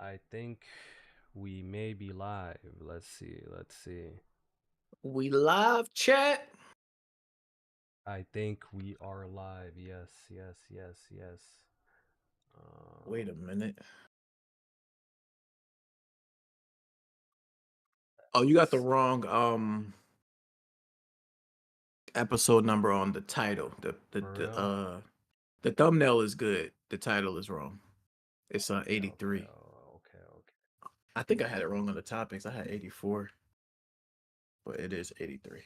I think we may be live. Let's see. Let's see. We live, chat. I think we are live. Yes, yes, yes, yes. Wait a minute. Oh, you got the wrong episode number on the title. The thumbnail is good. The title is wrong. It's 83. Okay. I think I had it wrong on the topics. I had 84, but it is 83.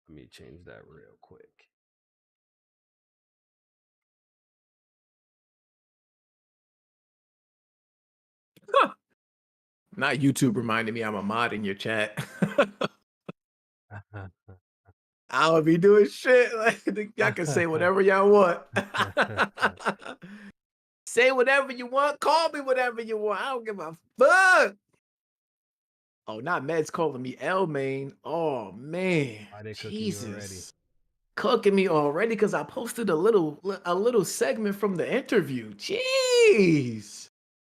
Let me change that real quick. Not YouTube reminding me I'm a mod in your chat. I don't be doing shit. Like, y'all can say whatever y'all want. Say whatever you want. Call me whatever you want. I don't give a fuck. Oh, not Meds calling me Jmaine. Oh man, Why they cooking Jesus, you already? Cooking me already because I posted a little segment from the interview. Jeez.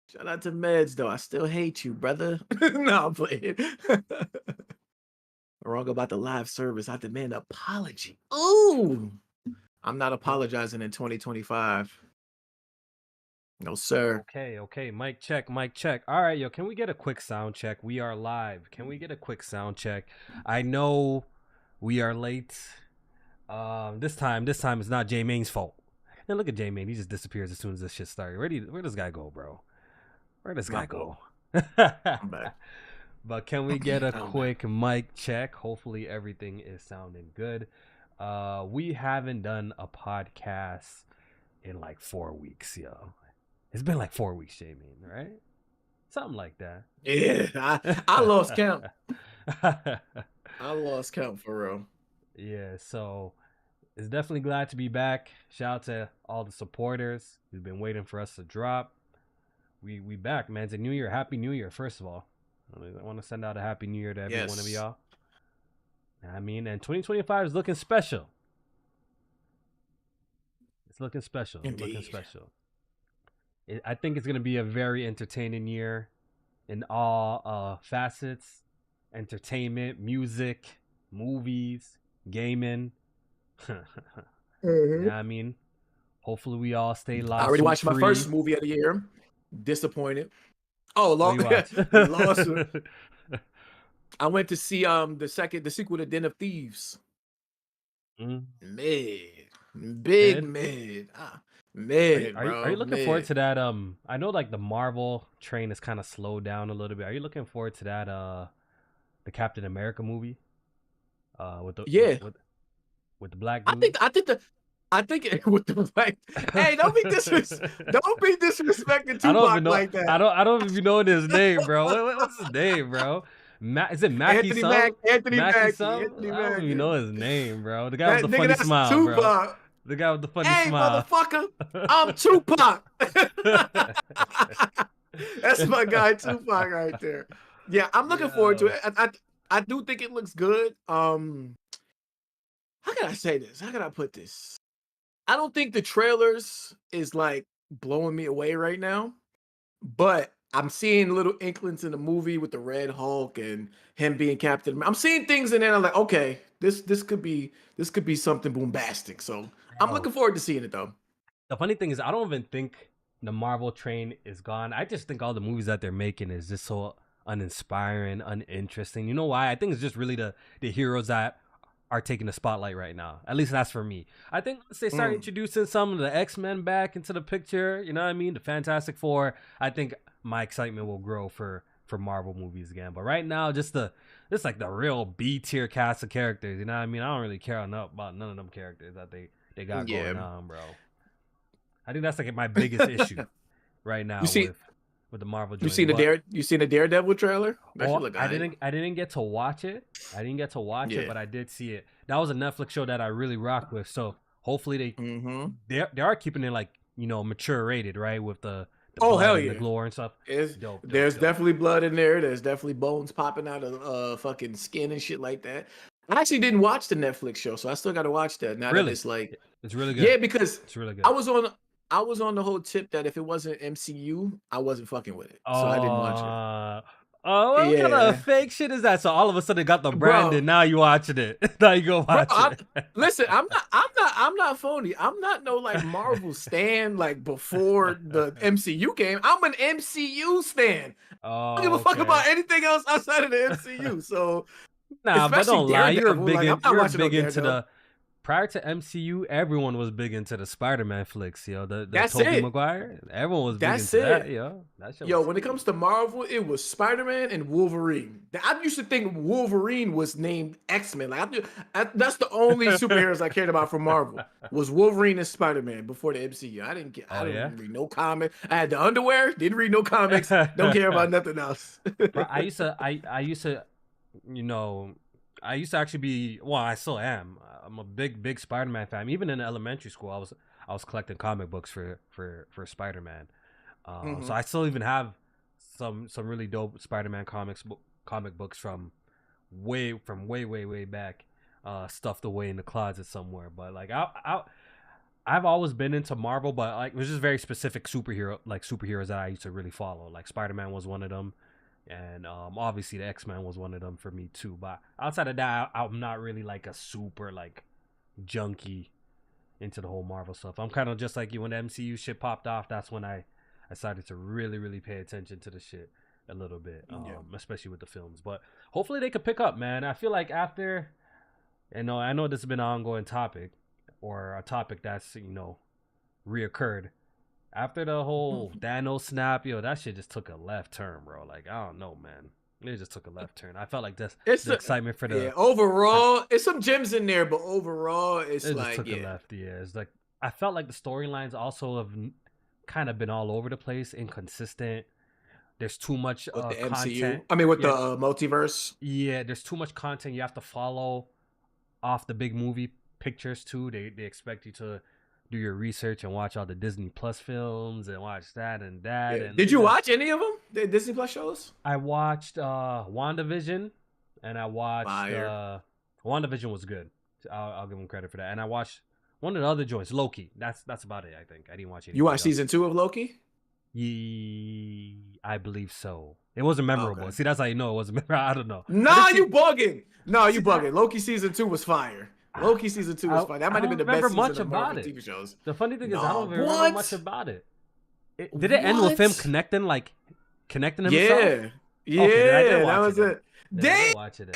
Shout out to Meds though. I still hate you, brother. No, I'm playing. Wrong about the live service. I demand an apology. Ooh, I'm not apologizing in 2025. No, sir. Okay. Mic check. All right, yo, can we get a quick sound check? We are live. Can we get a quick sound check? I know we are late. This time it's not Jmaine's fault. And look at Jmaine. He just disappears as soon as this shit started. Where does this guy go, bro? Where does this guy go? I'm back. But can we get a quick mic check? Hopefully everything is sounding good. We haven't done a podcast in like 4 weeks, yo. It's been like 4 weeks, Jmaine, right? Something like that. Yeah, I lost count. I lost count for real. Yeah, so it's definitely glad to be back. Shout out to all the supporters who've been waiting for us to drop. We back, man. It's a new year. Happy New Year, first of all. I want to send out a Happy New Year to every one of y'all. I mean, and 2025 is looking special. It's looking special. Indeed. It's looking special. I think it's going to be a very entertaining year in all facets. Entertainment, music, movies, gaming. You know what I mean? Hopefully we all stay live. I already watched my first movie of the year. Disappointed. Oh, Lawsuit. I went to see the sequel to Den of Thieves. Mid. Mid, bro. Are you looking forward to that? I know like the Marvel train is kind of slowed down a little bit. Are you looking forward to that the Captain America movie? With the with the black dude? I think with the black. Hey, don't be disrespecting Tupac like that. I don't even know his name, bro. What's his name, bro? Is it Mackie Anthony Mackie. I don't even know his name, bro. The guy with the funny smile, Tupac. Bro. The guy with the funny smile. Hey, motherfucker, I'm Tupac. That's my guy, Tupac, right there. Yeah, I'm looking forward to it. I do think it looks good. How can I say this? How can I put this? I don't think the trailers is like blowing me away right now, but I'm seeing little inklings in the movie with the Red Hulk and him being Captain. I'm seeing things in there. I'm like, okay, this could be something bombastic. So I'm looking forward to seeing it though. The funny thing is, I don't even think the Marvel train is gone. I just think all the movies that they're making is just so uninspiring, uninteresting. You know why? I think it's just really the heroes that are taking the spotlight right now. At least that's for me. I think once they start introducing some of the X-Men back into the picture, you know what I mean? The Fantastic Four, I think my excitement will grow for Marvel movies again. But right now, just like the real B-tier cast of characters, you know what I mean? I don't really care enough about none of them characters that they got going on, bro. I think that's like my biggest issue right now with the Marvel. You seen the Daredevil trailer? I didn't get to watch it. But I did see it. That was a Netflix show that I really rocked with. So hopefully they are keeping it like, you know, mature rated, right? With the hell yeah, the gore and stuff. There's definitely blood in there. There's definitely bones popping out of fucking skin and shit like that. I actually didn't watch the Netflix show, so I still got to watch that. Now that it's like, it's really good. Yeah, because it's really good. I was I was on the whole tip that if it wasn't MCU, I wasn't fucking with it, so I didn't watch it. Oh, what kind of Yeah, fake shit is that? So all of a sudden it got the brand, and bro. now you watching it. Now you go Bro, watch it. listen, I'm not phony. I'm not no like Marvel stan like before the MCU came. I'm an MCU stan. I don't give a fuck Okay. about anything else outside of the MCU. So Nah, but especially don't lie. Daredevil, like I'm not You're watching no big into Daredevil. the. Prior to MCU, everyone was big into the Spider-Man flicks, yo. The That's Tobey it. Maguire, everyone was big That's into that, it. yo. That shit Yo, was when it sweet. comes to Marvel, it was Spider-Man and Wolverine. I used to think Wolverine was named X-Men. Like that's the only superheroes I cared about from Marvel was Wolverine and Spider-Man before the MCU. I Oh yeah. didn't read no comic. I had the underwear, didn't read no comics, don't care about nothing else. Bro, I used to, you know, I used to actually be. Well, I still am. I'm a big Spider-Man fan. Even in elementary school, I was collecting comic books for Spider-Man. So I still even have some really dope Spider-Man comic books from way back, stuffed away in the closet somewhere. But like I've always been into Marvel, but like it was just very specific superheroes that I used to really follow. Like Spider-Man was one of them, and obviously the X-Men was one of them for me too. But outside of that, I'm not really like a super like junkie into the whole Marvel stuff. I'm kind of just like you. When the MCU shit popped off, that's when I started to really pay attention to the shit a little bit, especially with the films. But hopefully they could pick up, man. I feel like after, I know this has been an ongoing topic, or a topic that's reoccurred after the whole Thanos snap. Yo, that shit just took a left turn, bro. Like I don't know, man. It just took a left turn. I felt like the excitement for the overall, it's some gems in there, but overall, it's it like just took a left. Yeah, it's like I felt like the storylines also have kind of been all over the place, inconsistent. There's too much with the MCU. content. I mean, with the multiverse. Yeah, there's too much content you have to follow off the big movie pictures too. They expect you to do your research and watch all the Disney Plus films and watch that and that. Yeah. And Did you watch any of them? The Disney Plus shows? I watched WandaVision, and I watched WandaVision was good. I'll give them credit for that. And I watched one of the other joints, Loki. That's about it. I think I didn't watch anything. You watched season 2 of Loki? I believe so. It wasn't memorable. Okay. See, that's how you know it wasn't memorable. I don't know. Nah, you bugging. No, you bugging. Loki season 2 was fire. Loki season 2 was fire. That might have been the best season of Marvel TV shows. The funny thing is, I don't remember much about it. Did it end with him connecting himself? Yeah. Yeah, okay, that was it. Damn! Watch it.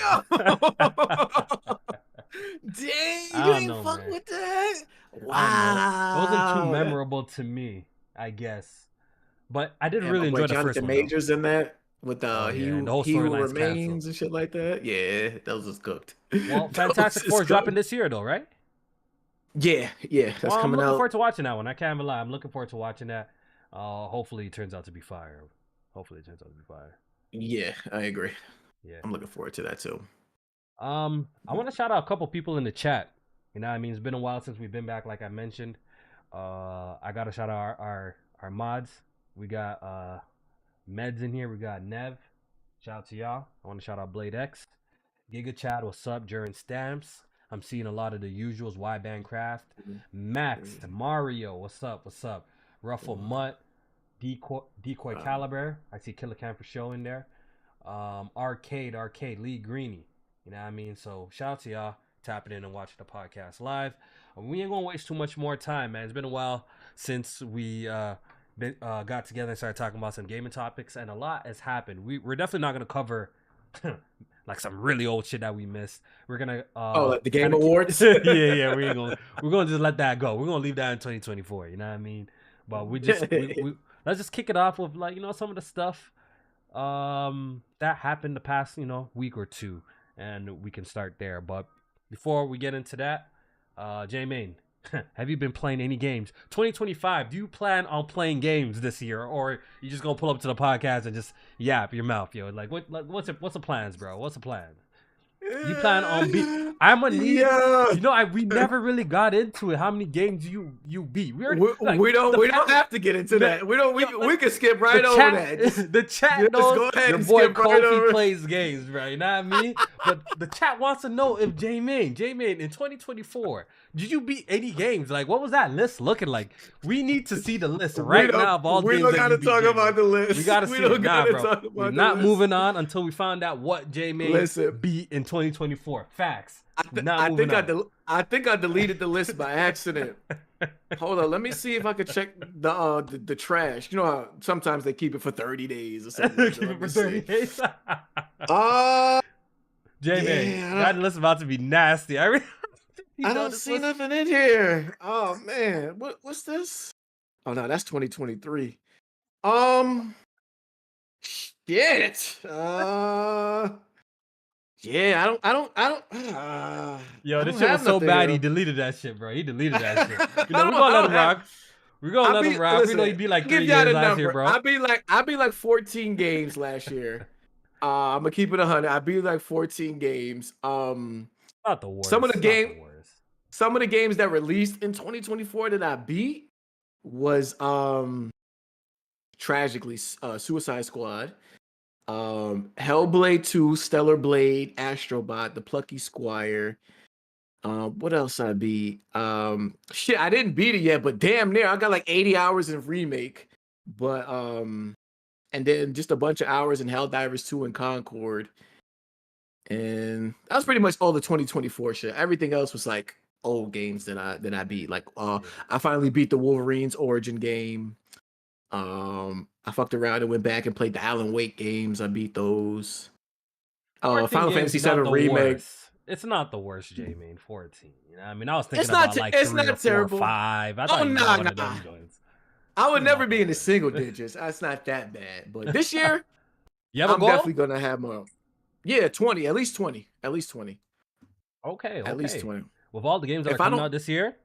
Dang, you ain't fuck with that? Wow. It wasn't too memorable to me, I guess. But I did really enjoy the first one. Majors in that with He Who Remains and shit like that. Yeah, those was cooked. Well, Fantastic Four is dropping this year though, right? Yeah, that's coming out. I'm looking forward to watching that one. I can't even lie. I'm looking forward to watching that. Hopefully it turns out to be fire. Yeah, I agree. Yeah, I'm looking forward to that too. I want to shout out a couple people in the chat. You know what I mean? It's been a while since we've been back, like I mentioned. I got to shout out our mods. We got Meds in here. We got Nev. Shout out to y'all. I want to shout out Blade X. Giga Chad, what's up? During Stamps. I'm seeing a lot of the usuals. Bandcraft. Max. Mario, what's up? Ruffle Mutt. Decoy Caliber. I see Killer Cam for show in there. Arcade, Lee Greeny. You know what I mean? So shout out to y'all tapping in and watching the podcast live. We ain't gonna waste too much more time, man. It's been a while since we got together and started talking about some gaming topics, and a lot has happened. We're definitely not gonna cover like some really old shit that we missed. We're gonna like the Game Awards. yeah. We're gonna just let that go. We're gonna leave that in 2024. You know what I mean? But we let's just kick it off with some of the stuff that happened the past week or two, and we can start there. But before we get into that, Jmaine, have you been playing any games? 2025, do you plan on playing games this year, or you just gonna pull up to the podcast and just yap your mouth, yo? Like what's the plans, bro? What's the plan? You plan on I'm gonna need. Yeah. We never really got into it. How many games you beat? We don't have to get into that. We can skip right over that. The chat knows your boy KOFI plays games, right? You know what I mean? But the chat wants to know if Jmaine in 2024, Did you beat 80 games? Like, what was that list looking like? We need to see the list right now of all games that you beat. We don't gotta talk about the list. We gotta see it. Nah, bro. We're not moving on until we find out what Jmaine beat in 2024. Facts. I think I deleted the list by accident. Hold on, let me see if I could check the trash. You know how sometimes they keep it for 30 days or something. Keep it for 30 days. Jmaine, that list about to be nasty. I don't see nothing in here. Oh man, what's this? Oh no, that's 2023. Shit. Yeah, I don't. Yo, this shit was so bad. He deleted that shit, bro. He deleted that shit. You know, we're gonna let him rock. We're gonna let him rock. We know he'd be like 3 games last year, bro. I'd be like 14 games last year. I'm gonna keep it 100. I'd be like 14 games. Not the worst. Some of the games that released in 2024 that I beat was tragically Suicide Squad, Hellblade 2, Stellar Blade, Astrobot, The Plucky Squire. What else I beat? Shit, I didn't beat it yet, but damn near. I got like 80 hours in Remake, but and then just a bunch of hours in Helldivers 2 and Concord. And that was pretty much all the 2024 shit. Everything else was like old games that I beat. Like I finally beat the Wolverines Origin game. I fucked around and went back and played the Alan Wake games. I beat those. Final Fantasy VII Remake. It's not the worst, Jmaine. 14. You know, I mean, I was thinking about like 3 or 4 or 5. I thought you got one of them joints. I would never be in the single digits. That's not that bad. But this year, I'm definitely gonna have more. Yeah, 20. At least 20. At least 20. Okay. At least 20. With all the games that are coming out this year,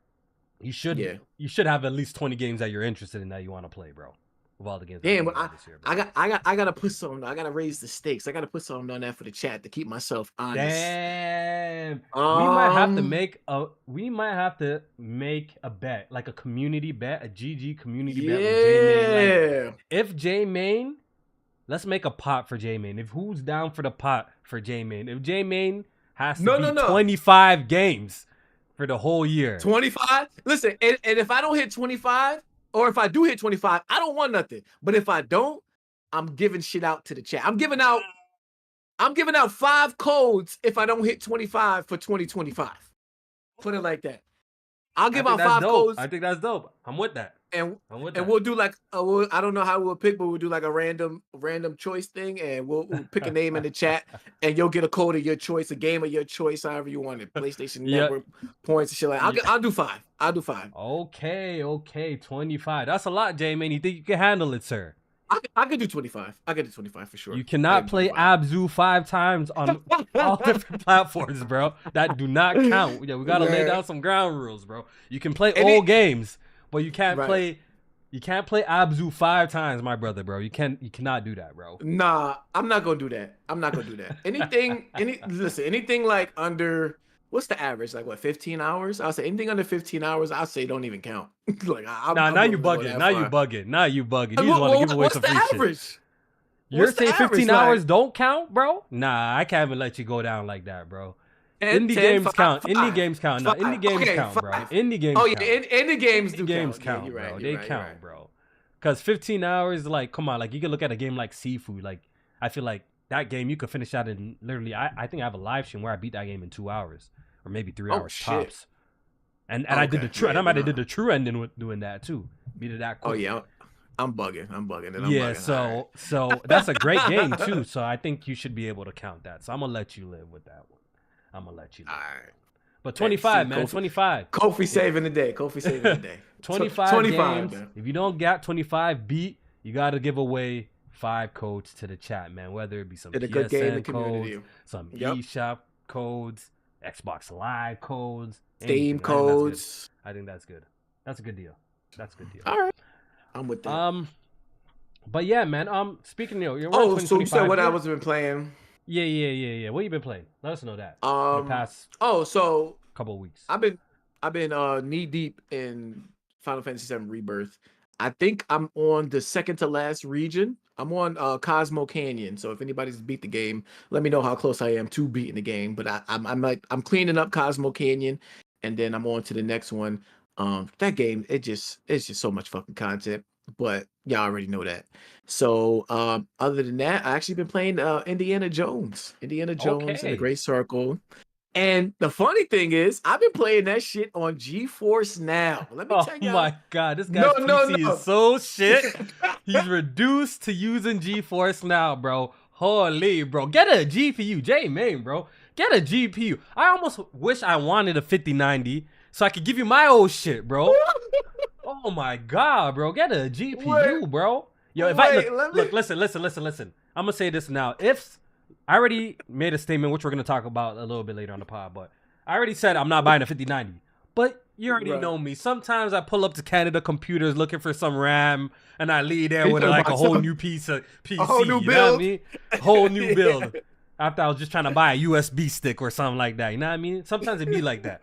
you should have at least 20 games that you're interested in that you want to play, bro. With all the games. Damn, but I gotta put something. I gotta raise the stakes. I gotta put something on that for the chat to keep myself honest. Damn. We might have to make a bet, like a community bet, a GG community bet with Jmaine. Like, if Jmaine, let's make a pot for Jmaine. If who's down for the pot for Jmaine? If Jmaine has to beat 25 games for the whole year. 25? Listen, and if I don't hit 25, or if I do hit 25, I don't want nothing. But if I don't, I'm giving shit out to the chat. I'm giving out 5 codes if I don't hit 25 for 2025. Put it like that. I'll give out 5 codes. I think that's dope. I'm with that. And we'll do like I don't know how we'll pick, but we'll do like a random choice thing, and we'll pick a name in the chat, and you'll get a code of your choice, a game of your choice, however you want it. PlayStation Network points and shit like. I'll do 5. I'll do 5. Okay, 25. That's a lot, Jmaine. You think you can handle it, sir? I could do 25. I could do 25 for sure. You cannot play Abzu 5 times on all different platforms, bro. That do not count. Yeah, we gotta lay down some ground rules, bro. You can play old games, but you can't play. You can't play Abzu 5 times, my brother, bro. You cannot do that, bro. Nah, I'm not gonna do that. Anything like under. What's the average? Like what, 15 hours? I'll say anything under 15 hours, I'll say don't even count. Like now you bugging. Now you bugging. You just want to give away some free shit. You're saying 15 hours don't count, bro? Nah, I can't even let you go down like that, bro. Indie games count. Indie games count. No, indie games count, bro. Indie games count. Oh yeah, indie games do count, bro. They count, bro. Because 15 hours, like, come on, like you can look at a game like Seafood. Like, I feel like that game you could finish that in literally. I think I have a live stream where I beat that game in 2 hours. Or maybe 3 hours tops. And I did the true, and I might have did the true ending with doing that too. Beat it that quick. Oh yeah, I'm bugging. So that's a great game too. So I think you should be able to count that. So I'm gonna let you live with that one. I'm gonna let you live. All right. But 25, man, 25. Kofi saving the day. 25 games. Man. If you don't get 25 beat, you got to give away 5 codes to the chat, man. Whether it be some PSN codes, some eShop codes, Xbox Live codes, Steam codes. I think that's good. That's a good deal. All right, I'm with that. But yeah, man. Speaking of, so you said what I was been playing. Yeah. What you been playing? Let us know that. The past. So couple of weeks. I've been knee deep in Final Fantasy VII Rebirth. I think I'm on the second to last region. I'm on Cosmo Canyon. So if anybody's beat the game, let me know how close I am to beating the game. But I'm cleaning up Cosmo Canyon, and then I'm on to the next one. That game, it's just so much fucking content, but y'all already know that. So other than that, I actually been playing Indiana Jones and the Okay. Great Circle. And the funny thing is, I've been playing that shit on GeForce Now. Let me Oh tell y'all. my god, this No, guy's no, PC is no. so shit. He's reduced to using GeForce Now, bro. Holy, bro. Get a GPU, Jmaine, bro. Get a GPU. I almost wish I wanted a 5090 so I could give you my old shit, bro. Oh my god, bro. Get a Wait, GPU, bro. Yo, if I wait, let me. listen. I'm gonna say this now. If I already made a statement, which we're gonna talk about a little bit later on the pod, but I already said I'm not buying a 5090. But you already Right. know me. Sometimes I pull up to Canada Computers looking for some RAM, and I leave there You with talking like a about whole some new piece of a whole new PC. You know what I build? mean? Whole new Yeah. build. After I was just trying to buy a USB stick or something like that. You know what I mean? Sometimes it be like that.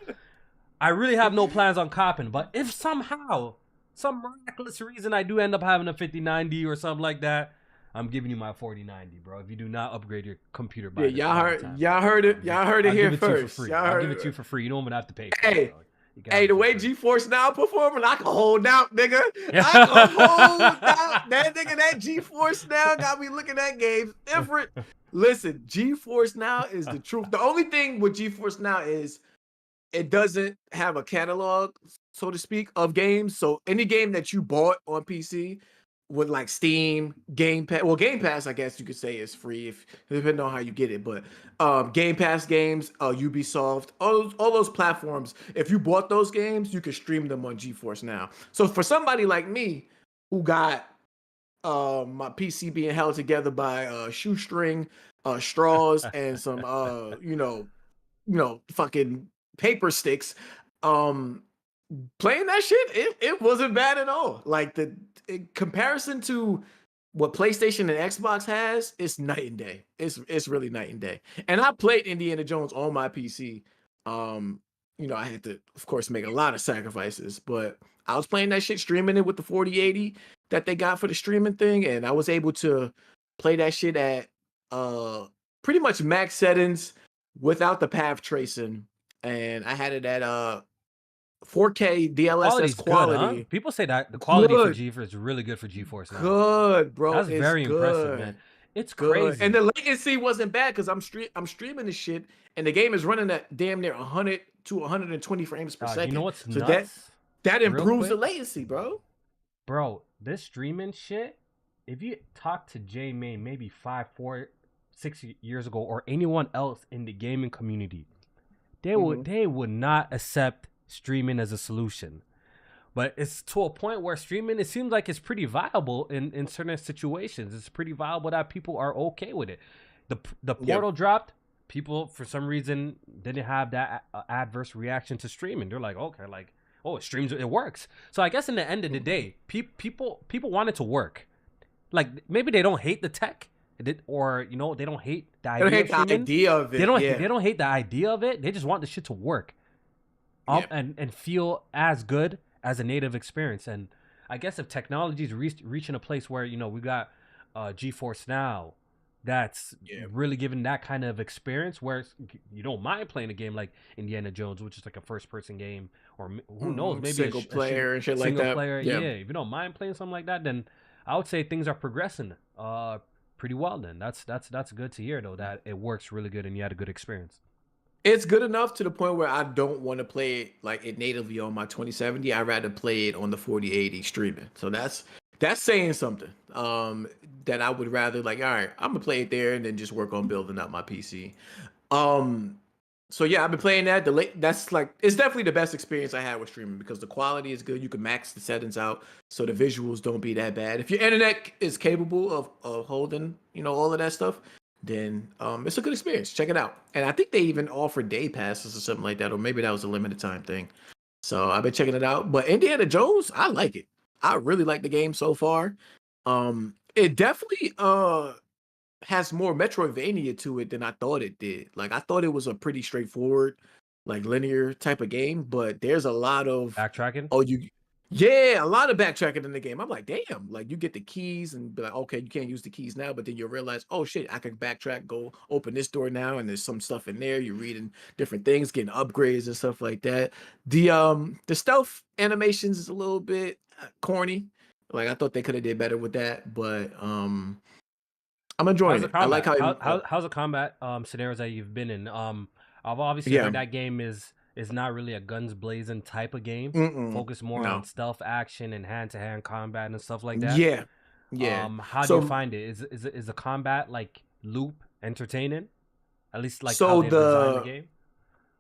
I really have no plans on copping, but if somehow, some miraculous reason I do end up having a 5090 or something like that, I'm giving you my 4090, bro. If you do not upgrade your computer Yeah, by the time, y'all heard it, y'all heard it I'll here give it to you for first. free. Y'all I'll give it to you heard. for free. You don't even have to pay for it, Hey, bro. You can have hey, it the for way free. GeForce Now performing, I can hold out, nigga. I can hold Yeah. out. That nigga, that GeForce Now got me looking at games different. Listen, GeForce Now is the truth. The only thing with GeForce Now is it doesn't have a catalog, so to speak, of games. So any game that you bought on PC with like Steam, Game Pass, well, Game Pass, I guess you could say is free if depending on how you get it. But Game Pass games, Ubisoft, all those platforms, if you bought those games, you could stream them on GeForce Now. So for somebody like me who got my PC being held together by shoestring, straws, and some fucking paper sticks. Um, Playing that shit, it wasn't bad at all. Like the in comparison to what PlayStation and Xbox has, it's night and day. It's really night and day. And I played Indiana Jones on my PC. I had to, of course, make a lot of sacrifices, but I was playing that shit, streaming it with the 4080 that they got for the streaming thing, and I was able to play that shit at pretty much max settings without the path tracing, and I had it at 4K DLSS Quality's good, huh? quality. People say that the quality for Good, GeForce is really good for GeForce Now. good, bro. That's It's very impressive, man. good, It's good. And crazy. the latency wasn't bad because I'm streaming this shit, and the game is running at damn near 100 to 120 frames per You know second. what's So that nuts? that Real improves the quick, latency, bro. bro. This streaming shit. If you talk to Jmaine maybe 5, 4, 6 years ago, or anyone else in the gaming community, Hmm. they would not accept streaming as a solution. But it's to a point where streaming, it seems like it's pretty viable in certain situations. It's pretty viable that people are okay with it. The Yep. portal dropped. People for some reason didn't have that adverse reaction to streaming. They're like, okay, like, oh, it streams, it works. So I guess in the end of the day, people want it to work. Like maybe they don't hate the tech, or they don't hate the I don't idea hate of the streaming. idea of They it. don't Yeah. they don't hate the idea of it. They just want the shit to work. Yeah. And feel as good as a native experience. And I guess if technology is reaching a place where we got GeForce Now, that's Yeah. really giving that kind of experience where you don't mind playing a game like Indiana Jones, which is like a first-person game, or who knows, maybe Single player and shit like single that. player. Yeah. Yeah, if you don't mind playing something like that, then I would say things are progressing pretty well. Then that's good to hear though, that it works really good and you had a good experience. It's good enough to the point where I don't want to play it like it natively on my 2070. I'd rather play it on the 4080 streaming. So that's saying something. That I would rather like, all right, I'm gonna play it there and then just work on building up my PC. Um, so yeah, I've been playing that. That's like it's definitely the best experience I had with streaming because the quality is good. You can max the settings out so the visuals don't be that bad. If your internet is capable of holding, all of that stuff, then it's a good experience. Check it out. And I think they even offer day passes or something like that, or maybe that was a limited time thing. So I've been checking it out. But Indiana Jones, I like it. I really like the game so far. It definitely has more Metroidvania to it than I thought it did. Like I thought it was a pretty straightforward, like linear type of game, but there's a lot of Backtracking. oh you Yeah, a lot of backtracking in the game. I'm like, damn, like you get the keys and be like, okay, you can't use the keys now, but then you realize, oh shit, I can backtrack, go open this door now, and there's some stuff in there. You're reading different things, getting upgrades and stuff like that. The stealth animations is a little bit corny. Like I thought they could have did better with that, but I'm How's enjoying the it. I like combat? how How's the combat scenarios that you've been in? I've obviously yeah, heard that game is not really a guns blazing type of game. Focus more on no, stealth action and hand to hand combat and stuff like that. yeah, yeah. How do you So find it? Is the combat like loop entertaining? At least like how so they've designed the the game.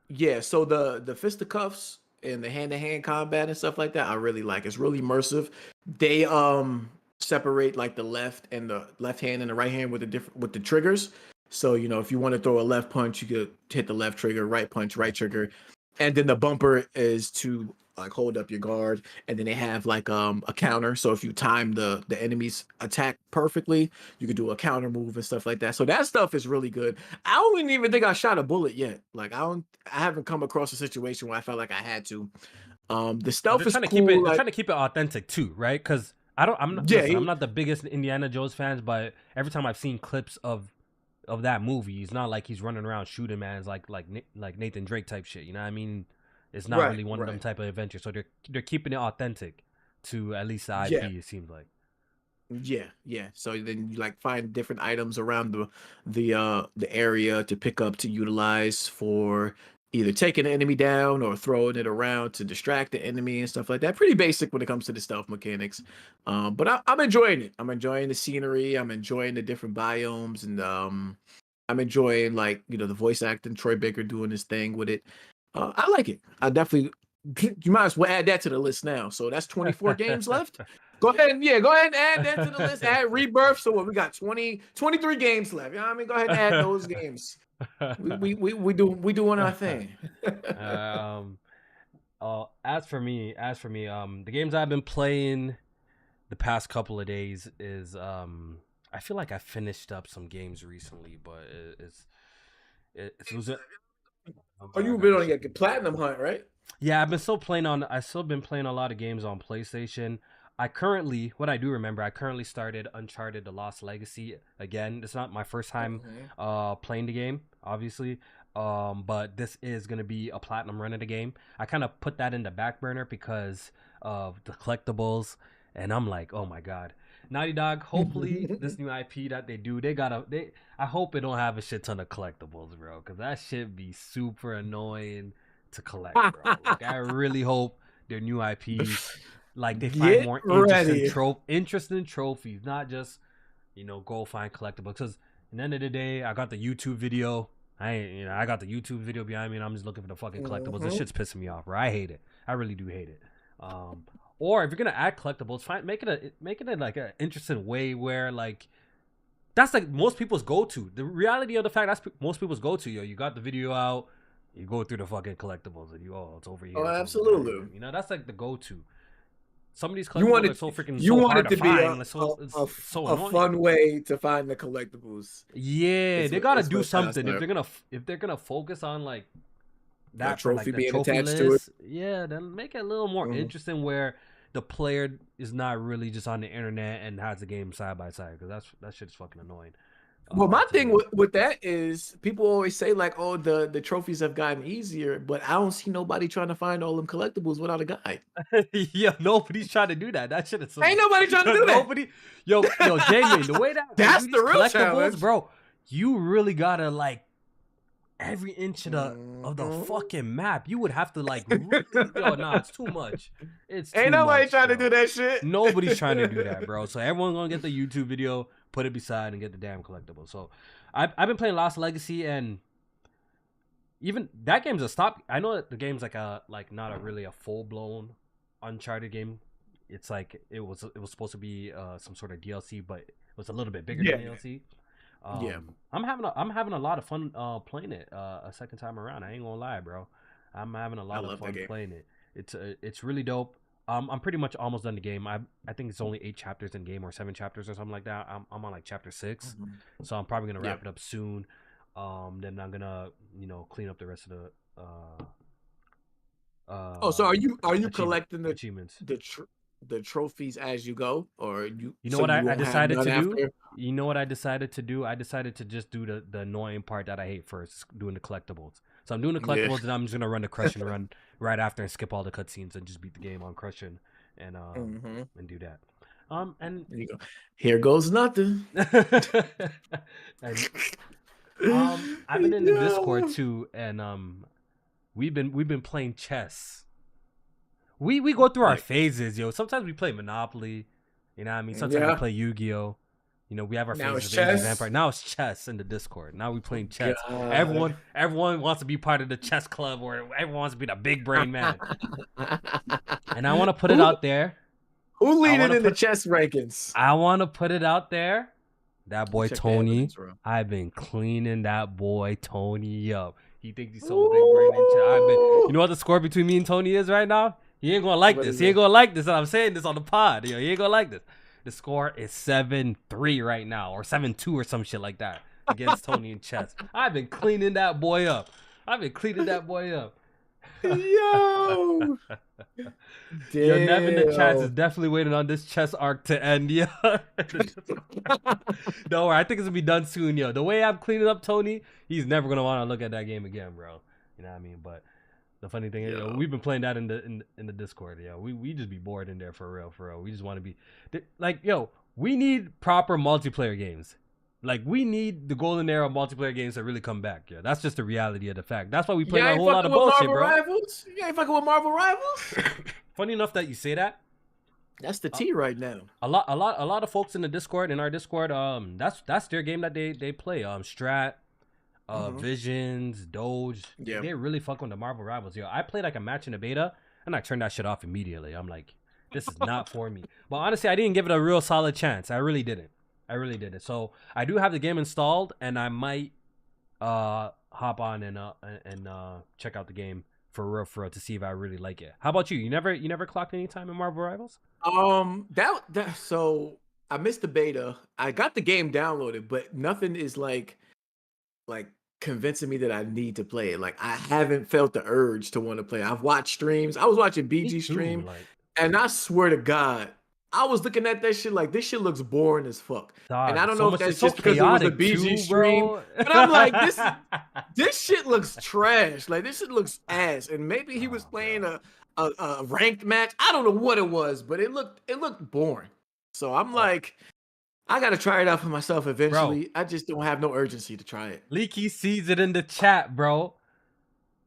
Yeah, so the fisticuffs and the hand-to-hand combat and stuff like that, I really like. It's really immersive. They separate like the left and the left hand and the right hand with the different with the triggers. So, you know, if you want to throw a left punch, you could hit the left trigger, right punch, right trigger. And then the bumper is to like hold up your guard, and then they have like a counter. So if you time the enemy's attack perfectly, you could do a counter move and stuff like that. So that stuff is really good. I don't even think I shot a bullet yet. Like I haven't come across a situation where I felt like I had to. The But stealth they're is trying to keep cool. it. They're Like trying to keep it authentic too, right? Because I don't. I'm not. yeah, Listen, I'm not the biggest Indiana Jones fans, but every time I've seen clips of that movie, it's not like he's running around shooting mans like Nathan Drake type shit. You know what I mean? It's not right, really one of them right. type of adventures. So they're keeping it authentic to at least the Yeah, IP. It seems like. yeah, yeah. So then you like find different items around the area to pick up to utilize for either taking the enemy down or throwing it around to distract the enemy and stuff like that. Pretty basic when it comes to the stealth mechanics. But I'm enjoying it. I'm enjoying the scenery. I'm enjoying the different biomes, and I'm enjoying like the voice acting. Troy Baker doing his thing with it. I like it. I definitely. You might as well add that to the list now. So that's 24 games left. Go ahead and add that to the list. Add Rebirth. So what we got 23 games left. You know what I mean? Go ahead and add those games. We doing our thing. um. As for me, the games I've been playing the past couple of days is I feel like I finished up some games recently, but it was a, oh Oh, god, I you've got been this on your shit. platinum hunt, right? Yeah, I've still been playing a lot of games on PlayStation. What I do remember, I currently started Uncharted: The Lost Legacy again. It's not my first time Mhm. playing the game, obviously. But this is gonna be a platinum run of the game. I kind of put that in the back burner because of the collectibles, and I'm like, oh my god, Naughty Dog. Hopefully, this new IP that they do, they. I hope it don't have a shit ton of collectibles, bro, because that shit be super annoying to collect, bro. Like I really hope their new IPs like they find Get more ready. interesting trophies, not just go find collectibles. Because at the end of the day, I got the YouTube video. I got the YouTube video behind me, and I'm just looking for the fucking collectibles. This Mhm. shit's pissing me off, bro. I hate it. I really do hate it. Or if you're gonna add collectibles, make it a like an interesting way where like that's like most people's go to. The reality of the fact most people's go to. Yo, you got the video out, you go through the fucking collectibles, and it's over Oh, here, it's over there. absolutely. That's like the go to. Some of these You want collectibles are it. so freaking You so want hard it to to be a find. Like a, so a, it's so a annoying. fun way to find the collectibles. Yeah, they gotta It's do what it sounds something like. if they're gonna focus on like A that for like trophy the being trophy attached to it. list. Yeah, then make it a little more Mhm. interesting where the player is not really just on the internet and has the game side by side because that shit is fucking annoying. Well, my To thing me. with that is people always say like, "Oh, the trophies have gotten easier," but I don't see nobody trying to find all them collectibles without a guide. Yeah, nobody's trying to do that. That shit is Ain't some nobody trying to do that. nobody. Yo, Jmaine, the way that they That's do the these real collectibles, challenge. bro, you really gotta like every inch of the Mhm. fucking map. You would have to like really. Yo, nah, it's too much. It's Ain't too nobody much, trying to do bro. that shit. Nobody's trying to do that, bro. So everyone's gonna get the YouTube video, put it beside, and get the damn collectible. So I've been playing Lost Legacy, and even that game's a stop. I know that the game's like not a really a full blown Uncharted game. It's like it was supposed to be some sort of DLC, but it was a little bit bigger than Yeah, DLC. yeah. I'm having a lot of fun playing it a second time around. I ain't gonna lie, bro. I'm having a I lot of love that fun game. playing it. It's really dope. I'm pretty much almost done the game. I think it's only 8 chapters in game or 7 chapters or something like that. I'm on like chapter 6, Mhm. so I'm probably gonna Yeah. wrap it up soon. Then I'm gonna clean up the rest of the Oh, so are you achievement collecting achievements. the tr- the trophies as you go, or you You know so what you I won't have decided none to do? after? You know what I decided to do? I decided to just do the annoying part that I hate first, doing the collectibles. So I'm doing the Yeah. collectibles, and I'm just gonna run the crush and run right after and skip all the cutscenes and just beat the game on crushing Mm-hmm. and do that. And There you go. Here goes nothing. and I've been in the Discord Yo. too, and we've been playing chess. We go through our Like, phases, yo. Sometimes we play Monopoly, you know what I mean? Sometimes we yeah. play Yu-Gi-Oh! You know, we have our Now phases it's of Age of chess. Empire. Now it's chess in the Discord. Now we playing chess. God. Everyone wants to be part of the chess club, or everyone wants to be the big brain man. And I want to put it Who out there. who leading in the chess rankings? I want to put it out there. That boy Check the Tony. evidence, bro. I've been cleaning that boy Tony up. He thinks he's so big brain in chess. You know what the score between me and Tony is right now? He ain't gonna like What this. is He ain't it? gonna like this. And I'm saying this on the pod. Yo, he ain't gonna like this. The score is 7-3 right now, or 7-2 or some shit like that against Tony in chess. I've been cleaning that boy up. Yo. Yo, Nev in the chats is Damn. definitely waiting on this chess arc to end. Yeah. Don't worry, I think it's gonna be done soon, yo. The way I'm cleaning up Tony, he's never gonna want to look at that game again, bro. You know what I mean? But the funny thing is, yo, we've been playing that in the Discord. Yeah, we just be bored in there for real. We just want to be like, yo, we need proper multiplayer games. Like, we need the golden era of multiplayer games to really come back. Yeah, that's just the reality of the fact. That's why we play a whole lot of bullshit, Marvel bro. Rivals? You ain't fucking with Marvel Rivals? Funny enough that you say that. That's the T right now. A lot of folks in the Discord, in our Discord, that's their game that they play. Strat, Visions, Doge. Yeah. They really fuck with the Marvel Rivals. Yo, I played like a match in the beta, and I turned that shit off immediately. I'm like, this is not for me. But honestly, I didn't give it a real solid chance. I really didn't. So I do have the game installed, and I might hop on and check out the game for real to see if I really like it. How about you? You never clocked any time in Marvel Rivals? So I missed the beta. I got the game downloaded, but nothing is like convincing me that I need to play it. Like, I haven't felt the urge to want to play. I've watched streams. I was watching BG stream, and I swear to God, I was looking at that shit like, this shit looks boring as fuck. Dog, and I don't so know if that's just because it was a BG stream. But I'm like, this shit looks trash. Like, this shit looks ass. And maybe he was playing a ranked match. I don't know what it was, but it looked boring. So I'm like, I gotta try it out for myself eventually. Bro, I just don't have no urgency to try it. Leaky sees it in the chat, bro.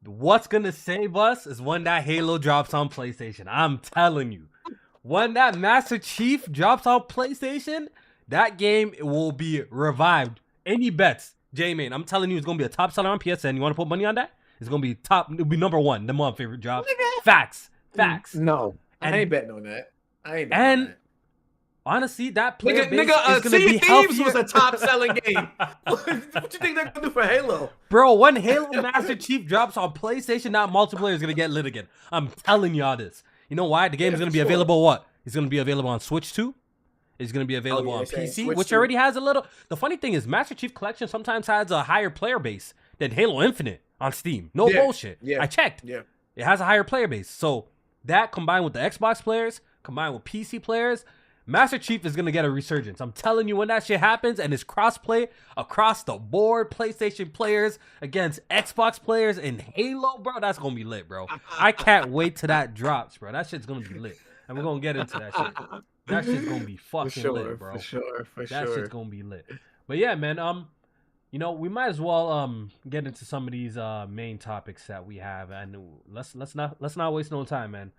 What's gonna save us is when that Halo drops on PlayStation. I'm telling you. When that Master Chief drops on PlayStation, that game will be revived. Any bets, Jmaine? I'm telling you, it's gonna be a top seller on PSN. You want to put money on that? It's gonna be top. It'll be number one. The month favorite drops. Facts. No, I ain't betting on that. On that. Honestly, that player base is gonna be healthier. Thieves was a top selling game. What you think they're gonna do for Halo? Bro, when Halo Master Chief drops on PlayStation, that multiplayer is gonna get lit again. I'm telling y'all this. You know why? The game is going to be available what? It's going to be available on Switch too. It's going to be available on PC, which already has a little... The funny thing is, Master Chief Collection sometimes has a higher player base than Halo Infinite on Steam. No bullshit. I checked. Yeah. It has a higher player base. So that combined with the Xbox players, combined with PC players, Master Chief is going to get a resurgence. I'm telling you, when that shit happens and it's crossplay across the board, PlayStation players against Xbox players in Halo, bro, that's going to be lit, bro. I can't wait till that drops, bro. That shit's going to be lit. And we're going to get into that shit. That shit's going to be fucking lit, bro. For sure. That shit's going to be lit. But yeah, man, you know, we might as well get into some of these main topics that we have, and let's not waste no time, man.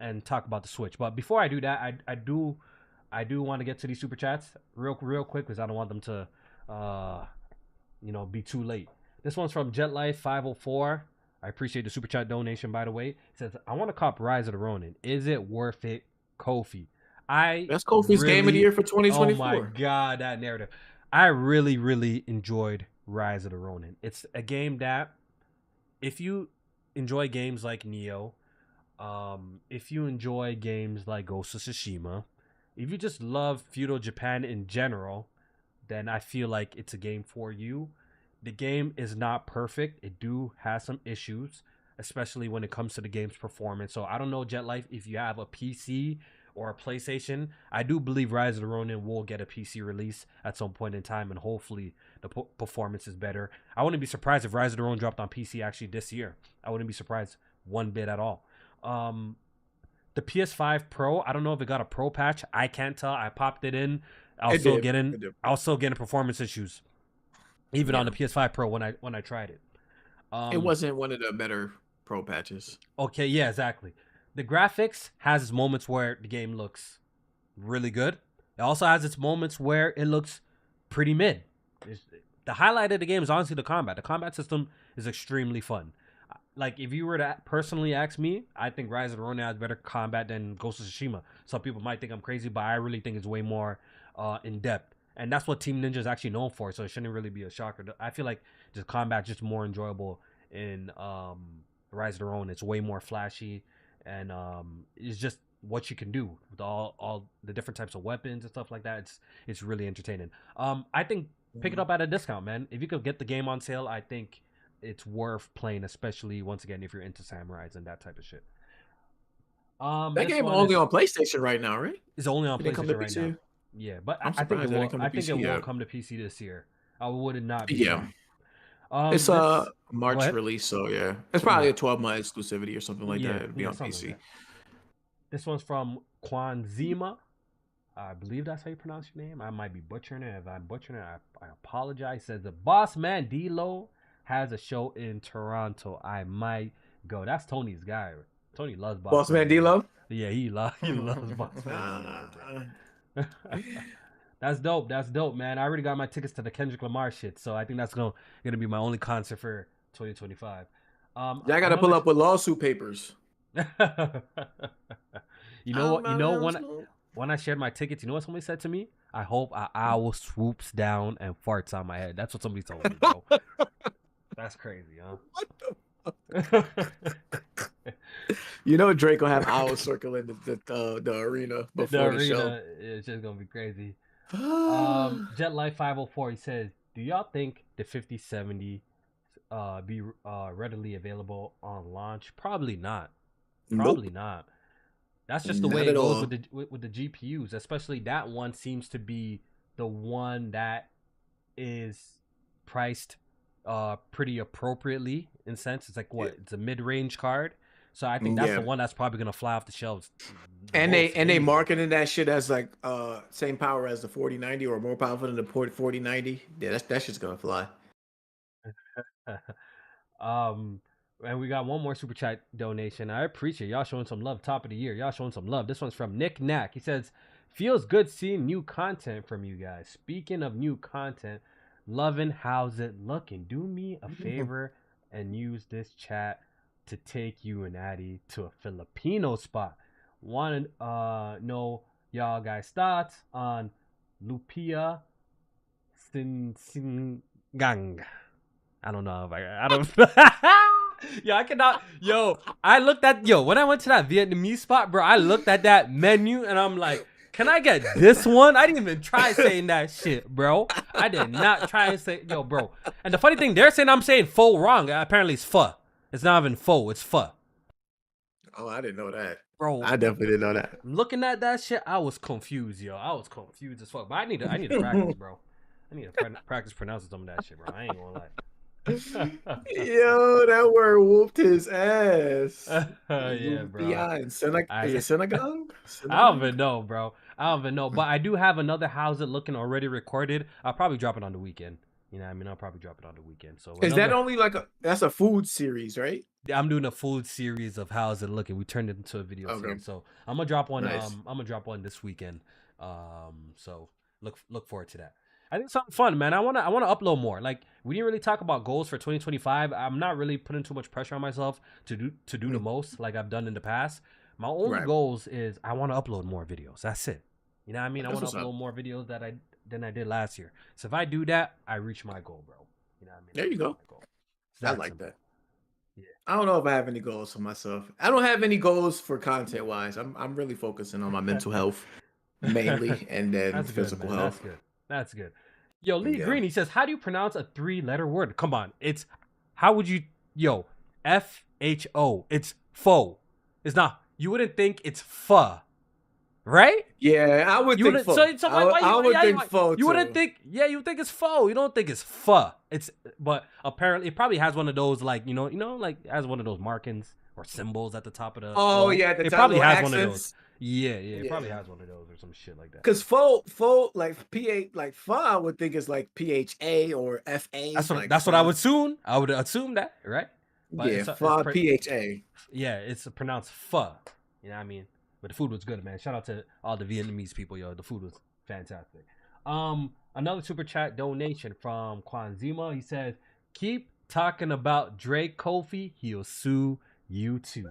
And talk about the Switch. But before I do that, I do want to get to these super chats real quick, because I don't want them to be too late. This one's from JetLife504. I appreciate the super chat donation, by the way. It says, I want to cop Rise of the Ronin. Is it worth it, Kofi? That's Kofi's game of the year for 2024. Oh my god, that narrative. I really enjoyed Rise of the Ronin. It's a game that, if you enjoy games like Neo, if you enjoy games like Ghost of Tsushima, if you just love feudal Japan in general, then I feel like it's a game for you. The game is not perfect. It do have some issues. especially when it comes to the game's performance. So I don't know, Jet Life, if you have a PC or a PlayStation. I do believe Rise of the Ronin will get a PC release at some point in time, and hopefully the performance is better. I wouldn't be surprised if Rise of the Ronin dropped on PC actually this year. I wouldn't be surprised one bit at all. The PS5 Pro, I don't know if it got a Pro patch. I can't tell. I popped it in. I was still getting performance issues, even on the PS5 Pro when I tried it. It wasn't one of the better Pro patches. Okay, yeah, exactly. The graphics has its moments where the game looks really good. It also has its moments where it looks pretty mid. The highlight of the game is honestly the combat. The combat system is extremely fun. Like, if you were to personally ask me, I think Rise of the Ronin has better combat than Ghost of Tsushima. Some people might think I'm crazy, but I really think it's way more in depth. And that's what Team Ninja is actually known for, so it shouldn't really be a shocker. I feel like just combat just more enjoyable in Rise of the Ronin. It's way more flashy. And it's just what you can do with all the different types of weapons and stuff like that. It's really entertaining. I think pick it up at a discount, man. If you could get the game on sale, I think it's worth playing, especially once again if you're into samurais and that type of shit. That game only on PlayStation right now, right? It's only on PlayStation right now. Yeah, but I think it will come to PC this year. I would not be. Yeah. It's a March release, so yeah. It's probably a 12-month exclusivity or something like that. It'll be on PC. Like this one's from Kwanzima. I believe that's how you pronounce your name. I might be butchering it. If I'm butchering it, I apologize. It says the boss man D-Lo has a show in Toronto. I might go. That's Tony's guy. Tony loves boss man D-Lo. Yeah, he loves boss man. That's dope, man. I already got my tickets to the Kendrick Lamar shit, so I think that's gonna be my only concert for 2025. I gotta pull up with lawsuit papers. You know when I shared my tickets, you know what somebody said to me? I hope an owl swoops down and farts on my head. That's what somebody told me, bro. That's crazy, huh? What the fuck? You know Drake will have owls circling the arena before the show. It's just gonna be crazy. Jet Life 504, he says, do y'all think the 5070 be readily available on launch? Probably not. Not. That's just the way it goes with the GPUs, especially that one seems to be the one that is priced pretty appropriately in sense. It's like it's a mid-range card. So I think that's the one that's probably gonna fly off the shelves. And they marketing that shit as like same power as the 4090 or more powerful than the 4090. Yeah, that shit's gonna fly. And we got one more super chat donation. I appreciate y'all showing some love. Top of the year, y'all showing some love. This one's from Nick Knack. He says, "Feels good seeing new content from you guys. Speaking of new content, loving how's it looking. Do me a favor and use this chat to take you and Addy to a Filipino spot. Want to know y'all guys' thoughts on Lumpia Sinigang. I don't know if I don't. Yo, I cannot. Yo, I looked at when I went to that Vietnamese spot, bro. I looked at that menu and I'm like, can I get this one? I didn't even try saying that shit, bro. I did not try and say, bro. And the funny thing, they're saying I'm saying pho wrong. Apparently it's pho. It's not even pho. It's pho. Oh, I didn't know that, bro. I definitely didn't know that. Looking at that shit, I was confused, yo. I was confused as fuck. But I need to practice, bro. I need to practice pronouncing some of that shit, bro. I ain't gonna lie. Yo, that word whooped his ass. Yeah, bro. In synagogue? I don't even know, bro. I don't even know. But I do have another How's It Looking already recorded. I'll probably drop it on the weekend. You know what I mean? I'll probably drop it on the weekend. So is that only like that's a food series, right? I'm doing a food series of How's It Looking. We turned it into a video series. So I'm gonna drop one. Nice. I'm gonna drop one this weekend. So look forward to that. I think something fun, man. I wanna upload more. Like, we didn't really talk about goals for 2025. I'm not really putting too much pressure on myself to do the most like I've done in the past. My only goals is I want to upload more videos. That's it. You know what I mean? I want to upload more videos than I did last year. So if I do that, I reach my goal, bro. You know what I mean? There you go. I like that. Yeah. I don't know if I have any goals for myself. I don't have any goals for content wise. I'm really focusing on my mental health mainly, and then physical health. That's good. Yo, Lee Green, he says, how do you pronounce a 3-letter word? Come on. It's, how would you, FALA It's faux. It's not. You wouldn't think it's pho, right? Yeah, I would You think wouldn't. pho. So why I would think pho you wouldn't too. think. Yeah, you think it's pho. You don't think it's pho. But apparently it probably has one of those like like it has one of those markings or symbols at the top of the Oh O. yeah, at the It top probably little has one of those. accents. Yeah, it probably Yeah. has one of those or some shit like that. Cause pho like like pho, I would think it's like PHA or FA. Like That's what I pho. would assume. I would assume that, right? But Yeah, pho PHA. yeah, it's pronounced pho. You know what I mean? But the food was good, man. Shout out to all the Vietnamese people, yo. The food was fantastic. Another super chat donation from Kwanzima. He says, "Keep talking about Drake Kofi. He'll sue you too."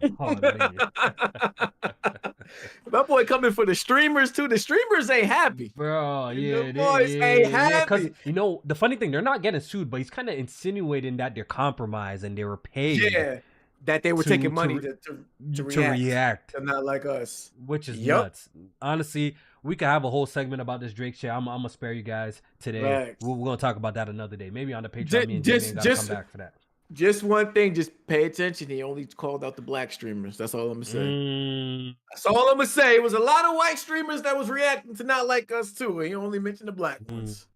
My boy coming for the streamers too. The streamers ain't happy, bro. Yeah, the boys ain't happy. Because the funny thing, they're not getting sued, but he's kind of insinuating that they're compromised and they were paid. Yeah, that they were taking money to react. They're not like us, which is nuts. Honestly, we could have a whole segment about this Drake shit. I'm gonna spare you guys today. We're gonna talk about that another day. Maybe on the Patreon. Me and Jmaine gotta come back for that. Just one thing, just pay attention. He only called out the black streamers. That's all I'm gonna say. That's all I'm gonna say. It was a lot of white streamers that was reacting to not like us too. He only mentioned the black ones.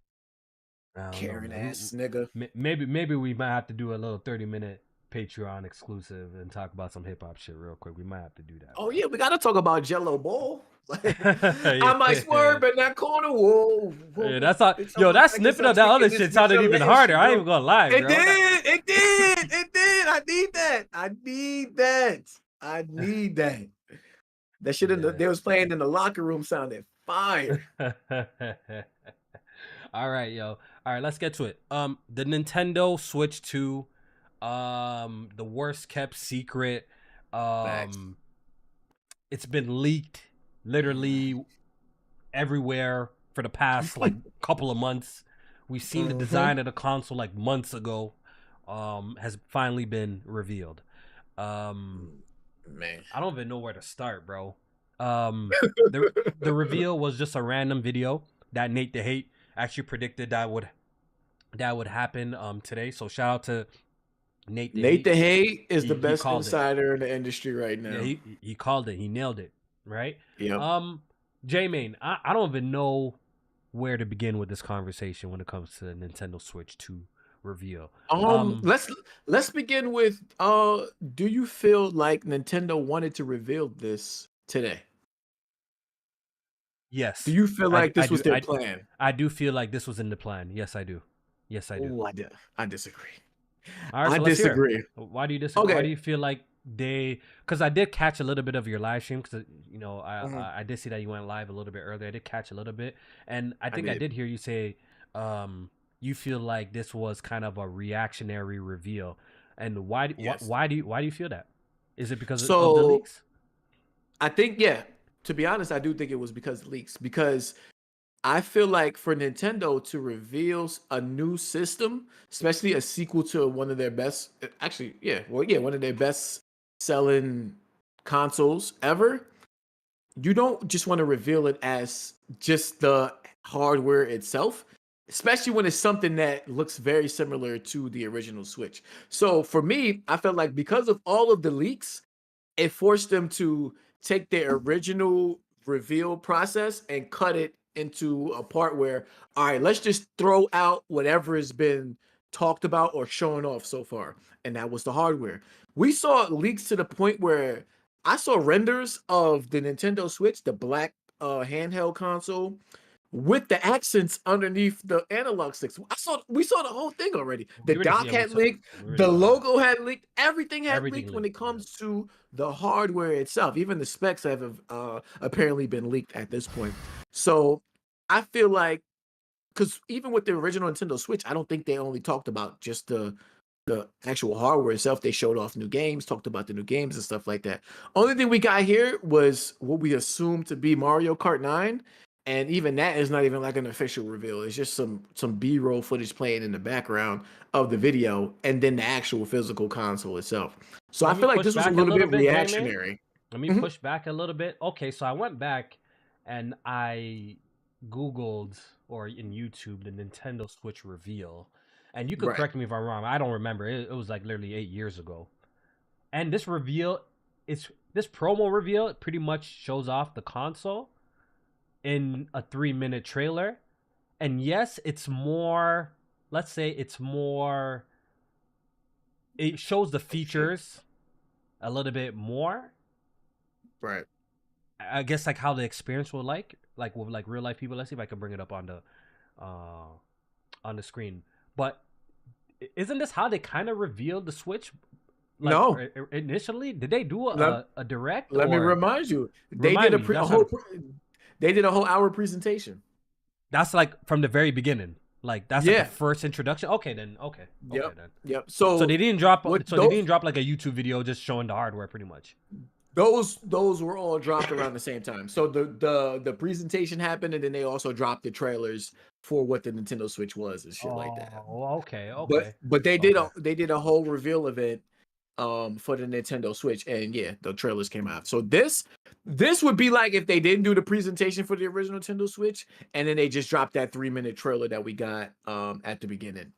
Karen ass nigga. Maybe we might have to do a little 30-minute Patreon exclusive and talk about some hip hop shit real quick. We might have to do that. Oh yeah, we gotta talk about Jello Ball. I might swerve in that corner. Whoa. Yeah, that's all. Yo, that snippet of that other shit sounded even harder. I ain't even gonna lie, bro. It did. I need that. That shit they was playing in the locker room sounded fire. All right, yo. All right, let's get to it. The Nintendo Switch 2, the worst kept secret. It's been leaked literally everywhere for the past like couple of months. We've seen the design of the console like months ago. Has finally been revealed. Man, I don't even know where to start, bro. The reveal was just a random video that Nate the Hate actually predicted that would happen today. So shout out to Nate the Hate. Nate the Hate is the best insider in the industry right now. Yeah, he called it. He nailed it, right? Yeah. Jmaine, I don't even know where to begin with this conversation when it comes to the Nintendo Switch 2 reveal. Let's begin with do you feel like Nintendo wanted to reveal this today? Yes. Do you feel like this was their plan? I do feel like this was in the plan. Yes, I do. Oh, I disagree. All right, so I disagree. Why do you disagree? Okay. Why do you feel like because I did catch a little bit of your live stream because I did see that you went live a little bit earlier. I did catch a little bit, and I think I did hear you say you feel like this was kind of a reactionary reveal. And why do you feel that? Is it because of the leaks? I think to be honest, I do think it was because of leaks, because I feel like for Nintendo to reveal a new system, especially a sequel to one of their best, one of their best selling consoles ever, you don't just want to reveal it as just the hardware itself, especially when it's something that looks very similar to the original Switch. So for me, I felt like because of all of the leaks, it forced them to take their original reveal process and cut it into a part where, all right, let's just throw out whatever has been talked about or shown off so far. And that was the hardware. We saw leaks to the point where I saw renders of the Nintendo Switch, the black handheld console, with the accents underneath the analog sticks. We saw the whole thing already. The dock had leaked, the logo had leaked, everything had leaked when it comes to the hardware itself. Even the specs have apparently been leaked at this point. So I feel like, because even with the original Nintendo Switch, I don't think they only talked about just the actual hardware itself. They showed off new games, talked about the new games and stuff like that. Only thing we got here was what we assumed to be Mario Kart 9. And even that is not even like an official reveal. It's just some B-roll footage playing in the background of the video, and then the actual physical console itself. So I feel like this was a little bit reactionary. Let me push back a little bit. Okay, so I went back and I Googled or in YouTube the Nintendo Switch reveal. And you could correct me if I'm wrong. I don't remember. It was like literally 8 years ago. And this reveal, this promo reveal pretty much shows off the console in a 3-minute trailer. And yes, it's more, let's say it's more, it shows the features a little bit more. Right. I guess like how the experience will like with like real life people. Let's see if I can bring it up on the screen. But isn't this how they kind of revealed the Switch? Like, no. Initially, did they do a direct? Let me remind you, they did a whole hour presentation. That's like from the very beginning. Like that's like the first introduction. Okay, then. Okay. Yep. So they didn't drop. They didn't drop like a YouTube video just showing the hardware, pretty much. Those were all dropped around the same time. So the presentation happened, and then they also dropped the trailers for what the Nintendo Switch was and shit like that. Oh, okay. But they did a whole reveal event for the Nintendo Switch, and yeah, the trailers came out. So this would be like if they didn't do the presentation for the original Nintendo Switch, and then they just dropped that 3-minute trailer that we got at the beginning.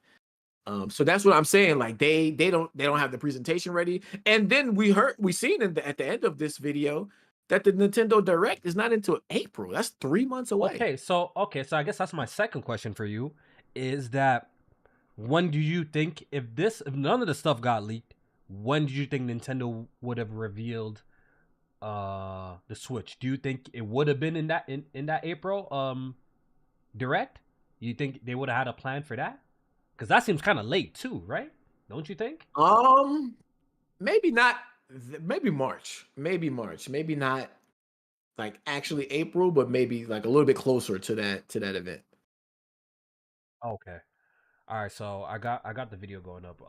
So that's what I'm saying. Like they don't have the presentation ready, and then we seen at the end of this video that the Nintendo Direct is not until April. That's 3 months away. Okay, so I guess that's my second question for you: is that when do you think if none of the stuff got leaked, when do you think Nintendo would have revealed the Switch? Do you think it would have been in that April Direct? You think they would have had a plan for that? Because that seems kind of late too, right? Don't you think? Maybe not. Maybe March. Maybe not like actually April, but maybe like a little bit closer to that event. Okay. All right. So I got the video going up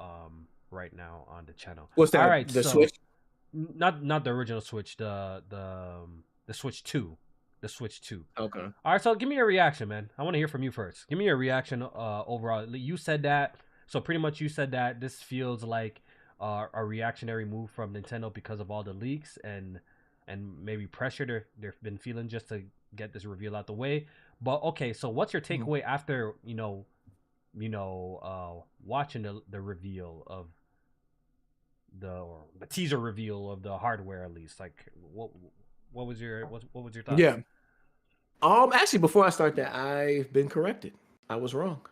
right now on the channel. What's that? All right. The Switch? Not the original Switch. The Switch 2. The Switch 2. Okay. All right, so give me your reaction, man. I want to hear from you first. Give me your reaction overall. You said that, so pretty much you said that this feels like a reactionary move from Nintendo because of all the leaks and maybe pressure they've been feeling just to get this reveal out the way. But okay, so what's your takeaway after watching the reveal of the teaser reveal of the hardware, at least? Like what was your thoughts? Yeah. Actually, before I start that, I've been corrected. I was wrong.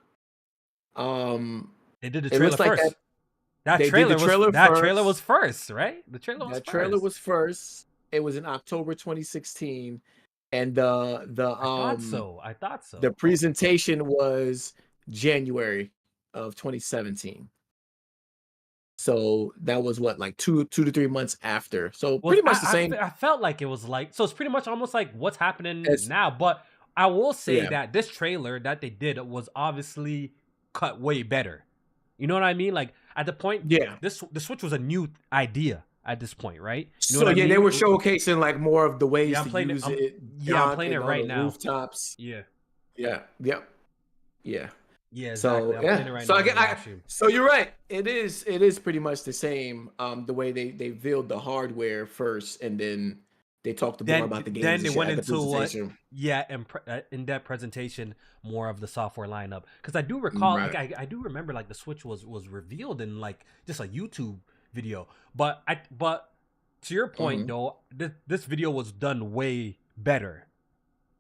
They did the trailer first. That trailer was first, right? The trailer was first. It was in October 2016, and I thought so. The presentation was January of 2017. So that was what, like 2 to 3 months after. So pretty much the same. I felt like it was like, so it's pretty much almost like what's happening now. But I will say that this trailer that they did was obviously cut way better. You know what I mean? Like at the point, the Switch was a new idea at this point, right? You know so they were showcasing like more of the ways to use it. I'm playing it right now. Rooftops. Yeah. Yeah. Exactly. So you're right. It is pretty much the same. The way they revealed the hardware first, and then they talked more about the games. Then they went into in-depth presentation more of the software lineup. Because I do recall, like I do remember, like the Switch was revealed in like just a YouTube video. But to your point though, this video was done way better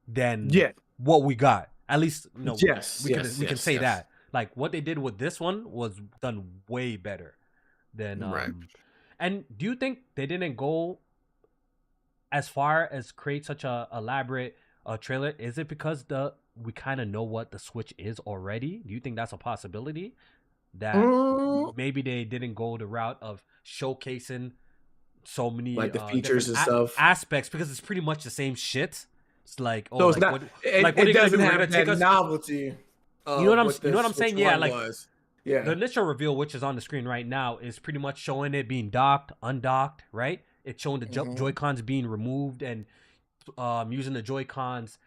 than what we got. At least, we can say that. Like what they did with this one was done way better than. And do you think they didn't go as far as create such a elaborate trailer? Is it because we kind of know what the Switch is already? Do you think that's a possibility? That maybe they didn't go the route of showcasing so many like the features and stuff aspects, because it's pretty much the same shit. It's like, so it's not. It doesn't have that novelty. You know what I'm saying? Yeah, like the initial reveal, which is on the screen right now, is pretty much showing it being docked, undocked, right? It's showing the Joy-Cons being removed and using the Joy-Cons,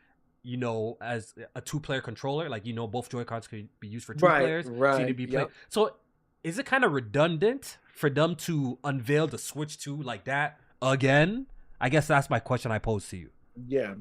as a 2-player controller. Like, both Joy-Cons could be used for 2 players. Right. So is it kind of redundant for them to unveil the Switch 2 like that again? I guess that's my question I pose to you. Yeah.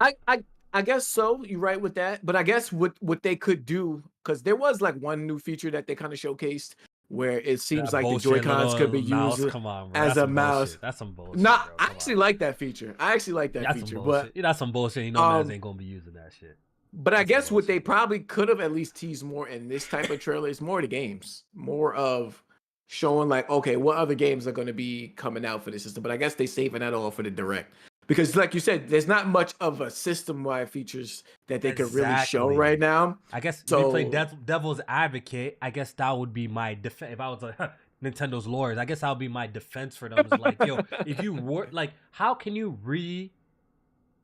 I guess so. You're right with that. But I guess what they could do, because there was like one new feature that they kind of showcased where it seems That like the bullshit Joy-Cons could be little used mouse. Come on, bro. as That's a some mouse. bullshit. That's some bullshit, Nah, bro. I Come actually on. like that feature. I actually like that That's some feature, bullshit. That's some bullshit. You know, man's ain't gonna be using that shit. but I That's some guess what they bullshit. probably could have at least teased more in this type of trailer is more of the games, more of showing like, okay, what other games are going to be coming out for the system. But I guess they saving that all for the direct because, like you said, there's not much of a system-wide features that they could really show right Exactly. now. I guess me playing So devil's advocate. I guess that would be my defense. If I was like Nintendo's lawyers, I guess that would be my defense for them. Is like, yo, if you were like, how can you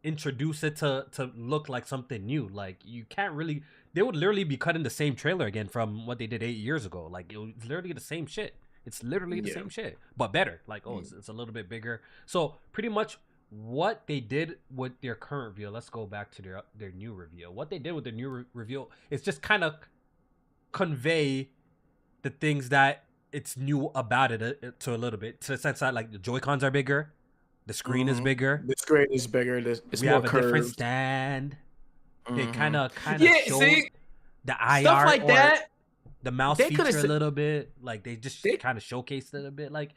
introduce it to look like something new? Like you can't really. They would literally be cutting the same trailer again from what they did 8 years ago. Like it's literally the same shit. It's literally the yeah, same shit, but better. Like it's a little bit bigger. So pretty much what they did with their current reveal. Let's go back to their new reveal. What they did with their new reveal is just kind of convey the things that it's new about it to a little bit, to the sense that like the Joy-Cons are bigger, the screen is bigger, the screen is bigger. It's we more have a different curved. stand. They kind of Yeah, showed see, the stuff IR like or that. the mouse They could feature a have. little bit. Like they just They kind of showcased it a bit. Like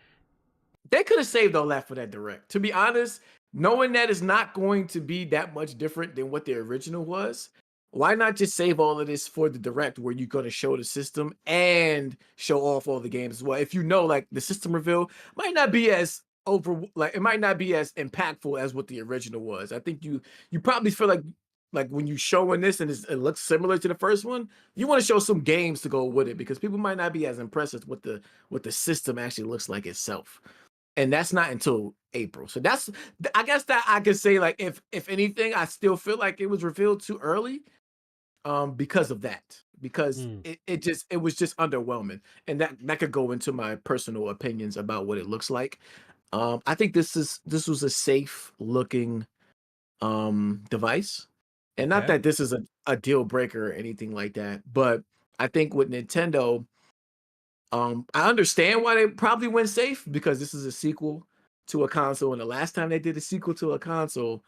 they could have saved all that for that direct. To be honest, knowing that it's not going to be that much different than what the original was, why not just save all of this for the direct where you're going to show the system and show off all the games as well? If you know, like the system reveal might not be as like it might not be as impactful as what the original was. I think you probably feel like when you showing this and it looks similar to the first one, you want to show some games to go with it because people might not be as impressed with what the system actually looks like itself, and that's not until April. So that's, I guess that I could say, like, if anything, I still feel like it was revealed too early, because of that, because it was just underwhelming, and that could go into my personal opinions about what it looks like. I think this was a safe looking device, and not okay, that this is a deal breaker or anything like that, but I think with Nintendo, I understand why they probably went safe because this is a sequel to a console, and the last time they did a sequel to a console,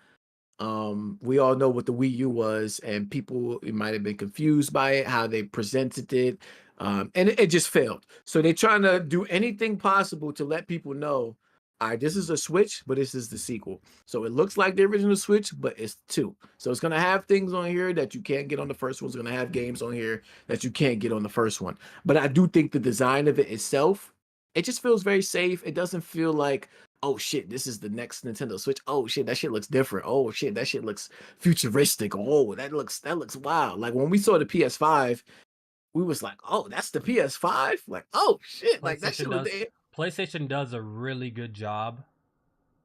we all know what the Wii U was, and people might have been confused by it, how they presented it, and it just failed. So they're trying to do anything possible to let people know, all right, this is a Switch, but this is the sequel. So it looks like the original Switch, but it's two. So it's gonna have things on here that you can't get on the first one. It's gonna have games on here that you can't get on the first one. But I do think the design of it itself, it just feels very safe. It doesn't feel like, oh shit, this is the next Nintendo Switch. Oh shit, that shit looks different. Oh shit, that shit looks futuristic. Oh, that looks wild. Like when we saw the PS5, we was like, oh, that's the PS5. Like, oh shit, like that shit was there. PlayStation does a really good job.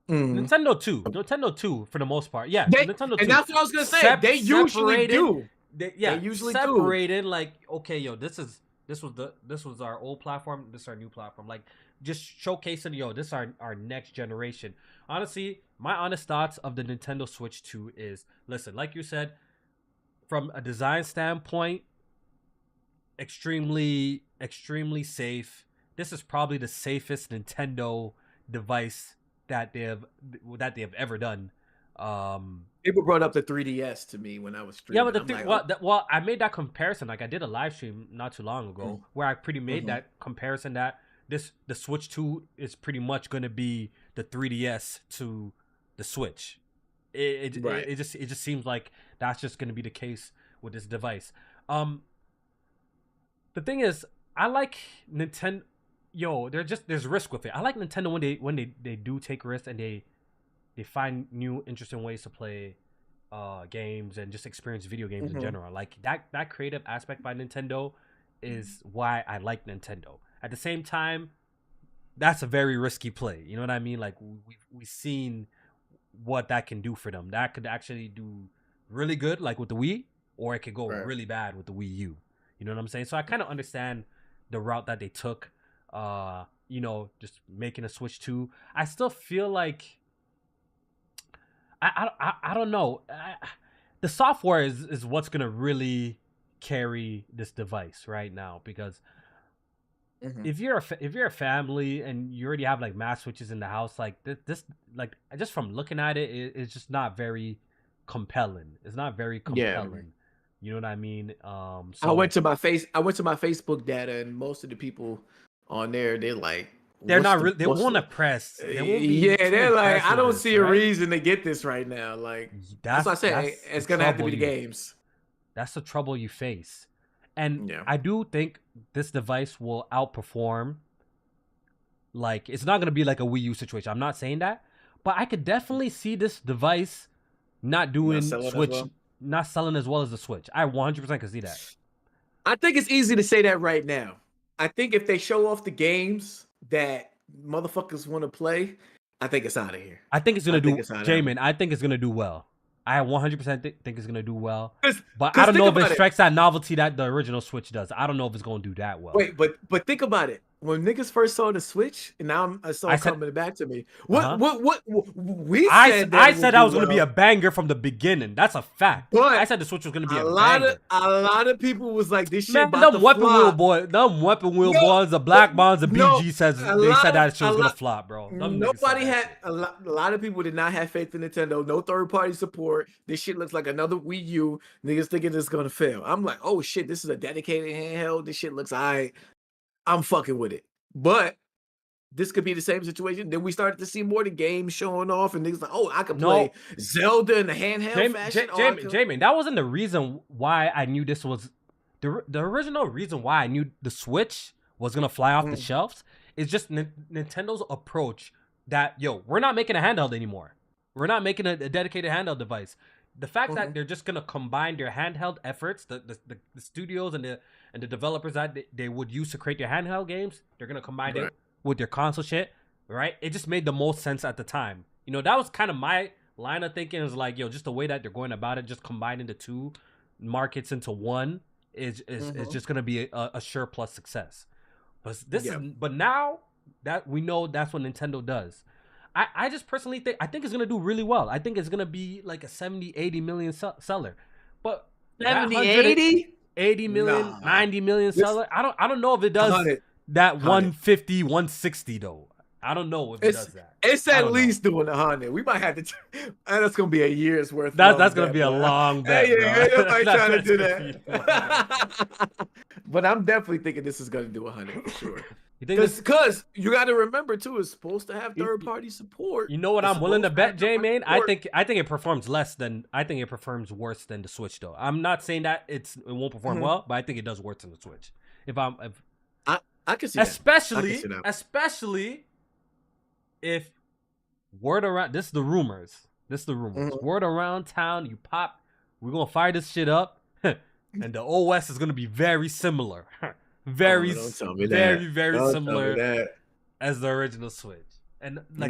Mhm. Nintendo 2 for the most part. Yeah, They, Nintendo and 2. that's what I was gonna say. They usually Separated. do. They usually do. Separated. Like, okay, yo, this was our old platform. This is our new platform. Like, just showcasing, yo, this is our next generation. Honestly, my honest thoughts of the Nintendo Switch 2 is, listen, like you said, from a design standpoint, extremely safe. This is probably the safest Nintendo device that they have ever done. People brought up the 3DS to me when I was Yeah, streaming. but the I'm thing, like, well, I made that comparison. Like I did a live stream not too long ago where I pretty made that comparison that the Switch 2 is pretty much going to be the 3DS to the Switch. right. It just seems like that's just going to be the case with this device. The thing is, I like Nintendo. Yo, there's risk with it. I like Nintendo when they do take risks and they find new interesting ways to play games and just experience video games in general. Like that creative aspect by Nintendo is why I like Nintendo. At the same time, that's a very risky play. You know what I mean? Like we've seen what that can do for them. That could actually do really good, like with the Wii, or it could go really bad with the Wii U. You know what I'm saying? So I kind of understand the route that they took. Just making a Switch 2. I still feel like I don't know. The software is what's gonna really carry this device right now, because if you're a family and you already have like mass switches in the house, like this like just from looking at it, it's just not very compelling. It's not very compelling. You know what I mean? I went to my Facebook data, and most of the people on there, they're like, they're not really. They won't impress. They won't be. Yeah, they're like, I don't this, see right? a reason to get this right now. Like that's what I say. It's gonna have to be the games. That's the trouble you face, and yeah. I do think this device will outperform. Like it's not gonna be like a Wii U situation. I'm not saying that, but I could definitely see this device not doing Switch, not selling as well as the Switch. I 100% can see that. I think it's easy to say that right now. I think if they show off the games that motherfuckers want to play, I think it's out of here. I think it's gonna do, Jmaine. I think it's gonna do well. I 100% think it's gonna do well. But I don't know if it strikes that novelty that the original Switch does. I don't know if it's gonna do that well. Wait, but think about it. When niggas first saw the Switch, and now I saw it coming back to me. What we said? I said that was gonna be a banger from the beginning. That's a fact. But I said the Switch was gonna be a banger. A lot of people was like, "This shit Man, about to flop." Them weapon wheel boys, the black bonds, the BG says they said that shit was gonna flop, bro. Nobody had a lot of people did not have faith in Nintendo. No third party support. This shit looks like another Wii U. Niggas thinking it's gonna fail. I'm like, oh shit, this is a dedicated handheld. This shit looks alright. I'm fucking with it. But this could be the same situation. Then we started to see more of the games showing off, and niggas like, oh, I could play Zelda in the handheld fashion. Jmaine, that wasn't the reason why I knew this was the original reason why I knew the Switch was gonna fly off the shelves. Is just Nintendo's approach that we're not making a handheld anymore. We're not making a dedicated handheld device. The fact that they're just gonna combine their handheld efforts, the studios and the developers that they would use to create their handheld games, they're gonna combine it with their console shit, right? It just made the most sense at the time. You know, that was kind of my line of thinking. Is like, just the way that they're going about it, just combining the two markets into one is just gonna be a sure plus success. But now that we know that's what Nintendo does. I just personally think it's gonna do really well. I think it's gonna be like a 70-80 million seller. But 80 million, 90 million seller. I don't know if it does that 150, 160 though. I don't know if it does that. It's at least doing 100. We might have to. That's gonna be a year's worth. That's gonna be a long bet. I trying to do that. But I'm definitely thinking this is gonna do 100 for sure. Because you got to remember too, it's supposed to have third party support. You know what I'm willing to bet, Jmaine? I think it performs worse than the Switch though. I'm not saying that it won't perform well, but I think it does worse than the Switch. I can see that. Especially if word around this is the rumors. Word around town, we're gonna fire this shit up, and the OS is gonna be very similar. Very similar as the original Switch. And like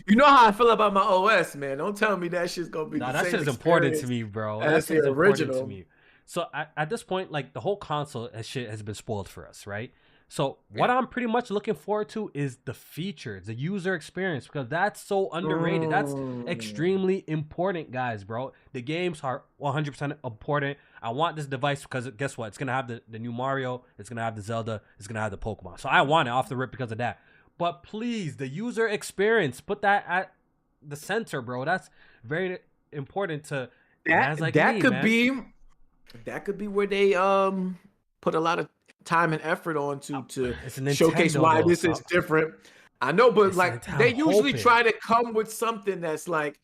you know how I feel about my OS, man. Don't tell me that shit's gonna be that shit is important to me, bro. That's the original to me. So at this point, like the whole console has been spoiled for us, right? So what I'm pretty much looking forward to is the features, the user experience, because that's so underrated. That's extremely important, guys, bro. The games are 100% important. I want this device because guess what? It's going to have the new Mario. It's going to have the Zelda. It's going to have the Pokemon. So I want it off the rip because of that. But please, the user experience, put that at the center, bro. That's very important to guys like me, man. That could be where they put a lot of time and effort on to showcase why this is different. I know, but like they usually try to come with something that's like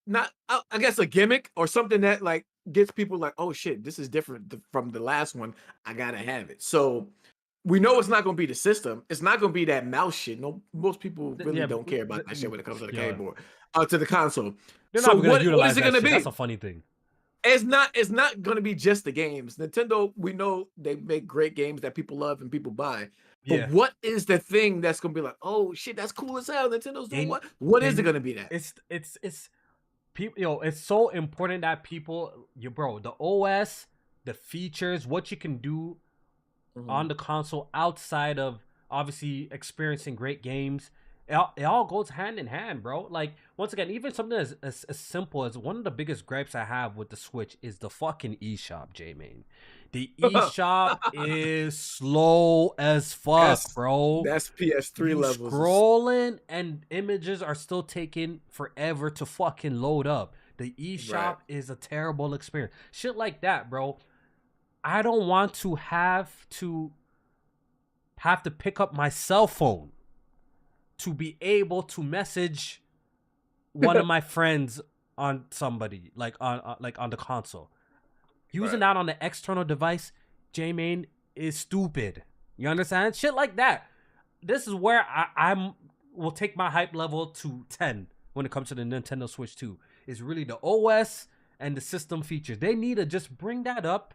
not, I guess, a gimmick or something that like gets people like, oh shit, this is different from the last one. I gotta have it. So we know it's not gonna be the system. It's not gonna be that mouse shit. No, most people really don't care about that shit when it comes to the keyboard, to the console. So what is it gonna be? That's a funny thing. It's not going to be just the games. Nintendo, we know they make great games that people love and people buy. But what is the thing that's going to be like, oh shit, that's cool as hell. Nintendo's doing what? What is it going to be that? It's people, it's so important that people, the OS, the features, what you can do on the console outside of obviously experiencing great games. It all goes hand in hand, bro. Like, once again, even something as simple as one of the biggest gripes I have with the Switch is the fucking eShop, Jmaine. The eShop is slow as fuck, bro. That's PS3 levels. Scrolling and images are still taking forever to fucking load up. The eShop is a terrible experience. Shit like that, bro. I don't want to have to pick up my cell phone to be able to message one of my friends on somebody, like on the console. Using that on the external device, Jmaine, is stupid. You understand? Shit like that. This is where I will take my hype level to 10 when it comes to the Nintendo Switch 2. Is really the OS and the system features. They need to just bring that up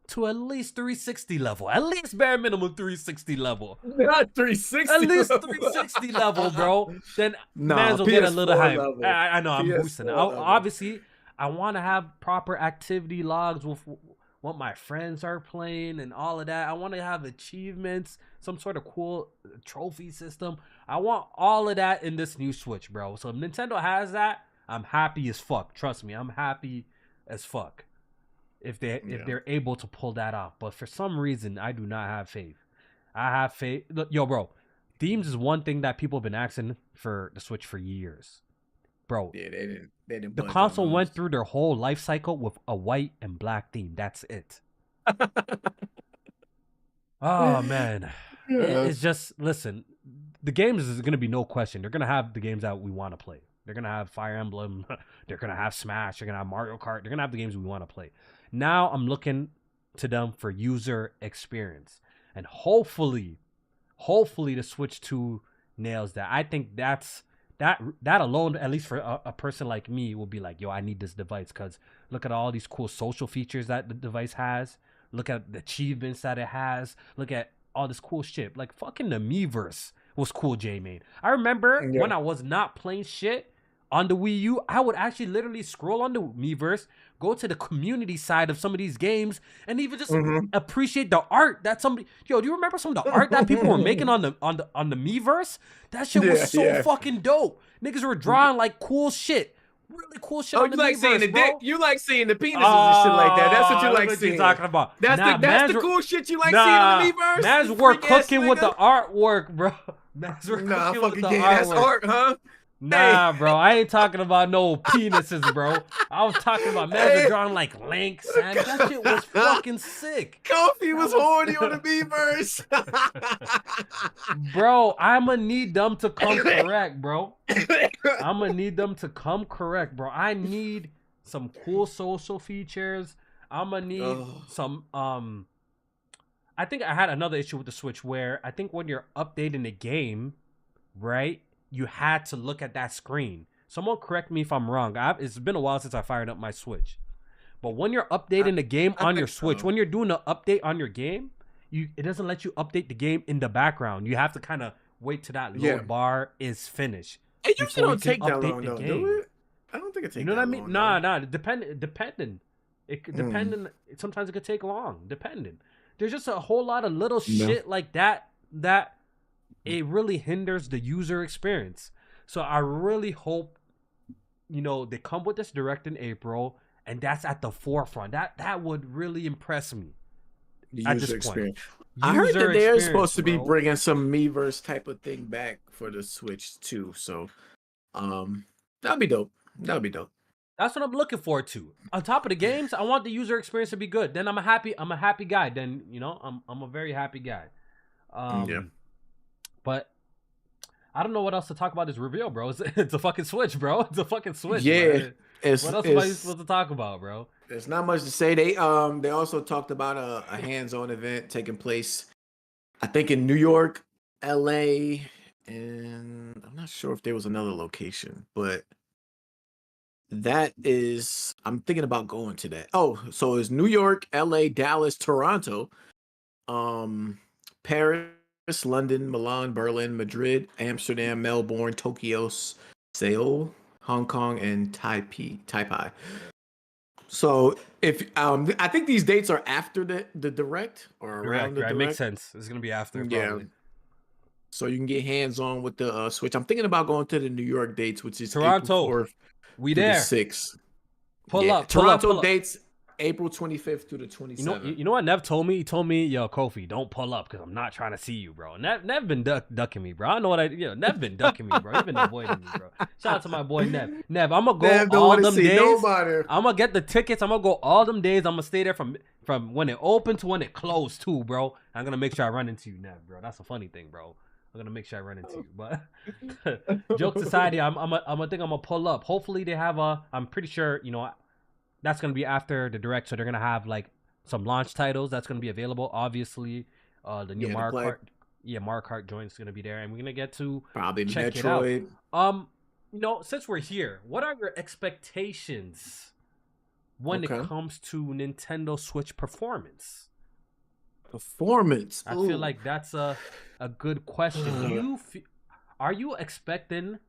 to at least 360 level. At least bare minimum 360 level. Not 360. At least 360 level, bro. Then man's will get a little hype. I know, I'm boosting it. Obviously, I want to have proper activity logs with what my friends are playing and all of that. I want to have achievements, some sort of cool trophy system. I want all of that in this new Switch, bro. So if Nintendo has that, I'm happy as fuck. Trust me, I'm happy as fuck if they're able to pull that off. But for some reason, I do not have faith. I have faith. Look, yo, bro, themes is one thing that people have been asking for the Switch for years. Bro, yeah, they didn't. The console went through their whole life cycle with a white and black theme. That's it. Oh man, it's just, listen. The games is gonna be no question. They're gonna have the games that we want to play. They're gonna have Fire Emblem. They're gonna have Smash. They're gonna have Mario Kart. They're gonna have the games we want to play. Now I'm looking to them for user experience, and hopefully the Switch 2 nails that. I think that alone, at least for a person like me, will be like, yo, I need this device because look at all these cool social features that the device has. Look at the achievements that it has. Look at all this cool shit. Like fucking the Miiverse was cool, Jmaine. I remember when I was not playing shit on the Wii U, I would actually literally scroll on the Miiverse, go to the community side of some of these games, and even just appreciate the art that somebody. Yo, do you remember some of the art that people were making on the Miiverse? That shit was so fucking dope. Niggas were drawing like cool shit. Really cool shit. Oh, you like seeing the dick? You like seeing the penises and shit like that. That's what you like seeing. Talking about. That's the cool shit you like seeing on the Miiverse. Man's were cooking with the artwork, bro. Man's were cooking with the artwork. That's art, huh? Nah, bro, I ain't talking about no penises, bro. I was talking about man's drawing like links, and that shit was fucking sick. KOFI was horny on the Miiverse. Bro, I'ma need them to come correct, bro. I'ma need them to come correct, bro. I need some cool social features. I'ma need some I think I had another issue with the Switch where I think when you're updating the game, right, you had to look at that screen. Someone correct me if I'm wrong. It's been a while since I fired up my Switch. But when you're updating the game on your Switch, when you're doing an update on your game, it doesn't let you update the game in the background. You have to kind of wait till that load bar is finished. It usually don't take that long, though, do it? I don't think it takes that long. You know what I mean? Nah. Depending. Sometimes it could take long. Depending. There's just a whole lot of little shit like that it really hinders the user experience. So I really hope, they come with this direct in April, and that's at the forefront. That would really impress me. The user experience. I heard that they're supposed to be bringing some Miiverse type of thing back for the Switch too. So, that'd be dope. That's what I'm looking forward to. On top of the games, I want the user experience to be good. Then I'm a happy guy. Then I'm a very happy guy. But I don't know what else to talk about this reveal, bro. It's a fucking Switch, bro. It's a fucking Switch. Yeah. What else am I supposed to talk about, bro? There's not much to say. They also talked about a hands-on event taking place, I think, in New York, LA, and I'm not sure if there was another location, but I'm thinking about going to that. Oh, so it's New York, LA, Dallas, Toronto, Paris, London, Milan, Berlin, Madrid, Amsterdam, Melbourne, Tokyo, Seoul, Hong Kong, and Taipei. So if I think these dates are after the direct or around the direct. Makes sense. It's gonna be after. Probably. Yeah. So you can get hands on with the Switch. I'm thinking about going to the New York dates, which is Toronto. April 4th we there. 6th. Pull up. Toronto dates April 25th through the 27th. You know what Nev told me? He told me, yo, Kofi, don't pull up because I'm not trying to see you, bro. Nev been ducking me, bro. I know what Nev been ducking me, bro. He been avoiding me, bro. Shout out to my boy Nev. Nev, I'm gonna go Nev don't all wanna them see days. nobody. I'm gonna get the tickets. I'm gonna go all them days. I'm gonna stay there from when it opened to when it closed too, bro. I'm gonna make sure I run into you, Nev, bro. That's a funny thing, bro. I'm gonna make sure I run into you. But jokes aside, yeah, I'm gonna pull up. Hopefully they have I'm pretty sure, that's gonna be after the direct, so they're gonna have like some launch titles that's gonna be available. Obviously, the new Mario Kart, Mario Kart joint's gonna be there, and we're gonna get to probably check Metroid. it out. Since we're here, what are your expectations when it comes to Nintendo Switch performance? I feel like that's a good question. Are you expecting,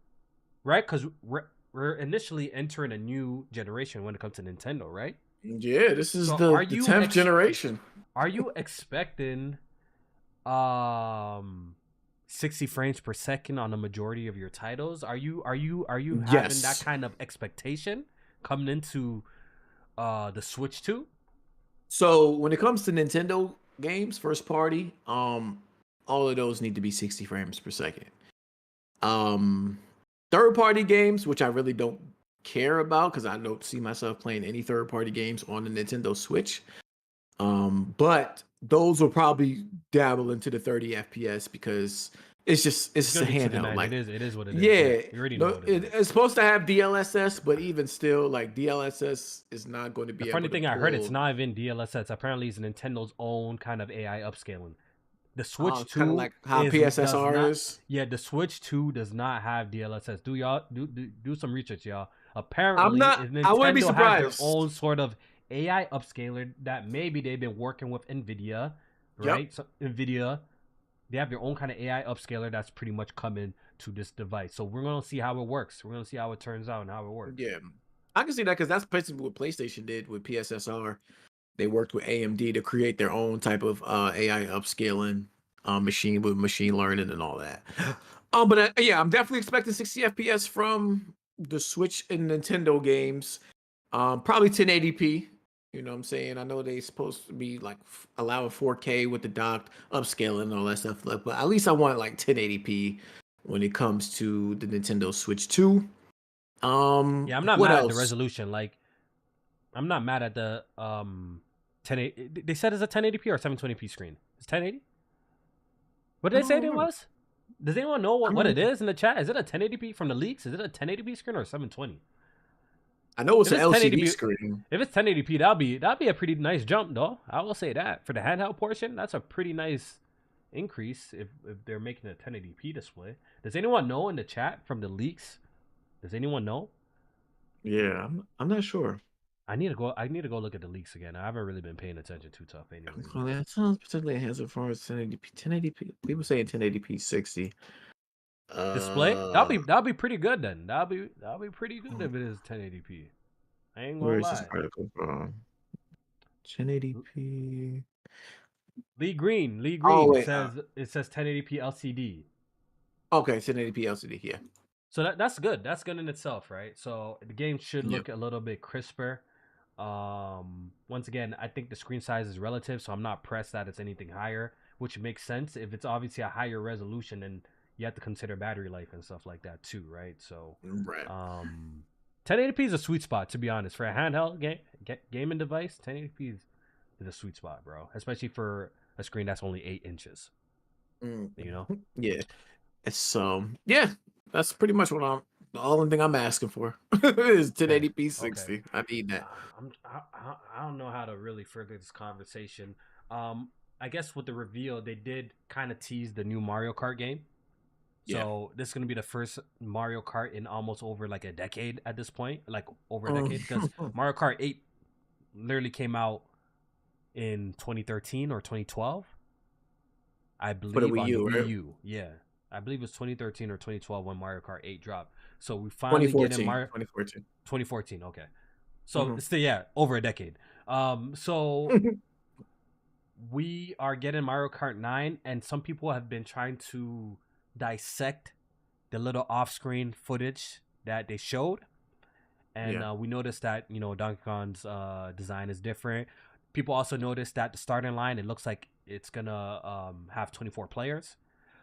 right? Because we're initially entering a new generation when it comes to Nintendo, right? Yeah, this is the 10th generation. Are you expecting 60 frames per second on the majority of your titles? Are you having that kind of expectation coming into the Switch 2? So when it comes to Nintendo games, first party, all of those need to be 60 frames per second. Third party games, which I really don't care about because I don't see myself playing any third party games on the Nintendo Switch. But those will probably dabble into the 30 FPS because it's just a handheld. Like it is what it is. Yeah, you already know what it is. It's supposed to have DLSS, but even still, like DLSS is not going to be. The funny thing I heard, it's not even DLSS. Apparently, it's Nintendo's own kind of AI upscaling. The Switch 2 kind of like how PSSR is. Yeah, the Switch 2 does not have DLSS. Do y'all do some research, y'all? Apparently, I wouldn't be surprised. Has their own sort of AI upscaler that maybe they've been working with NVIDIA, right? Yep. So NVIDIA, they have their own kind of AI upscaler that's pretty much coming to this device. So we're gonna see how it works. We're gonna see how it turns out and how it works. Yeah, I can see that because that's basically what PlayStation did with PSSR. They worked with AMD to create their own type of AI upscaling machine with machine learning and all that. But yeah, I'm definitely expecting 60 FPS from the Switch and Nintendo games. Probably 1080p. You know what I'm saying? I know they're supposed to be like allowing 4K with the docked upscaling and all that stuff, but at least I want like 1080p when it comes to the Nintendo Switch 2. Yeah, I'm not mad at the resolution. Like, I'm not mad at the 1080. They said it's a 1080p or 720p screen. It's 1080. What did they say it was? Does anyone know what it is in the chat? Is it a 1080p from the leaks? Is it a 1080p screen or 720? I know it's an LCD screen. If it's 1080p, that'd be a pretty nice jump, though. I will say that for the handheld portion, that's a pretty nice increase if they're making a 1080p display. Does anyone know in the chat from the leaks? Does anyone know? Yeah, I'm not sure. I need to go look at the leaks again. I haven't really been paying attention too tough anyway. Well, that sounds particularly enhanced as far as 1080p. People saying 1080p 60. Display? That'll be pretty good then. That'll be pretty good if it is 1080p. I ain't gonna lie. Where is this article from? 1080p. Lee Green says it says 1080p LCD. Okay, 1080p LCD. Yeah. So that's good. That's good in itself, right? So the game should look a little bit crisper. Once again, I think the screen size is relative, so I'm not pressed that it's anything higher, which makes sense. If it's obviously a higher resolution, then you have to consider battery life and stuff like that too, right? So, 1080p is a sweet spot, to be honest. For a handheld gaming device, 1080p is a sweet spot, bro. Especially for a screen that's only 8 inches. You know? Yeah. It's yeah. That's pretty much what the only thing I'm asking for is 1080p 60. Okay. I need that. I don't know how to really further this conversation. I guess with the reveal, they did kind of tease the new Mario Kart game. So this is going to be the first Mario Kart in almost over like a decade at this point, like over a decade, because Mario Kart 8 literally came out in 2013 or 2012. I believe on the Wii U. Yeah. I believe it was 2013 or 2012 when Mario Kart 8 dropped. So we finally get in Mario 2014. 2014, okay. So still, over a decade. So we are getting Mario Kart 9, and some people have been trying to dissect the little off-screen footage that they showed. And we noticed that Donkey Kong's design is different. People also noticed that the starting line, it looks like it's gonna have 24 players,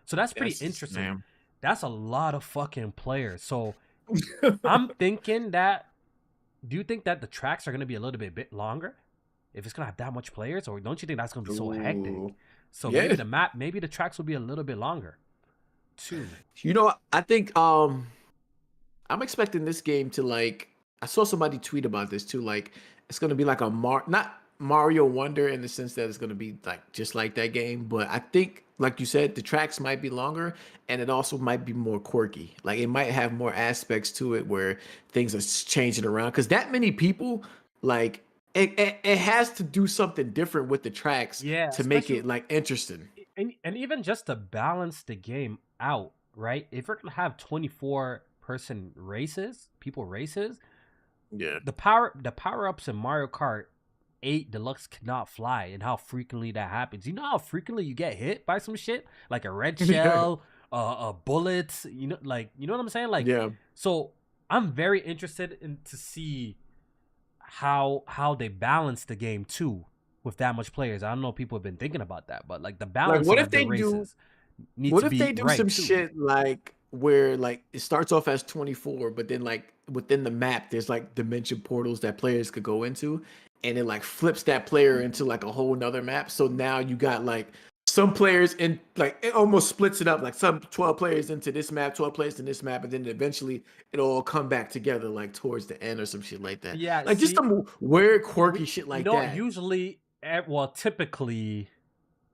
so that's pretty interesting. That's a lot of fucking players. So I'm thinking that. Do you think that the tracks are gonna be a little bit longer if it's gonna have that much players, or don't you think that's gonna be so hectic? So maybe the tracks will be a little bit longer too. I think I'm expecting this game to like. I saw somebody tweet about this too. Like it's gonna be like not Mario Wonder in the sense that it's gonna be like just like that game, but I think, like you said, the tracks might be longer and it also might be more quirky. Like it might have more aspects to it where things are changing around. Because that many people, like it has to do something different with the tracks to make it like interesting. And even just to balance the game out, right? If we're gonna have 24-person races, the power ups in Mario Kart 8 Deluxe cannot fly, and how frequently that happens. You know how frequently you get hit by some shit like a red shell, bullets. You know what I'm saying? Like, so I'm very interested in to see how they balance the game too with that much players. I don't know if people have been thinking about that, but like the balance of the races needs what to if be they do right some too. shit like where like it starts off as 24, but then like within the map there's like dimension portals that players could go into, and it like flips that player into like a whole nother map. So now you got like some players in, like it almost splits it up, like some 12 players into this map, 12 players in this map, and then eventually it'll all come back together like towards the end or some shit like that. Yeah, Like just some weird quirky shit like that. Usually, typically,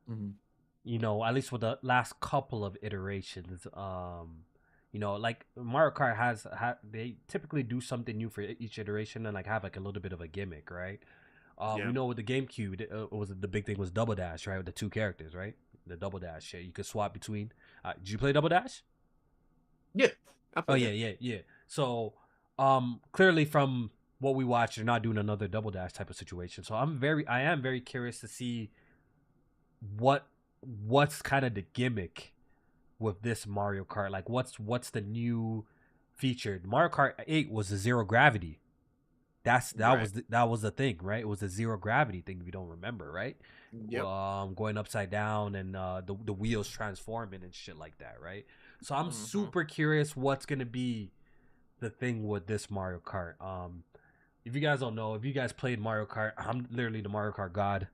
at least with the last couple of iterations, like Mario Kart they typically do something new for each iteration and like have like a little bit of a gimmick, right? We know with the GameCube, the big thing was Double Dash, right? With the two characters, right? The Double Dash shit. You could swap between. Did you play Double Dash? Yeah. Yeah. So, clearly from what we watched, they're not doing another Double Dash type of situation. So I am very curious to see what's kind of the gimmick with this Mario Kart. Like, what's the new feature? Mario Kart 8 was the zero gravity. That was the thing, right? It was the zero gravity thing. If you don't remember, right? Going upside down and the wheels transforming and shit like that, right? So I'm super curious what's gonna be the thing with this Mario Kart. If you guys don't know, if you guys played Mario Kart, I'm literally the Mario Kart god.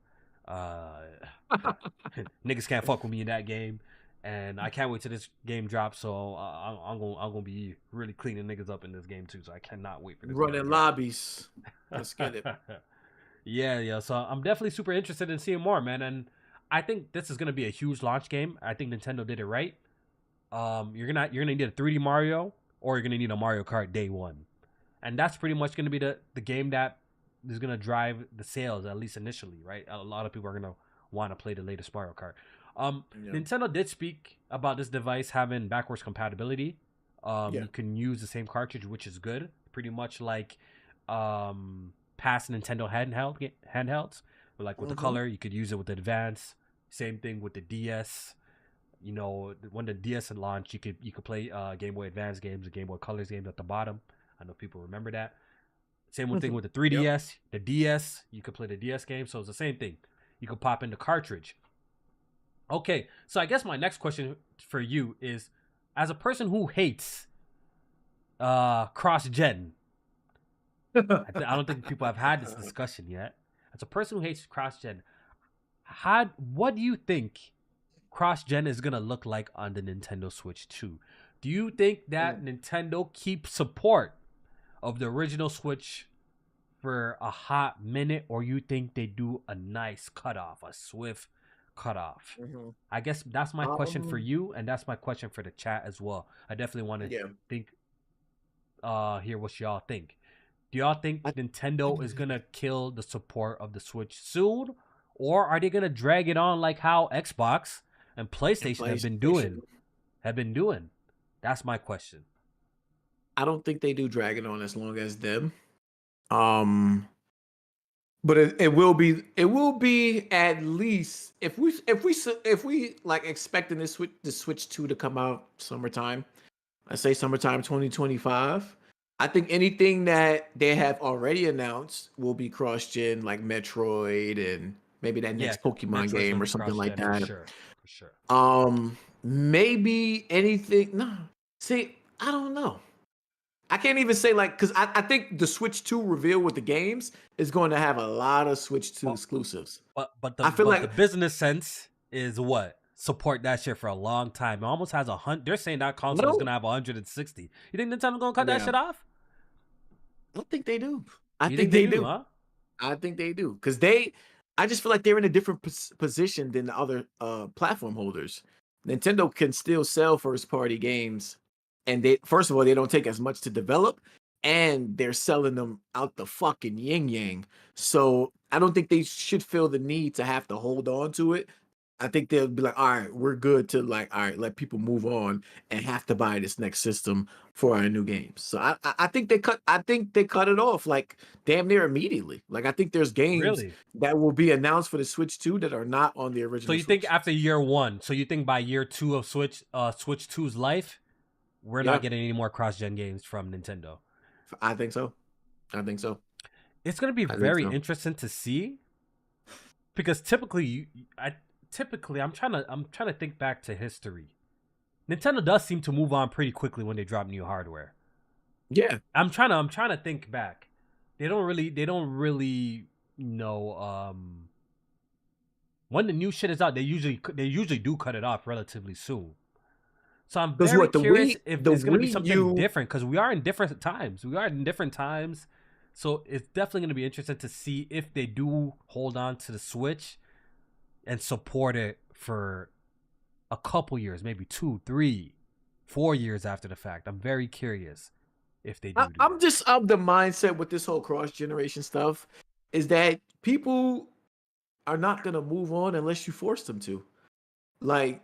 Niggas can't fuck with me in that game. And I can't wait till this game drops. So I'm gonna be really cleaning niggas up in this game too. So I cannot wait for this. Running lobbies. Let's get it. Yeah. So I'm definitely super interested in seeing more, man. And I think this is gonna be a huge launch game. I think Nintendo did it right. You're gonna need a 3D Mario, or you're gonna need a Mario Kart day one, and that's pretty much gonna be the game that is gonna drive the sales, at least initially, right? A lot of people are gonna want to play the latest Mario Kart. Nintendo did speak about this device having backwards compatibility. You can use the same cartridge, which is good. Pretty much like past Nintendo handhelds. But like with the color, you could use it with the Advance. Same thing with the DS. When the DS had launched, you could play Game Boy Advance games, and Game Boy Colors games at the bottom. I know people remember that. Same thing with the 3DS, the DS. You could play the DS game, so it's the same thing. You could pop in the cartridge. Okay, so I guess my next question for you is, as a person who hates cross-gen, I don't think people have had this discussion yet. As a person who hates cross-gen, what do you think cross-gen is going to look like on the Nintendo Switch 2? Do you think that Nintendo keeps support of the original Switch for a hot minute, or you think they do a nice cutoff, a swift cutoff? I guess that's my question for you, and that's my question for the chat as well. I definitely want to hear what y'all think. Do y'all think Nintendo is gonna kill the support of the Switch soon, or are they gonna drag it on like how Xbox and PlayStation have been doing? That's my question. I don't think they do drag it on as long as them. But it will be at least if we like expecting the Switch 2 to come out summertime. I say summertime 2025. I think anything that they have already announced will be cross-gen, like Metroid and maybe that Yeah, next Pokemon Metroid's game gonna or be something like cross-gen for that. sure. For sure. Maybe anything. No, see, I don't know. I can't even say like because I think the Switch 2 reveal with the games is going to have a lot of Switch 2 But exclusives. but I feel the like business sense is what? Support that shit for a long time. It almost has 100. They're saying that console is no, gonna have 160. You think Nintendo gonna cut that yeah, shit off? I don't think they do. I You think think they they do, do. huh? I think they do because I just feel like they're in a different position than the other platform holders. Nintendo can still sell first party games, and they first of all they don't take as much to develop, and they're selling them out the fucking yin yang. So I don't think they should feel the need to have to hold on to it. I think they'll be like, all right, we're good to like, all right, let people move on and have to buy this next system for our new games. So I think they cut it off like damn near immediately. Like I think there's games Really? that will be announced for the Switch 2 that are not on the So original you think Switch. after year one? So you think by year two of Switch 2's life, we're not Yeah, getting any more cross-gen games from Nintendo? I think so. I think so. It's gonna be I think very so. interesting to see because typically I'm trying to think back to history. Nintendo does seem to move on pretty quickly when they drop new hardware. Yeah. I'm trying to think back. They don't really know when the new shit is out. They usually do cut it off relatively soon. So I'm Because very what curious if the it's gonna be Wii something U different because we are in different times. We are in different times. So it's definitely gonna be interesting to see if they do hold on to the Switch and support it for a couple years, maybe 2, 3, 4 years after the fact. I'm very curious if they do I'm that. just of the mindset with this whole cross generation stuff is that people are not gonna move on unless you force them to. Like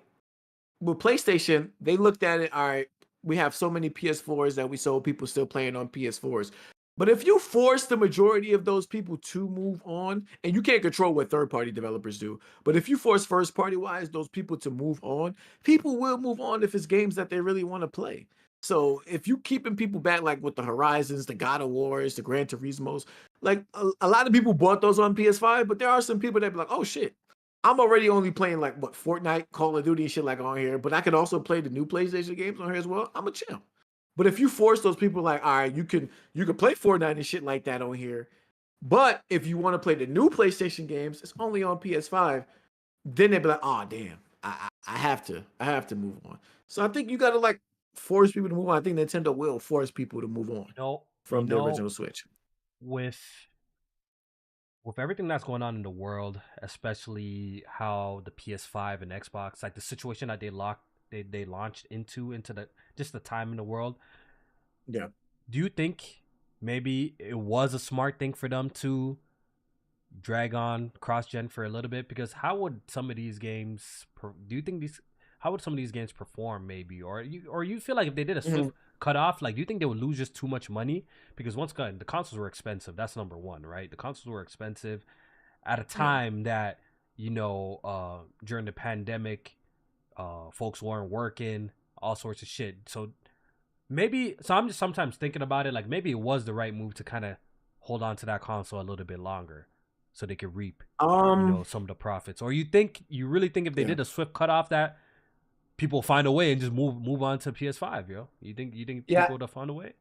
with PlayStation, they looked at it, all right, we have so many PS4s that we sold, people still playing on PS4s. But if you force the majority of those people to move on, and you can't control what third party developers do, but if you force first party wise those people to move on, people will move on if it's games that they really want to play. So if you keeping people back like with the Horizons, the God of Wars, the Gran Turismos, like a lot of people bought those on PS5, but there are some people that be like, oh shit, I'm already only playing like what Fortnite, Call of Duty, and shit like on here, but I could also play the new PlayStation games on here as well. I'm a chill. But if you force those people, like, all right, you can play Fortnite and shit like that on here, but if you want to play the new PlayStation games, it's only on PS5. Then they'd be like, oh damn, I have to move on. So I think you gotta like force people to move on. I think Nintendo will force people to move on You from the know, original Switch. with everything that's going on in the world, especially how the PS5 and Xbox, like the situation that they launched into the just the time in the world. Yeah. Do you think maybe it was a smart thing for them to drag on cross gen for a little bit? Because how would some of these games? Do you think these? How would some of these games perform? Maybe, or you feel like if they did a Mhm. swift cutoff, like do you think they would lose just too much money? Because once again, the consoles were expensive. That's number one, right? The consoles were expensive at a Yeah. time that during the pandemic, folks weren't working, all sorts of shit. So maybe, so I'm just sometimes thinking about it, like maybe it was the right move to kind of hold on to that console a little bit longer so they could reap, Um. some of the profits. Or you really think if they Yeah. did a swift cutoff that people find a way and just move on to PS5, yo? You think Yeah. people would have found a way?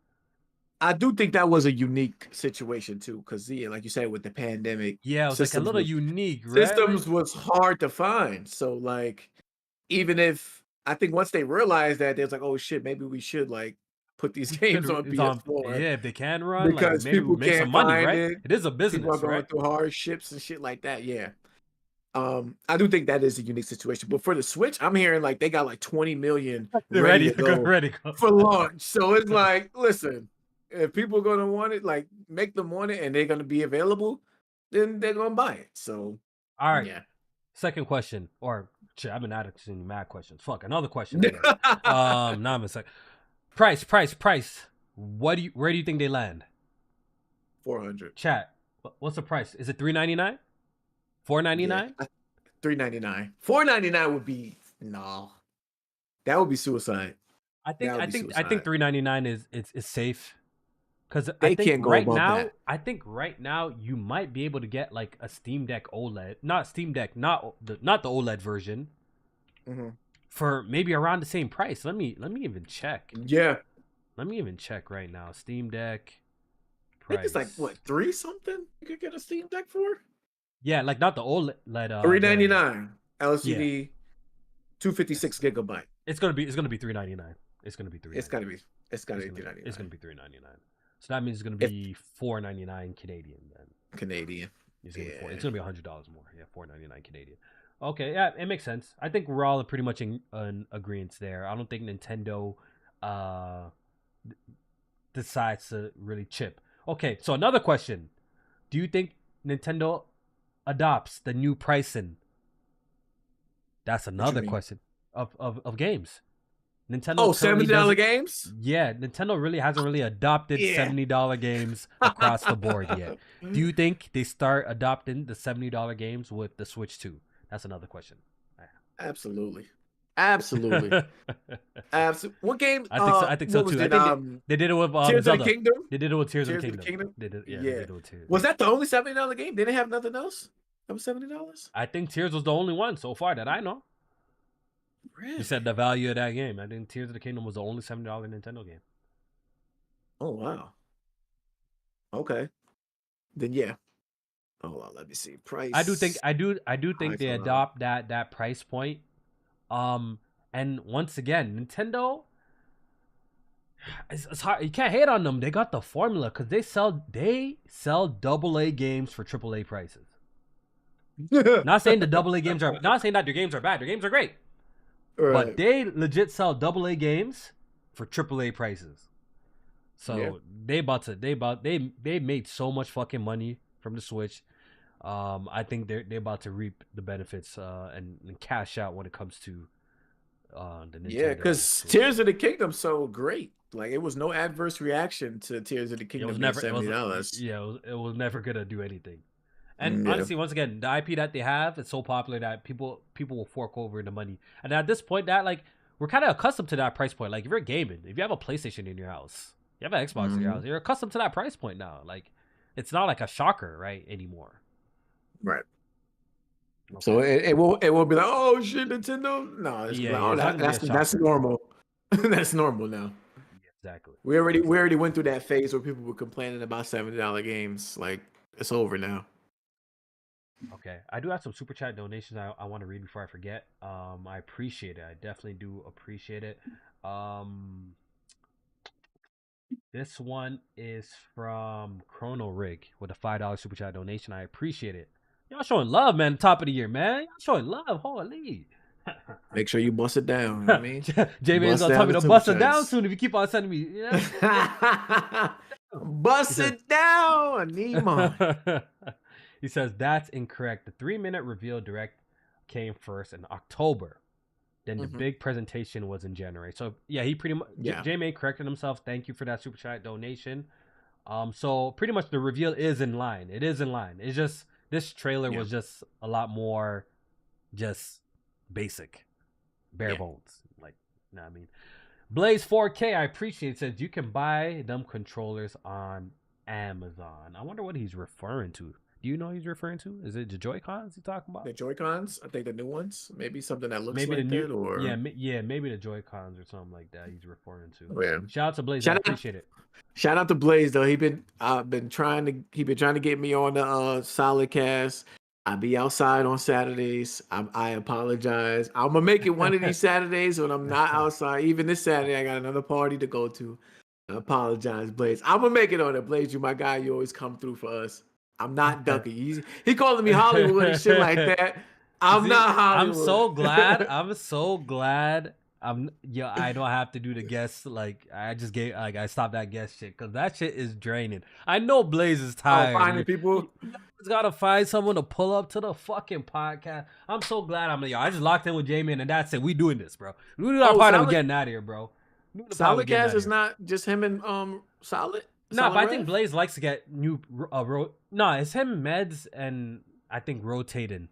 I do think that was a unique situation too, because yeah, like you said, with the pandemic, Yeah, it was like a systems little was unique, right? Like systems was hard to find. So like, even if I think once they realized that, they was like, oh shit, maybe we should like put these we should games on it's on, PS4 yeah, if they can run, like because maybe we people make some can't money, find right? it. It is a People are business, going right? through hardships and shit like that. Yeah. I do think that is a unique situation. But for the Switch, I'm hearing like they got like 20 million They're ready to go ready to go. for launch. So it's like, listen, if people are gonna want it, like make them want it and they're gonna be available, then they're gonna buy it. So All right. yeah. Second question, or shit, I've been asking you mad questions. Fuck, another question, I guess. Now I'm a sec. Price. Where do you think they land? 400. Chat. What's the price? Is it $399? Yeah. $499? 399. 499 would be no. That would be suicide. That would be I think suicide. $399 is safe. Because They can't go above that. I think right now you might be able to get like a Steam Deck OLED, not Steam Deck, not the OLED version, for maybe around the same price. Let me even check. Yeah. Let me even check right now. Steam Deck price. I think it's like what, 3 something you could get a Steam Deck for? Yeah, like not the OLED. $399 LCD, yeah. 256 gigabyte. It's gonna be $399. It's gonna be $399. It's gotta be $399. It's gonna be $399. So that means it's gonna be $499 Canadian then. Canadian. It's gonna be $100 more. Yeah, $499 Canadian. Okay, yeah, it makes sense. I think we're all pretty much in agreement there. I don't think Nintendo decides to really chip. Okay, so another question: do you think Nintendo adopts the new pricing? That's another question of games. Nintendo $70 games? Yeah, Nintendo really hasn't really adopted $70 games across the board yet. Do you think they start adopting the $70 games with the Switch 2? That's another question. Absolutely. What game? I think so too. I think they did it with Tears Zelda. of the Kingdom. They did it with Tears of the Kingdom. They did it with Tears. Was that the only $70 game? They didn't have nothing else? That was $70? I think Tears was the only one so far that I know. Really? You said the value of that game. I think Tears of the Kingdom was the only $70 Nintendo game. Oh wow. Okay. Then yeah. Hold on, let me see. Price. I do think they adopt that price point. And once again, Nintendo, it's hard. You can't hate on them. They got the formula because they sell AA games for AAA prices. Not saying the AA games are. Not saying that their games are bad. Their games are great. Right. But they legit sell AA games for AAA prices. So they made so much fucking money from the Switch. I think they're about to reap the benefits and cash out when it comes to the Nintendo. Yeah, because Tears of the Kingdom so great. Like it was no adverse reaction to Tears of the Kingdom. It was never $70. It was never gonna do anything. And honestly, once again, the IP that they have is so popular that people will fork over the money. And at this point, that like we're kind of accustomed to that price point. Like if you're gaming, if you have a PlayStation in your house, you have an Xbox in your house, you're accustomed to that price point now. Like it's not like a shocker, right, anymore. Right. Okay. So it won't be like, oh shit, Nintendo. No, that's normal. That's normal now. Exactly. We already went through that phase where people were complaining about $70 games. Like it's over now. Okay, I do have some super chat donations I want to read before I forget. I appreciate it. I definitely do appreciate it. This one is from Chrono Rig with a $5 super chat donation. I appreciate it. Y'all showing love, man. Top of the year, man. Y'all showing love. Holy. Make sure you bust it down. You know what I mean? Jmaine's gonna tell me to bust it down soon if you keep on sending me. You know? Bust it down. I need mine. He says that's incorrect. The 3-minute reveal direct came first in October. Then the big presentation was in January. So yeah, he pretty much Jmaine corrected himself. Thank you for that super chat donation. So pretty much the reveal is in line. It is in line. It's just this trailer was just a lot more just basic. Bare bones. Like, you know what I mean? Blaze 4K, I appreciate it. Says you can buy them controllers on Amazon. I wonder what he's referring to. Do you know what he's referring to? Is it the Joy-Cons he's talking about? The Joy-Cons? I think the new ones. Maybe something that looks like that. Or... Yeah, maybe the Joy-Cons or something like that he's referring to. Oh, yeah. Shout out to Blaze. I appreciate it. Shout out to Blaze though. He been trying to get me on the Solid Cast. I be outside on Saturdays. I apologize. I'm gonna make it one of these Saturdays when I'm not outside. Even this Saturday, I got another party to go to. I apologize, Blaze. I'm gonna make it on it, Blaze. You my guy. You always come through for us. I'm not ducking. He calling me Hollywood and shit like that. I'm not Hollywood. I'm so glad. I don't have to do the guest. Like I stopped that guest shit because that shit is draining. I know Blaze is tired. Finding people. He's gotta find someone to pull up to the fucking podcast. I'm so glad I just locked in with Jmaine and that's it. We doing this, bro. We do our part of getting out of here, bro. Solid Cast is not just him and Solid. No, but I think Blaze likes to get new No, it's him, Meds, and I think rotating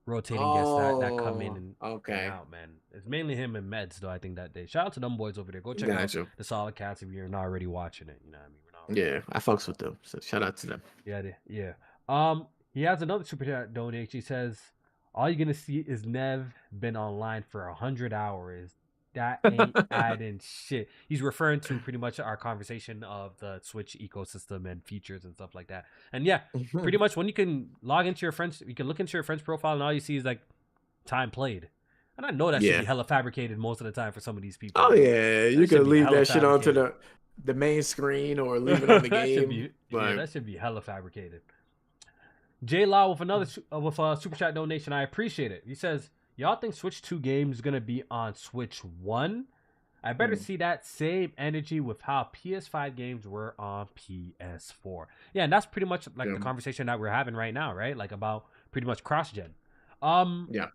guests that come in and out, man. It's mainly him and Meds, though. I think that day. Shout out to them boys over there. Go check out the Solid Cats if you're not already watching it. You know what I mean? We're not Yeah, I fucks with them. So shout out to them. Yeah. He has another super chat donation. He says, "All you're gonna see is Nev been online for 100 hours. That ain't adding shit." He's referring to pretty much our conversation of the Switch ecosystem and features and stuff like that. And yeah, pretty much when you can log into your friends, you can look into your friend's profile and all you see is like time played. And I know that should be hella fabricated most of the time for some of these people. Oh yeah, you can leave that shit onto the main screen or leave it on the game. That should be hella fabricated. J Law with another with a super chat donation. I appreciate it. He says, "Y'all think Switch 2 games gonna be on Switch 1? I better see that same energy with how PS5 games were on PS4." Yeah, and that's pretty much like the conversation that we're having right now, right? Like about pretty much cross-gen. Yeah.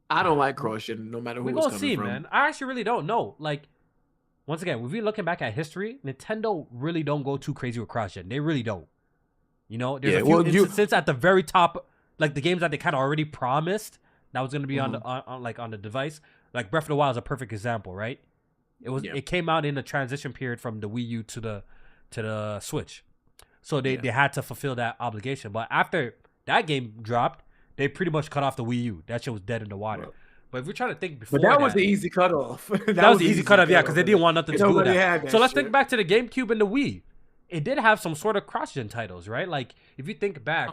I don't like cross-gen, no matter who it's coming from. Man. I actually really don't know. Like, once again, if we're looking back at history, Nintendo really don't go too crazy with cross-gen. They really don't. You know, there's a few instances at the very top, like the games that they kind of already promised that was going to be on the device. Like Breath of the Wild is a perfect example, right? It came out in the transition period from the Wii U to the Switch, so they had to fulfill that obligation. But after that game dropped, they pretty much cut off the Wii U. That shit was dead in the water. Right. But if we're trying to think before that was the easy cutoff. that was the easy cutoff, yeah, because they didn't want nothing to do with that. So let's think back to the GameCube and the Wii. It did have some sort of cross-gen titles, right? Like, if you think back,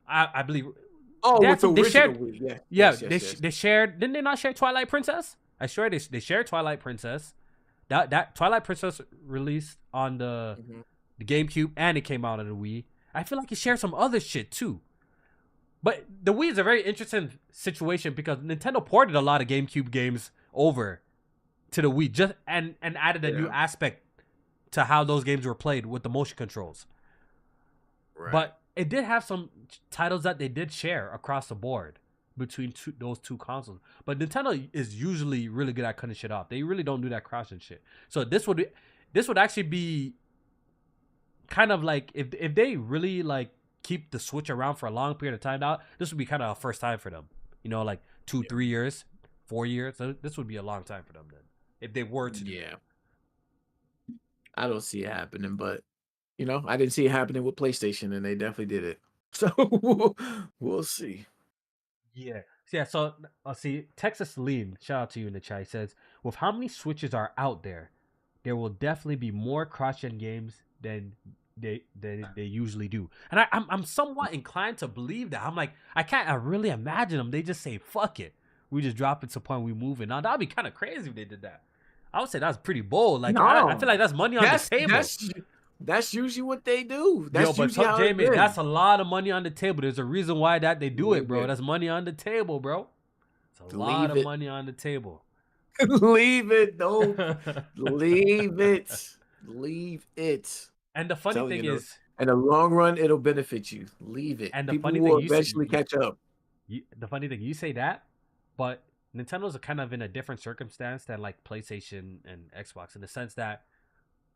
I believe... with the original Wii, they shared... Didn't they not share Twilight Princess? I swear they shared Twilight Princess. That Twilight Princess released on the GameCube, and it came out on the Wii. I feel like it shared some other shit, too. But the Wii is a very interesting situation because Nintendo ported a lot of GameCube games over to the Wii and added a new aspect to how those games were played with the motion controls. Right. But it did have some titles that they did share across the board between those two consoles. But Nintendo is usually really good at cutting shit off. They really don't do that cross and shit. So this would actually be kind of like if they really like keep the Switch around for a long period of time now, this would be kind of a first time for them. You know, like 2-3 years, 4 years. So this would be a long time for them then. If they were to do that. I don't see it happening, but you know, I didn't see it happening with PlayStation, and they definitely did it. So we'll see. Yeah. So see, Texas Lean, shout out to you in the chat. He says, with how many Switches are out there will definitely be more cross-gen games than they usually do. And I'm somewhat inclined to believe that. I'm like, I really imagine them. They just say, fuck it. We just drop it to the point we move it. Now that'd be kind of crazy if they did that. I would say that's pretty bold. Like I feel like that's money on the table. That's usually what they do. That's usually how Jmaine, that's a lot of money on the table. There's a reason why they do it, bro. That's money on the table, bro. It's a lot of money on the table. Leave it, don't leave it. Leave it. And the funny thing is, in the long run, it'll benefit you. Leave it. And the people funny will thing eventually catch up. The funny thing, you say that, but Nintendo's kind of in a different circumstance than like PlayStation and Xbox in the sense that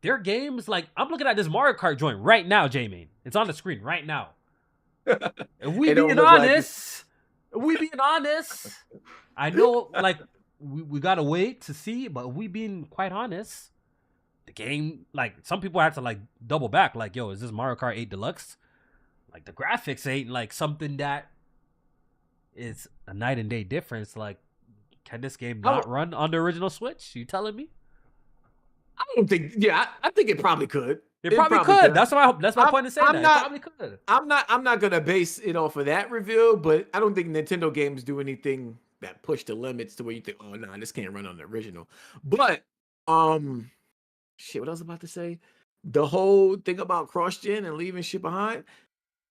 their games, like I'm looking at this Mario Kart joint right now, Jmaine. It's on the screen right now. If we being honest, I know like we gotta wait to see, but we being quite honest, the game, like some people had to like double back, like, yo, is this Mario Kart 8 Deluxe? Like the graphics ain't like something that is a night and day difference. Like, can this game not run on the original Switch? You telling me? I don't think. Yeah, I think it probably could. It probably could. That's my point in saying that. It probably could. I'm not gonna base it off of that review, but I don't think Nintendo games do anything that push the limits to where you think, oh no, this can't run on the original. But shit, what I was about to say? The whole thing about cross-gen and leaving shit behind.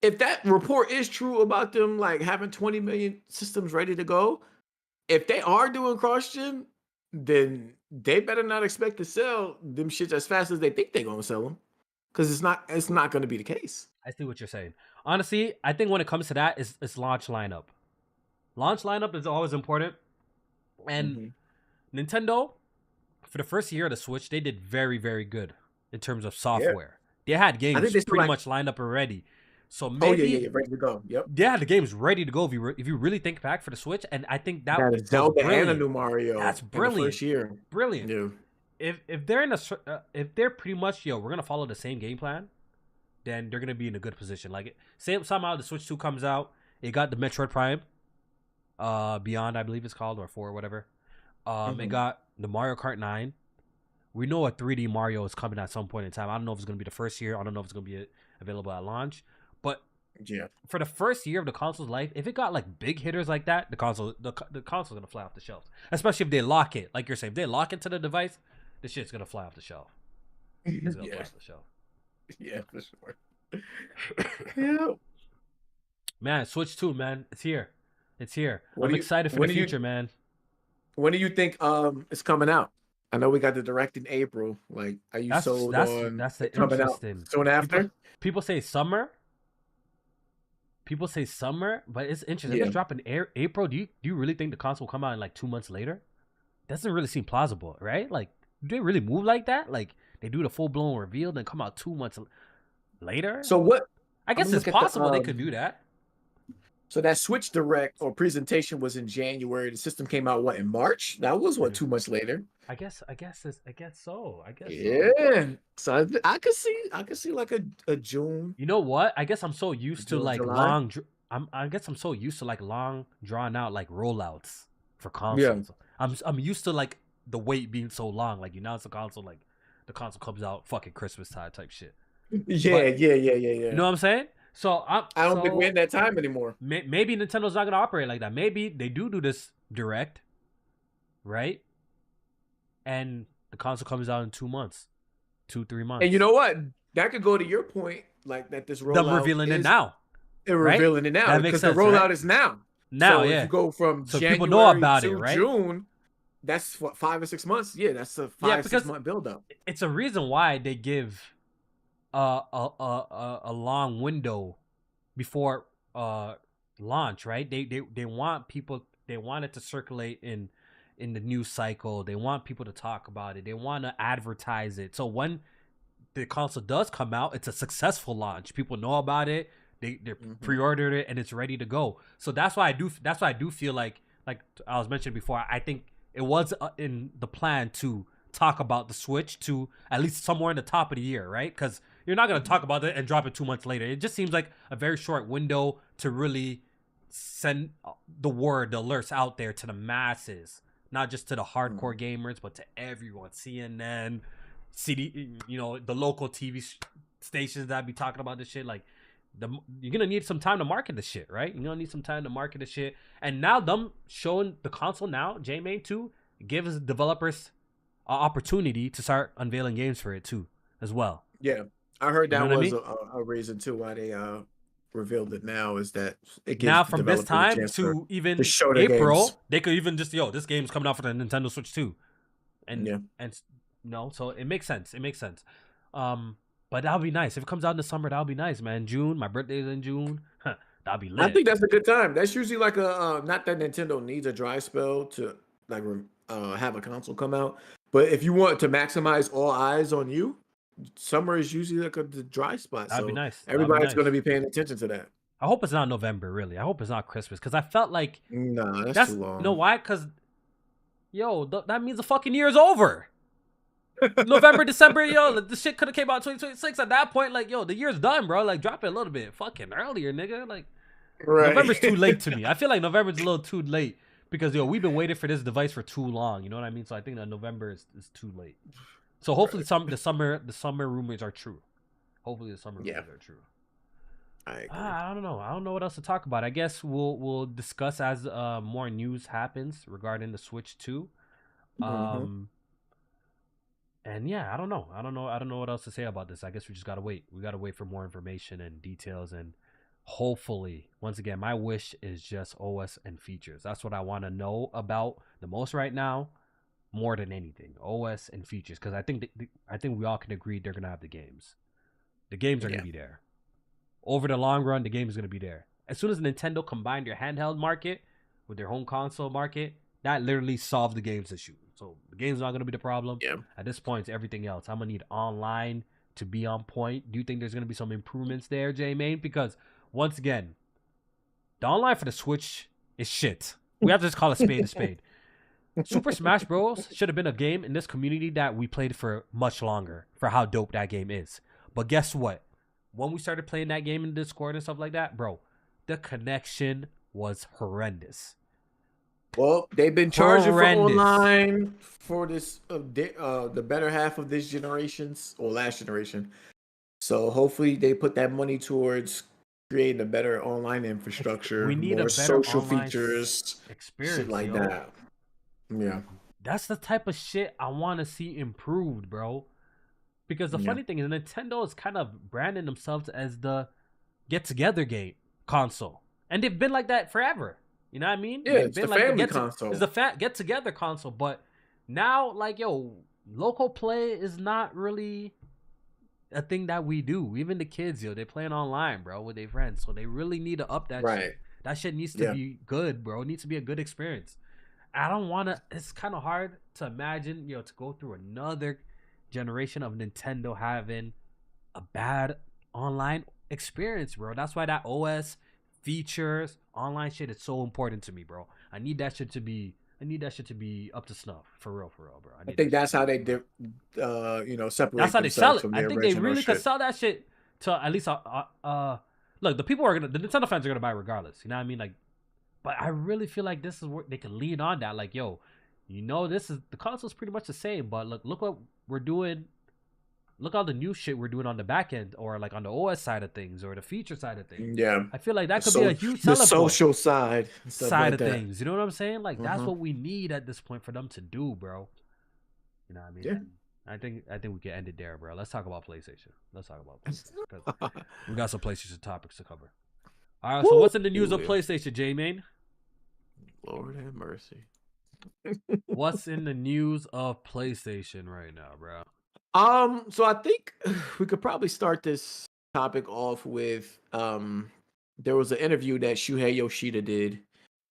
If that report is true about them like having 20 million systems ready to go, if they are doing cross-gen, then they better not expect to sell them shits as fast as they think they're gonna sell them, because it's not gonna be the case. I see what you're saying. Honestly, I think when it comes to that, it's launch lineup. Launch lineup is always important, and Nintendo, for the first year of the Switch, they did very, very good in terms of software. Yeah. They had games pretty much lined up already. So maybe ready to go. Yep. Yeah, the game's ready to go if you really think back for the Switch, and I think that Zelda and a new Mario. That's brilliant. First year. Brilliant. Yeah. if they're in a if they're pretty much we're gonna follow the same game plan, then they're gonna be in a good position. Like somehow the Switch 2 comes out, it got the Metroid Prime, Beyond I believe it's called, or 4 or whatever. It got the Mario Kart 9. We know a 3D Mario is coming at some point in time. I don't know if it's gonna be the first year. I don't know if it's gonna be available at launch, but for the first year of the console's life, if it got like big hitters like that, the console's gonna fly off the shelf. Especially if they lock it, like you're saying, if they lock it to the device, this shit's gonna fly off the shelf. It's gonna fly off the shelf. Yeah, for sure. Yeah. Man, Switch 2, man, it's here. I'm excited for the future, man. When do you think it's coming out? I know we got the direct in April. Like, are you sold on that's the coming out soon after? People say summer. But it's interesting. If it's dropping April, do you really think the console will come out in like 2 months later? Doesn't really seem plausible, right? Like, do they really move like that? Like, they do the full blown reveal, then come out 2 months later? So what? I guess it's possible they could do that. So that Switch Direct or presentation was in January. The system came out in March? That was 2 months later. I guess so. Yeah. So I could see like a June. You know what? I guess I'm so used to like July? I guess I'm so used to like long drawn out like rollouts for consoles. Yeah. I'm used to like the wait being so long. Like, you know, it's a console, like the console comes out fucking Christmas time type shit. Yeah. You know what I'm saying? So I don't think we're in that time anymore. Maybe Nintendo's not gonna operate like that. Maybe they do this direct, right? And the console comes out in 2 months, 2-3 months. And you know what? That could go to your point, like that this rollout. Them revealing it now. They're revealing it now because the rollout is now. Now, so if you go from January people know about to it, right? June, that's what, 5 or 6 months. Yeah, that's a 5-6 month build up. It's a reason why they give a long window before launch, right? They want people. They want it to circulate in the news cycle. They want people to talk about it. They want to advertise it. So when the console does come out, it's a successful launch. People know about it. They pre-ordered it and it's ready to go. So that's why I do feel like I was mentioning before, I think it was in the plan to talk about the Switch to at least somewhere in the top of the year, right? Because you're not going to talk about it and drop it 2 months later. It just seems like a very short window to really send the word, the alerts out there to the masses. Not just to the hardcore gamers, but to everyone. CNN, the local TV stations that be talking about this shit. Like, you're gonna need some time to market this shit, right? You're gonna need some time to market this shit. And now them showing the console now, Jmaine too, gives developers an opportunity to start unveiling games for it too, as well. Yeah, I heard that was a reason too why they revealed it now, is that it gives now from this time to even April, they could even just this game's coming out for the Nintendo Switch too, and so it makes sense. But that'll be nice if it comes out in the summer. That'll be nice, man. June, my birthday's in June. That'll be lit. I think that's a good time. That's usually like a not that Nintendo needs a dry spell to like have a console come out, but if you want to maximize all eyes on you, summer is usually like the dry spot. That'd be nice. Everybody's going to be paying attention to that. I hope it's not November, really. I hope it's not Christmas, because I felt like that's too long. You know why? Because that means the fucking year's over. November, December, the shit could have came out 2026 at that point. Like, the year's done, bro. Like, drop it a little bit fucking earlier, nigga. Like, November's too late to me. I feel like November's a little too late because we've been waiting for this device for too long. You know what I mean? So I think that November is too late. So hopefully the summer rumors are true. Hopefully the summer rumors are true. I don't know. I don't know what else to talk about. I guess we'll discuss as more news happens regarding the Switch 2. And yeah, I don't know. I don't know what else to say about this. I guess we just gotta wait. We gotta wait for more information and details, and hopefully, once again, my wish is just OS and features. That's what I want to know about the most right now, more than anything. OS and features, because I think we all can agree they're gonna have the games. The games are gonna be there. Over the long run, the game is gonna be there. As soon as Nintendo combined their handheld market with their home console market, that literally solved the games issue. So the game's not gonna be the problem. Yeah. At this point, it's everything else. I'm gonna need online to be on point. Do you think there's gonna be some improvements there, Jmaine? Because once again, the online for the Switch is shit. We have to just call a spade a spade. Super Smash Bros. Should have been a game in this community that we played for much longer for how dope that game is. But guess what? When we started playing that game in Discord and stuff like that, bro, the connection was horrendous. Well, they've been charging for online for this the better half of this generation's or last generation. So hopefully they put that money towards creating a better online infrastructure, We need more a better social online features, experience, shit like yo. that. Yeah. That's the type of shit I want to see improved, bro. Because the funny thing is, Nintendo is kind of branding themselves as the get-together game console, and they've been like that forever. You know what I mean? Yeah, They've it's been the like family console. It's the get-together console, but now, like, yo, local play is not really a thing that we do. Even the kids, yo, they're playing online, bro, with their friends, so they really need to up that shit. That shit needs to be good, bro. It needs to be a good experience. I don't want to. It's kind of hard to imagine, to go through another generation of Nintendo having a bad online experience, bro. That's why that OS features online shit is so important to me, bro. I need that shit to be up to snuff, for real, bro. I think that's how they separate. That's how they sell it. I think they really could sell that shit to at least look. The Nintendo fans are gonna buy regardless. You know what I mean? Like, but I really feel like this is where they can lean on that. Like, yo, this is the console's pretty much the same, but look what we're doing. Look all the new shit we're doing on the back end, or like on the OS side of things, or the feature side of things. Yeah, I feel like that could be a huge selling point. social side of things. You know what I'm saying? Like that's what we need at this point for them to do, bro. You know what I mean? Yeah. I think we can end it there, bro. Let's talk about PlayStation. We got some PlayStation topics to cover. All right, so what's in the news of PlayStation, Jmaine? Lord have mercy. What's in the news of PlayStation right now, bro? So I think we could probably start this topic off with there was an interview that Shuhei Yoshida did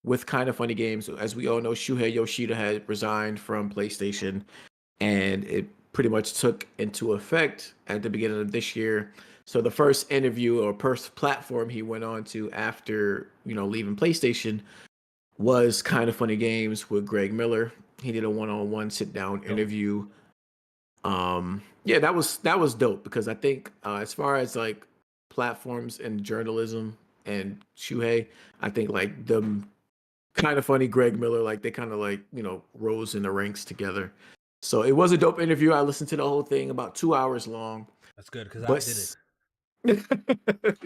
with Kind of Funny Games. As we all know, Shuhei Yoshida had resigned from PlayStation, and it pretty much took into effect at the beginning of this year. So the first interview or first platform he went on to after, leaving PlayStation was Kind of Funny Games with Greg Miller. He did a one-on-one sit-down interview. Yeah, that was dope because I think as far as like platforms and journalism and Shuhei, I think like the Kind of Funny Greg Miller, like they kind of like, rose in the ranks together. So it was a dope interview. I listened to the whole thing, about 2 hours long. That's good because I did it.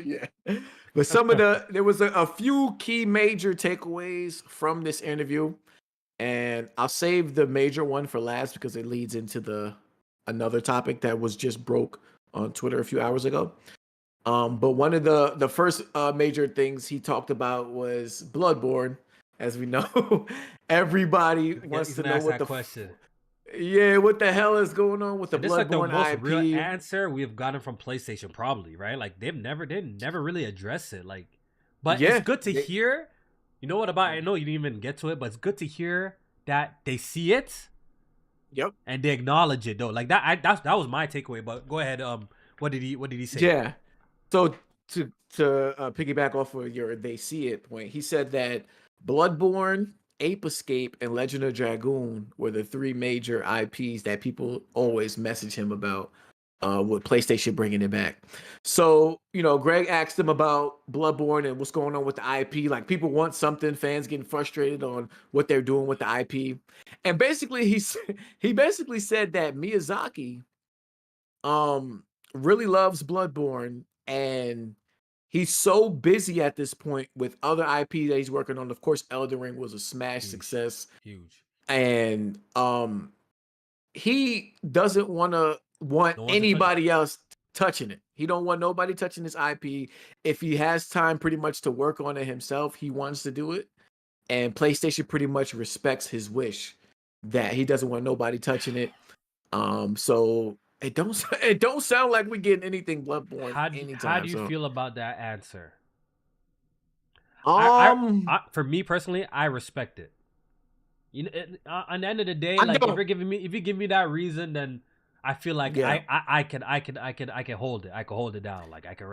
Yeah, but there was a few key major takeaways from this interview, and I'll save the major one for last because it leads into another topic that was just broke on Twitter a few hours ago. But one of the first major things he talked about was Bloodborne. As we know, everybody wants to know what the question. Yeah, what the hell is going on with the Bloodborne like the IP? Real answer we've gotten from PlayStation, probably, right? Like they never really address it. Like, but it's good to hear. You know what about? I know you didn't even get to it, but it's good to hear that they see it. Yep. And they acknowledge it though. Like that was my takeaway. But go ahead. What did he say? Yeah. So to piggyback off of your they see it point, he said that Bloodborne, Ape Escape, and Legend of Dragoon were the three major IPs that people always message him about with PlayStation bringing it back. So, Greg asked him about Bloodborne and what's going on with the IP. Like, people want something, fans getting frustrated on what they're doing with the IP. And basically, he basically said that Miyazaki really loves Bloodborne, and he's so busy at this point with other IP that he's working on. Of course, Elden Ring was a smash success. Huge. And he doesn't want anybody else touching it. He don't want nobody touching his IP. If he has time pretty much to work on it himself, he wants to do it. And PlayStation pretty much respects his wish that he doesn't want nobody touching it. So it don't sound like we're getting anything Bloodborne anytime. How do you feel about that answer? For me personally, I respect it. On the end of the day, like if you give me that reason, then I feel like I can hold it. I can hold it down. Like I can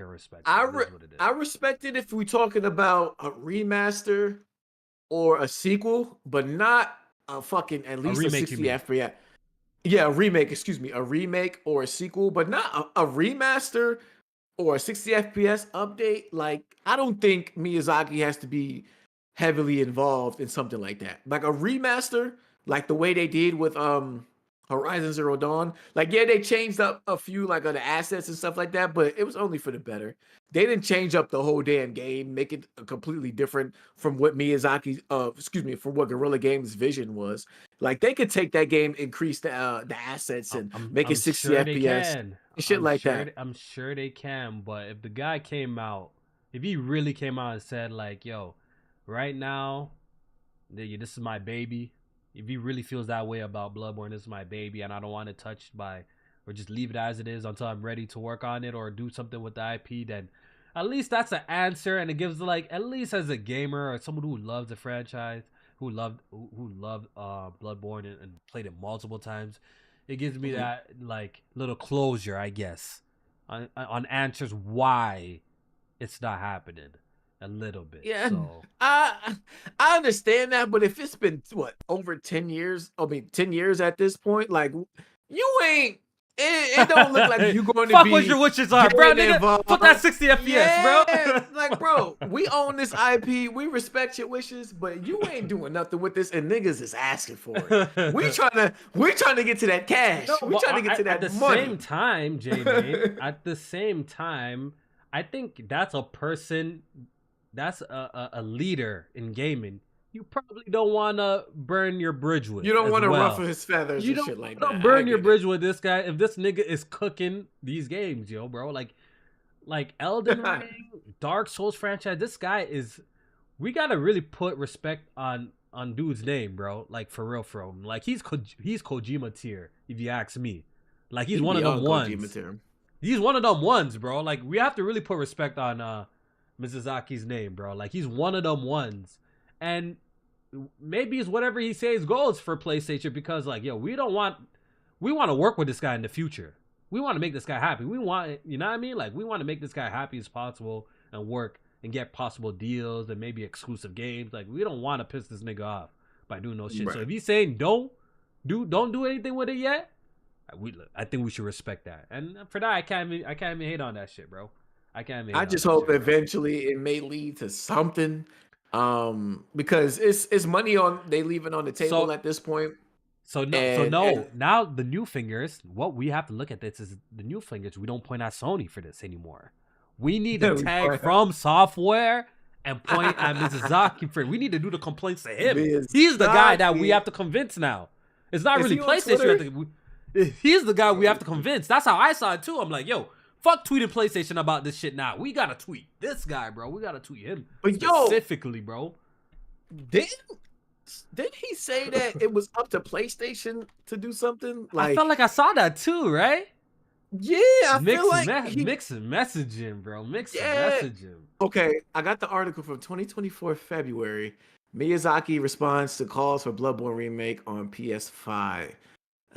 respect it. I respect it if we're talking about a remaster or a sequel, but not a fucking at A least a remake, you 60 mean? FPS. Yeah, a remake. Excuse me, a remake or a sequel, but not a remaster or a 60 FPS update. Like, I don't think Miyazaki has to be heavily involved in something like that. Like a remaster, like the way they did with Horizon Zero Dawn. Like, yeah, they changed up a few like of the assets and stuff like that, but it was only for the better. They didn't change up the whole damn game, make it completely different from what Miyazaki, excuse me, from what Guerrilla Games' vision was. Like, they could take that game, increase the assets, and make it I'm 60 sure they FPS can. and shit like that. I'm sure they can. But if the guy came out, if he really came out and said like, "Yo, right now, this is my baby." If he really feels that way about Bloodborne, this is my baby, and I don't want it touched by, or just leave it as it is until I'm ready to work on it or do something with the IP, then at least that's an answer, and it gives like at least as a gamer or someone who loves the franchise, who loved Bloodborne and played it multiple times, it gives me Mhm. that like little closure, I guess, on answers why it's not happening a little bit. Yeah, So I understand that, but if it's been what over 10 years, I mean 10 years at this point, like you ain't it don't look like you're going to fuck what be your wishes are, bro, getting nigga. involved. Fuck that 60 FPS, Yeah, bro. like bro, we own this IP, we respect your wishes, but you ain't doing nothing with this, and niggas is asking for it. We trying to get to that cash. No, We but trying to get to at the that money. same time, Jmaine, at the same time, I think that's a person, that's a leader in gaming. You probably don't want to burn your bridge with You don't as want to ruffle well. his feathers You and don't shit like want to that. I burn your get it. bridge with this guy if this nigga is cooking these games, yo, bro. Like Elden Ring, Dark Souls franchise. This guy is. We gotta really put respect on dude's name, bro. Like for real, for him. Like he's Kojima tier, if you ask me. Like he's He one of them beyond Kojima ones. term. He's one of them ones, bro. Like we have to really put respect on Miyazaki's name, bro. Like he's one of them ones, and maybe it's whatever he says goes for PlayStation because, like, yo, we want to work with this guy in the future. We want to make this guy happy. We want, you know what I mean? Like we want to make this guy happy as possible and work and get possible deals and maybe exclusive games. Like we don't want to piss this nigga off by doing no shit. Right. So if he's saying don't do anything with it yet, I think we should respect that. And for that, I can't even hate on that shit, bro. I can't even. I Hate on just that hope shit, bro. eventually it may lead to something. Because it's money on they leave it on the table So at this point. So no, And Now the new fingers. What we have to look at this is the new fingers. We don't point at Sony for this anymore. We need a tag from software and point at Miyazaki for. We need to do the complaints to him. He's the guy that we have to convince now. It's not really PlayStation. He's the guy we have to convince. That's how I saw it too. I'm like, yo, fuck tweeting PlayStation about this shit now. We gotta tweet this guy, bro. We gotta tweet him but specifically, bro. Didn't he say that it was up to PlayStation to do something? Like I felt like I saw that too, right? yeah, I feel like mixed messaging, bro. Mixed messaging. Okay, I got the article from 2024 February. Miyazaki responds to calls for Bloodborne remake on PS5.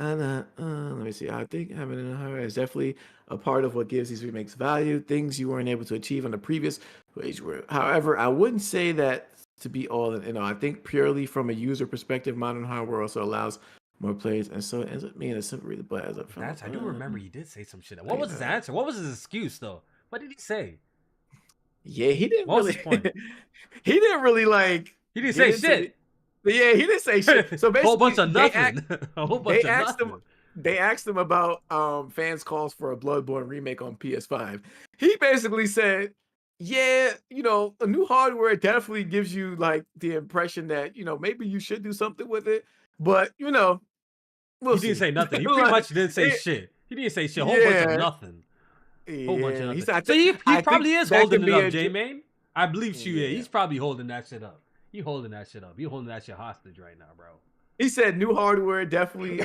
And let me see. I think having it in her is definitely a part of what gives these remakes value. Things you weren't able to achieve on the previous page were. However, I wouldn't say that to be all in all. I think purely from a user perspective, modern hardware also allows more plays, and so ends up being a simple read. But as a I do remember he did say some shit. What was his answer? What was his excuse though? What did he say? Yeah, he didn't What was really. his point? He didn't really like. He didn't say shit. Yeah, he didn't say shit. So basically, whole bunch of nothing. A whole bunch they of asked nothing. him. They asked him about fans' calls for a Bloodborne remake on PS5. He basically said, "Yeah, a new hardware definitely gives you like the impression that maybe you should do something with it, but we'll he didn't say nothing. He pretty much didn't say shit. He didn't say shit. A whole bunch of nothing. Whole bunch of nothing. So he probably is holding it up, Jmaine. I believe Shuhei. He's probably holding that shit up. He holding that shit up. He holding that shit hostage right now, bro. He said new hardware definitely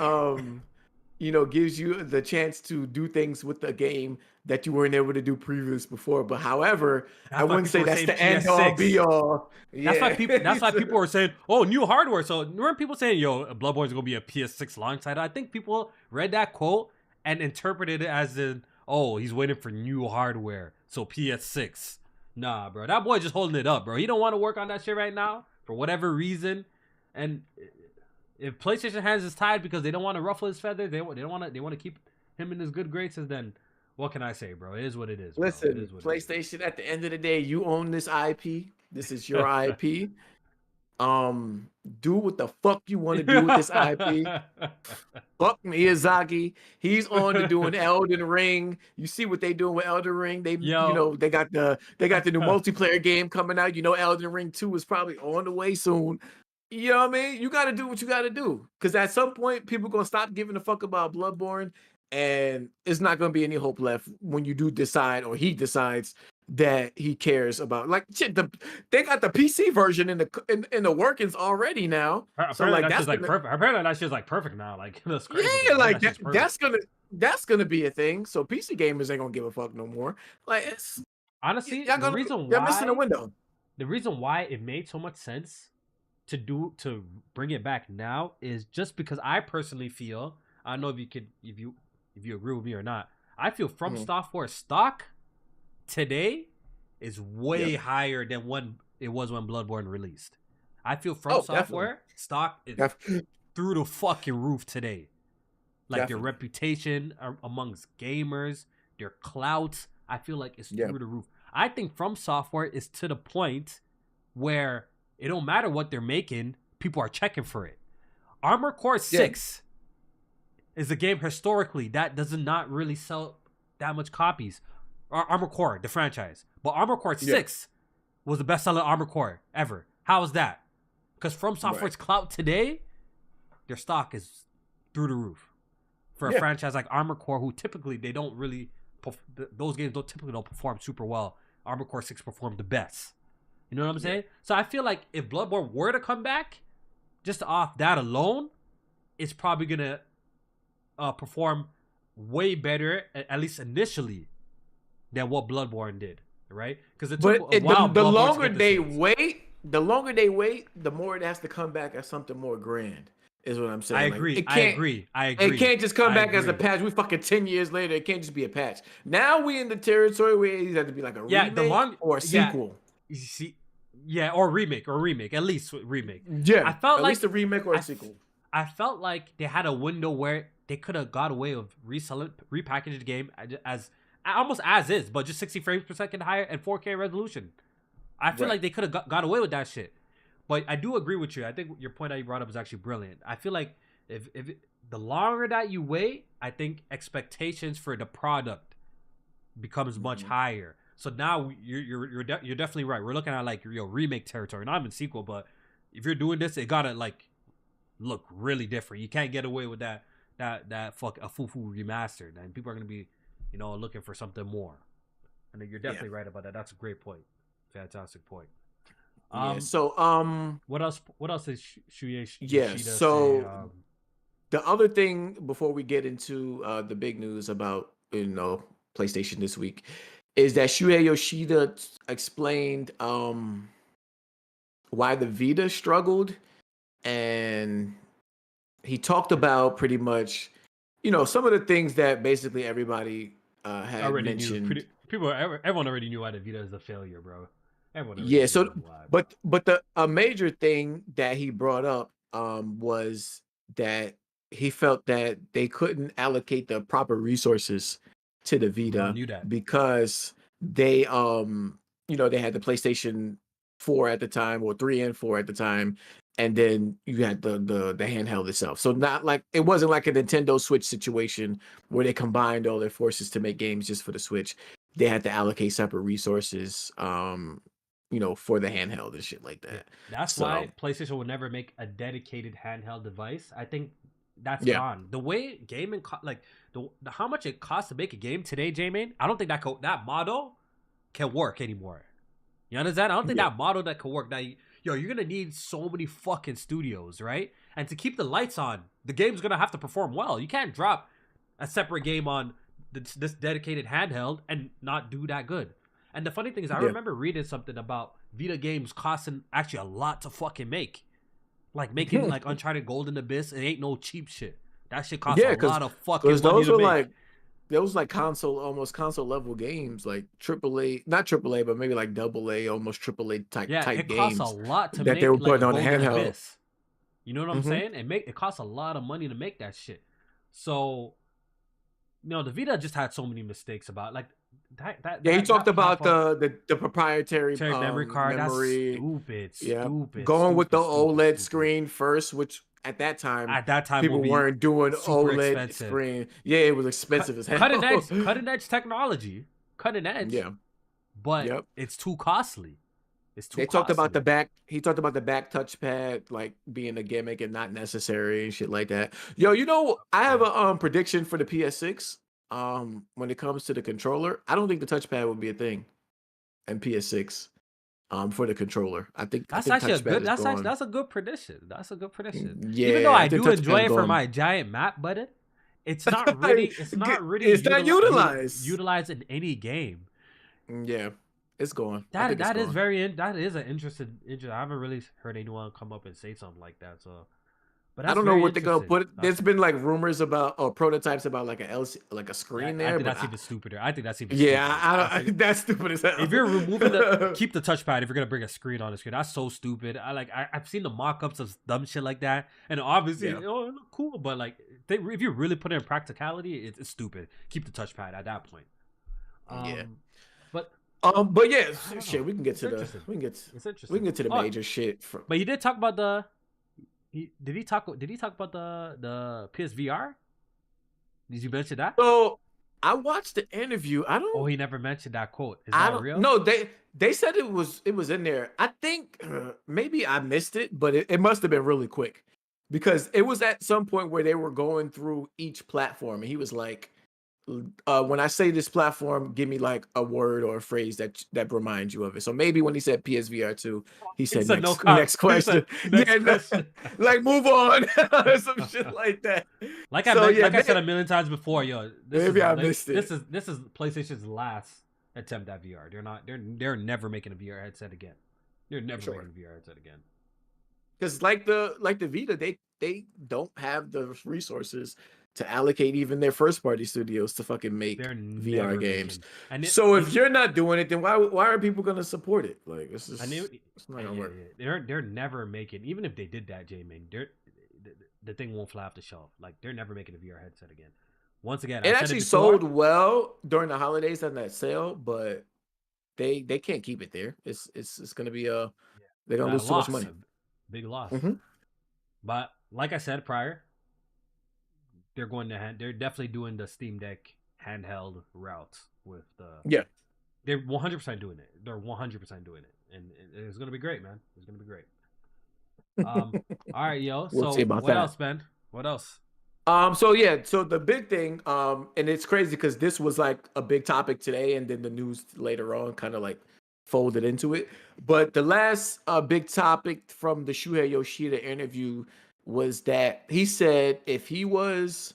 gives you the chance to do things with the game that you weren't able to do previous before. But however, I wouldn't say that's the end all be all. Yeah. That's why people are saying, oh, new hardware. So weren't people saying, yo, Bloodborne's gonna be a PS6 launch title? I think people read that quote and interpreted it as in, oh, he's waiting for new hardware. So PS6. Nah, bro. That boy just holding it up, bro. He don't want to work on that shit right now for whatever reason. And if PlayStation hands is tied because they don't want to ruffle his feathers, they want to keep him in his good graces, then what can I say, bro? It is what it is, bro. Listen, it is what PlayStation, at the end of the day, you own this IP. This is your IP. Do what the fuck you want to do with this IP. Fuck Miyazaki. He's on to doing Elden Ring. You see what they doing with Elden Ring? They they got the new multiplayer game coming out. Elden Ring 2 is probably on the way soon. You know what I mean? You got to do what you got to do. Because at some point, people going to stop giving a fuck about Bloodborne. And it's not going to be any hope left when you do decide, or he decides, that he cares about. Like, shit, they got the PC version in the workings already now. So like that's like perfect. Apparently that shit's like perfect now. Like that's crazy. Yeah, like that's gonna be a thing. So PC gamers ain't gonna give a fuck no more. Like, it's honestly you're missing a window. The reason why it made so much sense to bring it back now is just because I personally feel, I don't know if you agree with me or not, I feel From Software stock today is way higher than when it was when Bloodborne released. I feel From Software stock is through the fucking roof today. Like their reputation amongst gamers, their clout, I feel like it's through the roof. I think From Software is to the point where it don't matter what they're making, people are checking for it. Armored Core 6 is a game historically that does not really sell that much copies. Armored Core, the franchise. But Armored Core 6 was the best-selling Armored Core ever. How is that? Because From Software's clout today, their stock is through the roof. For a franchise like Armored Core, who typically, they don't really... Those games typically don't perform super well. Armored Core 6 performed the best. You know what I'm saying? So I feel like if Bloodborne were to come back, just off that alone, it's probably going to perform way better, at least initially, than what Bloodborne did, right? Because it took a while. The longer they wait, the more it has to come back as something more grand. Is what I'm saying. I agree. I agree. It can't just come back as a patch. We fucking 10 years later. It can't just be a patch. Now we in the territory where it has to be like a remake or a sequel. You see, or remake. At least remake. Yeah, I felt at least a remake or a sequel. I felt like they had a window where they could have got away with repackaging the game as almost as is, but just 60 frames per second higher and 4K resolution. I feel like they could have got away with that shit. But I do agree with you. I think your point that you brought up is actually brilliant. I feel like if the longer that you wait, I think expectations for the product becomes much higher. So now you're definitely right. We're looking at like remake territory, not even sequel. But if you're doing this, it gotta like look really different. You can't get away with that fuck a full remastered, and people are gonna be looking for something more. I think you're definitely right about that. That's a great point. Fantastic point. So what else is Shuhei so say? The other thing before we get into the big news about PlayStation this week is that Shuhei Yoshida explained why the Vita struggled, and he talked about pretty much some of the things that basically everybody had already mentioned. Everyone already knew why the Vita is a failure, bro. But a major thing that he brought up was that he felt that they couldn't allocate the proper resources to the Vita because they they had the PlayStation 4 at the time, or 3 and 4 at the time, and then you had the handheld itself. So it wasn't like a Nintendo Switch situation where they combined all their forces to make games just for the Switch. They had to allocate separate resources for the handheld and shit like that. That's why PlayStation would never make a dedicated handheld device. I think that's gone. The way gaming, how much it costs to make a game today, Jmaine, I don't think that model can work anymore. You understand? I don't think that model that can work. Now, you're going to need so many fucking studios, right? And to keep the lights on, the game's going to have to perform well. You can't drop a separate game on this dedicated handheld and not do that good. And the funny thing is, I remember reading something about Vita games costing actually a lot to fucking make. Like making like Uncharted Golden Abyss, it ain't no cheap shit. That shit costs a lot of fucking money those to were make. Those almost console level games, like AAA, not AAA, but maybe like AA, almost AAA type games. It costs a lot to that make they were like putting on the Golden handheld. Abyss. You know what I'm saying? It costs a lot of money to make that shit. So, the Vita just had so many mistakes about like Yeah, he talked that about platform. the proprietary Memory card. That's memory. stupid, Yeah, stupid, going with the stupid, stupid, OLED stupid. screen first, which at that time At that time will people be weren't doing super OLED expensive. screen. Yeah, it was expensive as hell. Cutting edge technology, cutting edge, Yeah, but yep. it's too costly. It's too They talked about the costly. back. He talked about the back touchpad like being a gimmick and not necessary and shit like that. Yo, I have Yeah. a prediction for the PS6. When it comes to the controller, I don't think the touchpad will be a thing in PS6. For the controller, I That's think actually a touchpad good. is gone. That's a good prediction. That's a good prediction. Even though Yeah, I I think do touchpad enjoy is it for gone. my giant map button, it's not really. It's not really It's not utilized. utilized in any game. Yeah, it's gone. I think it's That is gone. that is an interesting. I haven't really heard anyone come up and say something like that. So, but I that's don't know very what they're gonna interesting. put. There's been like rumors about or prototypes about like a LC, like a screen I there, think but that's even stupider. I think that's even yeah, stupid. I think that's stupid as if you're removing hell. keep the touchpad if you're gonna bring a screen on the screen. That's so stupid. I've seen the mock-ups of dumb shit like that, and obviously Yeah, it look cool, but like if you really put it in practicality, it's stupid. Keep the touchpad at that point. yeah. Um, but But yeah, I don't know. shit. We can get It's to the interesting. we can get It's we interesting. can get to the Oh, major shit. From but he did talk about the. Did he talk about the PSVR? Did you mention that? so I watched the interview. Oh, he never mentioned that quote. Is I that don't real? no they said it was in there. I think maybe I missed it, but it must have been really quick because it was at some point where they were going through each platform and he was like, when I say this platform, give me like a word or a phrase that reminds you of it. So maybe when he said PSVR 2, he He said said no comment. next He said question. next Yeah, no, question. like move on. Some shit like that. So yeah, Like I said a million times before, yo, maybe I missed it. this is PlayStation's last attempt at VR. They're never making a VR headset again. They're never making Sure. a VR headset again. Because like the Vita, they don't have the resources to allocate even their first party studios to fucking make They're VR never games. making. And So if you're not doing it, then why are people gonna support it? Like it's I knew, just it's not gonna work. they're never making. Even if they did that, Jmaine, the thing won't fly off the shelf. Like they're never making a VR headset again. Once again, I It said it actually sold before. well during the holidays on that sale, but they can't keep it there. It's gonna be Yeah, they're gonna that lose too much loss, money. a big loss. Hmm. But like I said prior, they're definitely doing the Steam Deck handheld route with the. Yeah. They're 100% doing it. They're 100% doing it, and it's gonna be great, man. It's gonna be great. All right, yo. We'll see So about what that. else, Ben? What else? So yeah, so the big thing, and it's crazy because this was like a big topic today, and then the news later on kind of like folded into it. But the last big topic from the Shuhei Yoshida interview was that he said if he was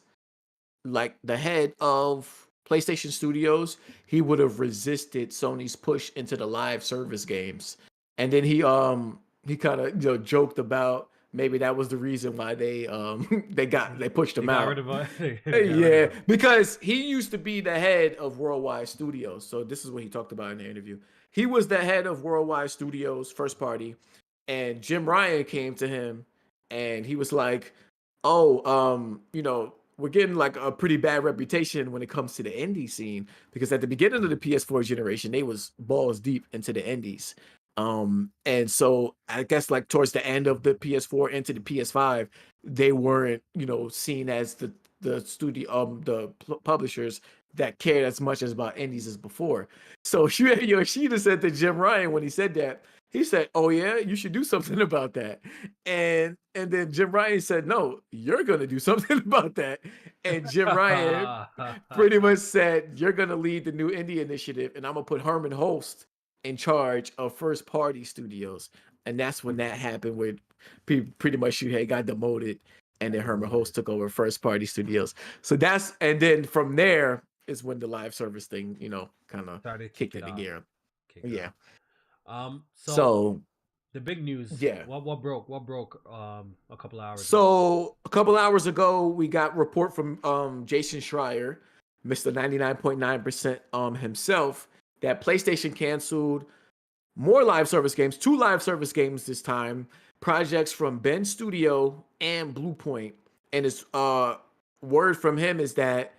like the head of PlayStation Studios, he would have resisted Sony's push into the live service games. And then he kind of joked about maybe that was the reason why they they pushed They him got rid out. of us. They got rid of Yeah, us. because he used to be the head of Worldwide Studios. So this is what he talked about in the interview. He was the head of Worldwide Studios first party, and Jim Ryan came to him and he was like, "Oh, we're getting like a pretty bad reputation when it comes to the indie scene because at the beginning of the PS4 generation, they was balls deep into the indies. And so I guess like towards the end of the PS4 into the PS5, they weren't, seen as the studio publishers that cared as much as about indies as before. So Shuhei Yoshida said to Jim Ryan when he said that, he said, "Oh yeah, you should do something about that." And then Jim Ryan said, "No, you're gonna do something about that." And Jim Ryan pretty much said, "You're gonna lead the new indie initiative, and I'm gonna put Herman Holst in charge of first party studios." And that's when that happened, where pretty much Shuhei got demoted, and then Herman Holst took over first party studios. So and then from there is when the live service thing, kind of Started kicked kicking into off. gear. Yeah. So So the big news. yeah. What broke? What broke? A couple of hours ago. So a couple hours ago, we got report from Jason Schreier, Mr. 99.9% himself, that PlayStation canceled more live service games, 2 live service games this time, projects from Ben Studio and Bluepoint, and his word from him is that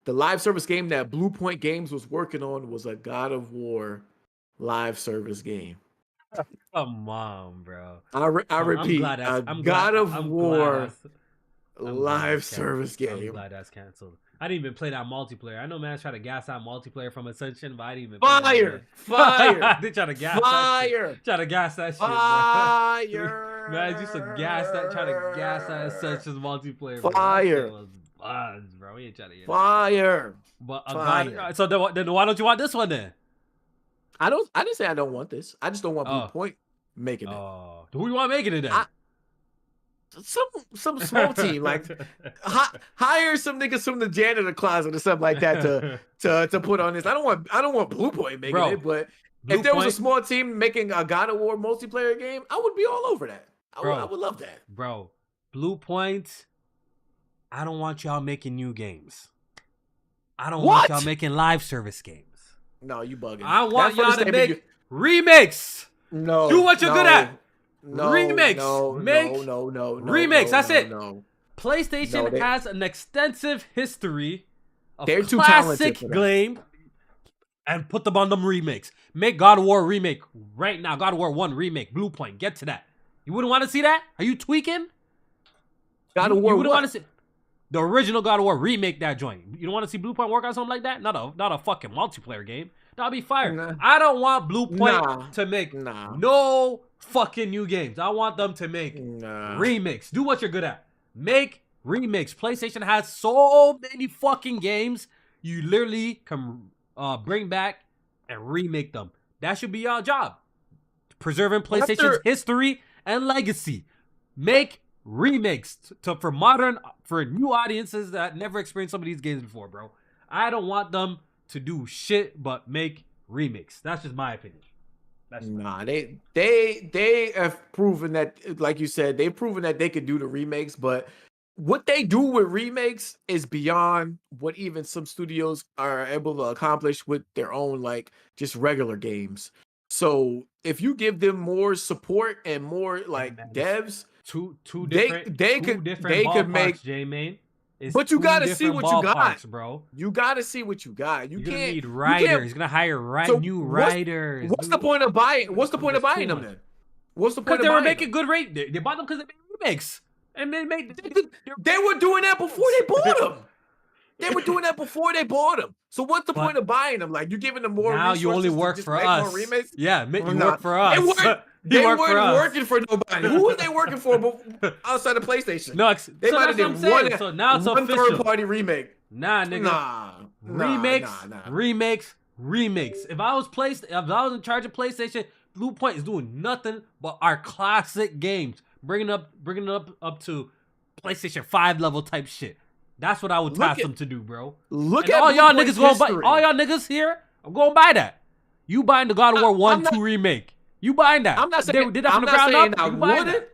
the live service game that Bluepoint Games was working on was a God of War live service game. Come on, bro. I repeat, God of War live service game. I'm glad that's canceled. I didn't even play that multiplayer. I know man's trying to gas out multiplayer from Ascension, but I didn't even fire. They try to gas that shit. Try to gas that shit. Fire. Man, used to gas that, try to gas that Ascension's multiplayer. Fire. Was buzz, bro. We ain't trying to hear fire. But Fire. So then why don't you want this one then? I didn't say I don't want this. I just don't want Bluepoint making it. Oh, who you want making it then? Some small team, like hire some niggas from the janitor closet or something like that to put on this. I don't want Bluepoint making it, but if there was a small team making a God of War multiplayer game, I would be all over that. I would love that. Bro, Bluepoint, I don't want y'all making new games. I don't want y'all making live service games. No, you bugging. I want y'all to make remakes. No. Do what you're good at. No, remakes. No, remakes. That's it. PlayStation has an extensive history of classic game, and put them on them remakes. Make God of War remake right now. God of War 1 remake. Bluepoint. Get to that. You wouldn't want to see that? Are you tweaking? God of War. You wouldn't want to see the original God of War remake that joint. You don't want to see Bluepoint work on something like that? Not a fucking multiplayer game. That'd be fire. Nah. I don't want Bluepoint to make no fucking new games. I want them to make remakes. Do what you're good at. Make remakes. PlayStation has so many fucking games. You literally can bring back and remake them. That should be your job. Preserving PlayStation's history and legacy. Make remakes for new audiences that never experienced some of these games before, bro. I don't want them to do shit but make remakes. That's just my opinion. They have proven that, like you said, they've proven that they could do the remakes, but what they do with remakes is beyond what even some studios are able to accomplish with their own, like, just regular games. So if you give them more support and more devs, they could make Jmaine. But you gotta see what you got, bro. You gotta see what you got. You can't need writers. He's gonna hire new writers. What's the point of buying? What's the point of buying them then? What's the point? Because they were making good rate. They bought them because they made remakes, and they were doing that before they bought them. They were doing that before they bought them. So what's the point of buying them? Like, you're giving them more. Now you only work for us. Yeah, you work for us. They weren't working for nobody. Who were they working for outside of PlayStation? No, they might have done one. So now it's one official. third-party remake. Nah, nigga. Remakes. If I was in charge of PlayStation, Bluepoint is doing nothing but our classic games, bringing it up to PlayStation 5 level type shit. That's what I would task them to do, bro. Look at all y'all niggas going buy. All y'all niggas here, I'm going to buy that. You buying the God of War 1, 2 remake? You buying that? I'm not saying they did that from the ground up. I wouldn't.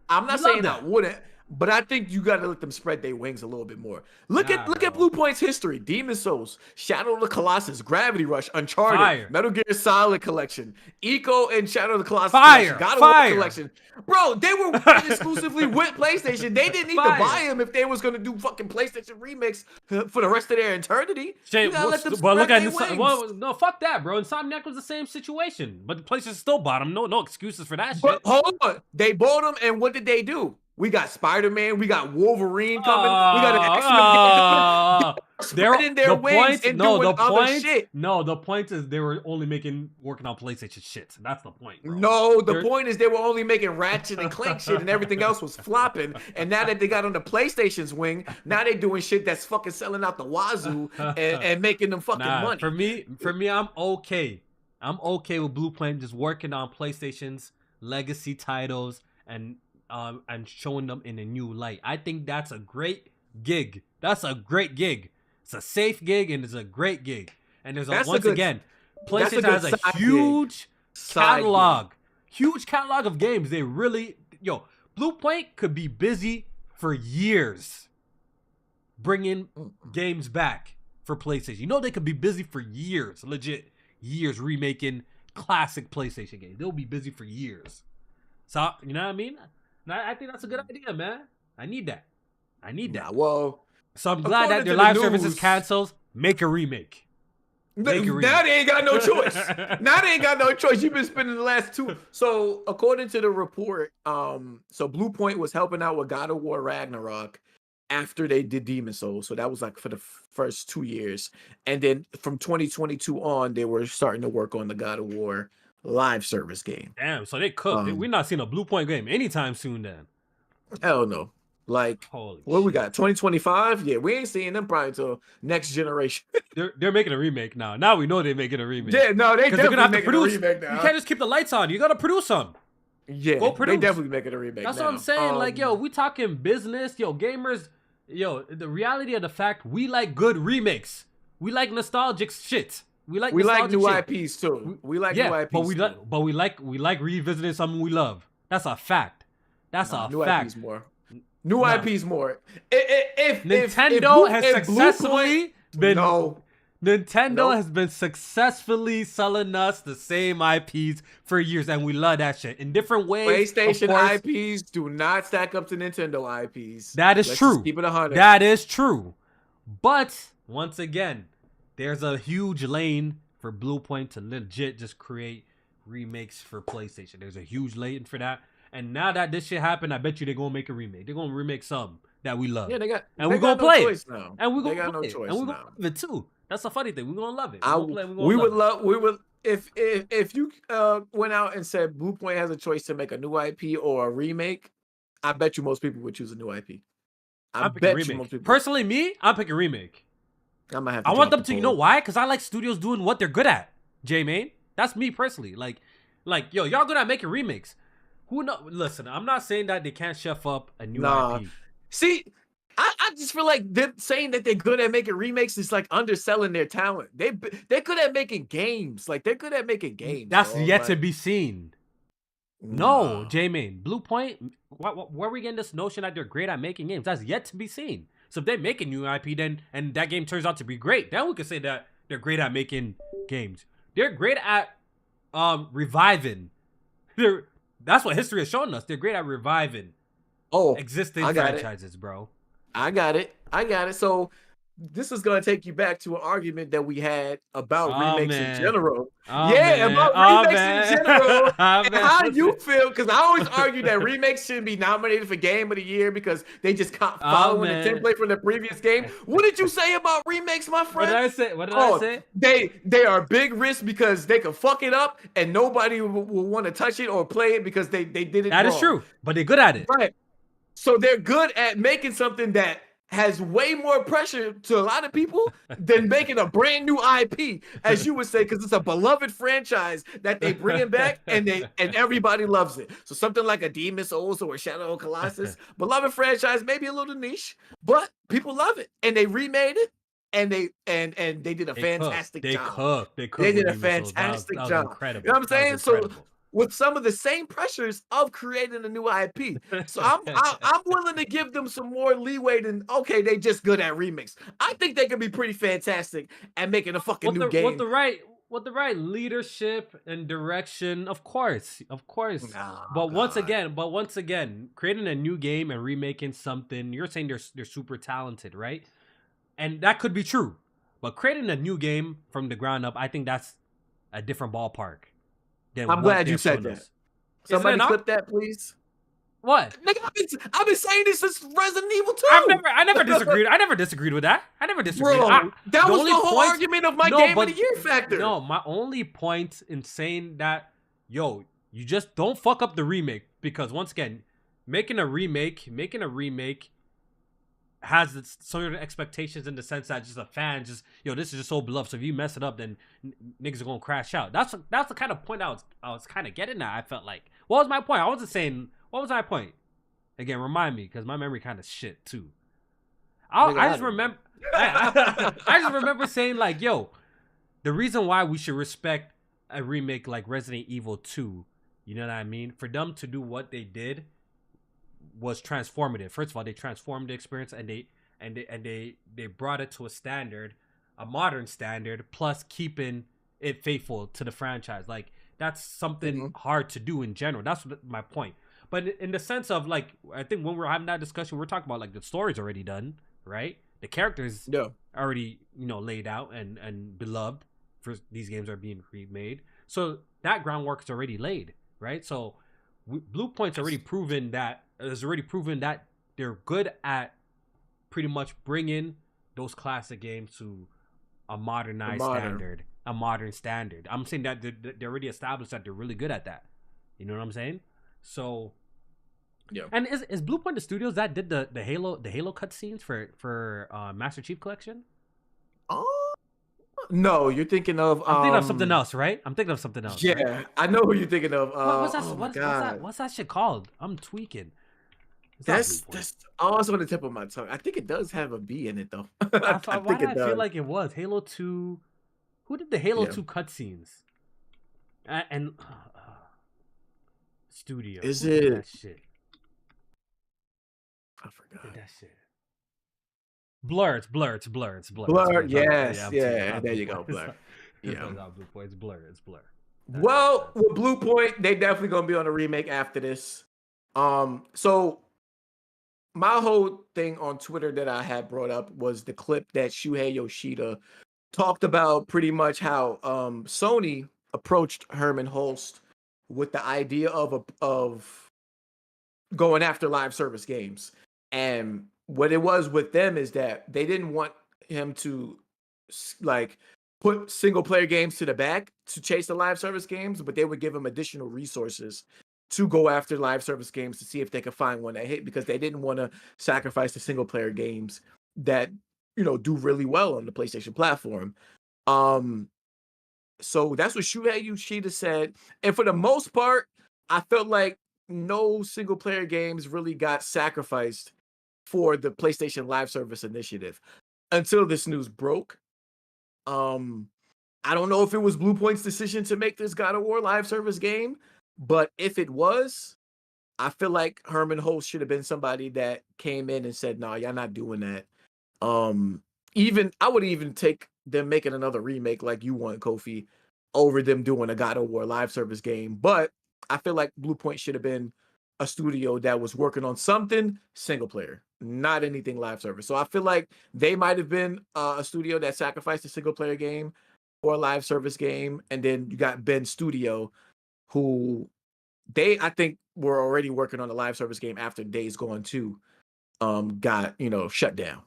I'm not saying I wouldn't. But I think you got to let them spread their wings a little bit more. Look at Bluepoint's history: Demon Souls, Shadow of the Colossus, Gravity Rush, Uncharted, Metal Gear Solid Collection, Eco and Shadow of the Colossus Collection, God of War Collection. Bro, they were exclusively with PlayStation. They didn't need to buy them if they was gonna do fucking PlayStation remakes for the rest of their eternity. You gotta let them spread their wings. No, fuck that, bro. Insomniac was the same situation, but the PlayStation still bought them. No excuses for that shit. But hold on, they bought them, and what did they do? We got Spider-Man. We got Wolverine coming. We got an X-Men. They're spreading their wings and doing other shit. No, the point is they were only working on PlayStation shit. That's the point, bro. No, the point is they were only making Ratchet and Clank shit, and everything else was flopping. And now that they got on the PlayStation's wing, now they doing shit that's fucking selling out the wazoo and making them fucking money. For me, I'm okay. I'm okay with Bluepoint just working on PlayStation's legacy titles and showing them in a new light. I think that's a great gig. That's a great gig. It's a safe gig and it's a great gig. And there's PlayStation has a huge catalog. Huge catalog of games. They really, Bluepoint could be busy for years bringing games back for PlayStation. They could be busy for years, legit years, remaking classic PlayStation games. They'll be busy for years. So you know what I mean? And I think that's a good idea, man. I need that. Nah, well, So I'm glad that according their to the live service is news- canceled. Make a remake. Make a now remake. they ain't got no choice. Now they ain't got no choice. You've been spending the last 2. So according to the report, so Blue Point was helping out with God of War Ragnarok after they did Demon Souls. So that was like for the first 2 years. And then from 2022 on, they were starting to work on the God of War live service game. Damn, so they cooked. We're not seeing a Blue Point game anytime soon then. Hell no. Like, holy what shit. we got? 2025? Yeah, we ain't seeing them probably until next generation. They're making a remake now. Now we know they're making a remake. Yeah, no, they definitely have to making produce. a remake now. You can't just keep the lights on. You gotta produce some. Yeah, Go produce. they definitely making a remake. That's now. what I'm saying. Like, yo, we talking business. Yo, gamers. Yo, the reality of the fact, we like good remakes. We like nostalgic shit. We like new shit. IPs too. We like new IPs. But we like revisiting something we love. That's a fact. That's a new fact. IPs more. New IPs more. If Nintendo has successfully been Nintendo Nope. has been successfully selling us the same IPs for years, and we love that shit in different ways. PlayStation of course. IPs do not stack up to Nintendo IPs. That is Let's true. just keep it 100. That is true. But once again, there's a huge lane for Bluepoint to legit just create remakes for PlayStation. There's a huge lane for that. And now that this shit happened, I bet you they're gonna make a remake. They're gonna remake some that we love. Yeah, they got. And we're gonna play it. Now. And we're gonna got play no it. choice And we're now. gonna love it too. That's the funny thing. We're gonna love it. We would if you went out and said Bluepoint has a choice to make a new IP or a remake, I bet you most people would choose a new IP. I'm picking remake. Personally, me, I'm picking remake. I might have. I want them to. You know why? Because I like studios doing what they're good at. Jmaine. That's me personally. Like, yo, y'all good at making remakes. Who know? Listen, I'm not saying that they can't chef up a new IP. See, I just feel like them saying that they're good at making remakes is like underselling their talent. They're good at making games. Like they're good at making games. That's yet to be seen. No, Jmaine, Bluepoint. Where are we getting this notion that they're great at making games? That's yet to be seen. So if they make a new IP, then and that game turns out to be great, then we could say that they're great at making games. They're great at reviving. That's what history has shown us. They're great at reviving existing franchises, bro. I got it. So this is gonna take you back to an argument that we had about remakes in general. About remakes in general. And how you feel? Because I always argue that remakes shouldn't be nominated for Game of the Year because they just can't follow the template from the previous game. What did you say about remakes, my friend? What did I say? They are big risks because they can fuck it up and nobody will want to touch it or play it because they did it wrong. That is true, but they're good at it. Right. So they're good at making something that has way more pressure to a lot of people than making a brand new IP, as you would say, because it's a beloved franchise that they bring back and everybody loves it. So something like a Demon Souls or Shadow of Colossus, beloved franchise, maybe a little niche, but people love it, and they remade it, and they did a fantastic job. They did a fantastic job. Incredible. You know what I'm saying? So with some of the same pressures of creating a new IP. So I'm willing to give them some more leeway than, okay, they just good at remakes. I think they could be pretty fantastic at making a fucking new game. With the right leadership and direction, of course. But once again, creating a new game and remaking something, you're saying they're super talented, right? And that could be true. But creating a new game from the ground up, I think that's a different ballpark. I'm glad you said that. Somebody clip that, please. What? Nigga, I've been saying this since Resident Evil 2. I never disagreed. I never disagreed with that. Bro, that was the whole argument of my Game of the Year factor. No, my only point in saying that, yo, you just don't fuck up the remake, because once again, making a remake has certain expectations in the sense that just a fan this is just so beloved. So if you mess it up, then niggas are gonna crash out. That's the kind of point I was kind of getting at. I felt like, what was my point? I wasn't saying, what was my point? Again, remind me, because my memory kind of shit too. I just remember saying like, yo, the reason why we should respect a remake like Resident Evil 2, you know what I mean? For them to do what they did was transformative. First of all, they transformed the experience, and they brought it to a standard, a modern standard, plus keeping it faithful to the franchise. Like, that's something hard to do in general. That's my point. But in the sense of like, I think when we're having that discussion, we're talking about like the story's already done, right? The characters already, laid out and beloved for these games are being remade. So that groundwork is already laid, right? So Blue Point's already proven that they're good at pretty much bringing those classic games to a modern standard. I'm saying that they're already established that they're really good at that. You know what I'm saying? So, yeah. And is Blue Point the studios that did the Halo cutscenes for Master Chief Collection? Oh no, you're thinking of. I'm thinking of something else, right? Yeah, right? I know who you're thinking of. What's that shit called? I'm tweaking. That's also on the tip of my tongue. I think it does have a B in it though. I feel like it was Halo 2. Who did the Halo 2 cutscenes? And studio. Is it that shit? I forgot. That shit. Blur. It's Blur. Yes. Yeah. There you go. Blur. Yeah. Blue Point. It's Blur. Well, with Blue Point, they definitely gonna be on a remake after this. So my whole thing on Twitter that I had brought up was the clip that Shuhei Yoshida talked about pretty much how Sony approached Herman Hulst with the idea of going after live service games. And what it was with them is that they didn't want him to like put single player games to the back to chase the live service games, but they would give him additional resources to go after live service games to see if they could find one that hit, because they didn't want to sacrifice the single player games that, do really well on the PlayStation platform. So that's what Shuhei Yoshida said. And for the most part, I felt like no single player games really got sacrificed for the PlayStation Live Service initiative until this news broke. I don't know if it was Blue Point's decision to make this God of War Live Service game, but if it was, I feel like Herman Hulst should have been somebody that came in and said, "No, y'all not doing that." I would even take them making another remake like you want, Kofi, over them doing a God of War Live Service game. But I feel like Blue Point should have been a studio that was working on something single player, not anything live service. So I feel like they might have been a studio that sacrificed a single player game or a live service game. And then you got Ben Studio, who I think were already working on a live service game after Days Gone 2 got, shut down.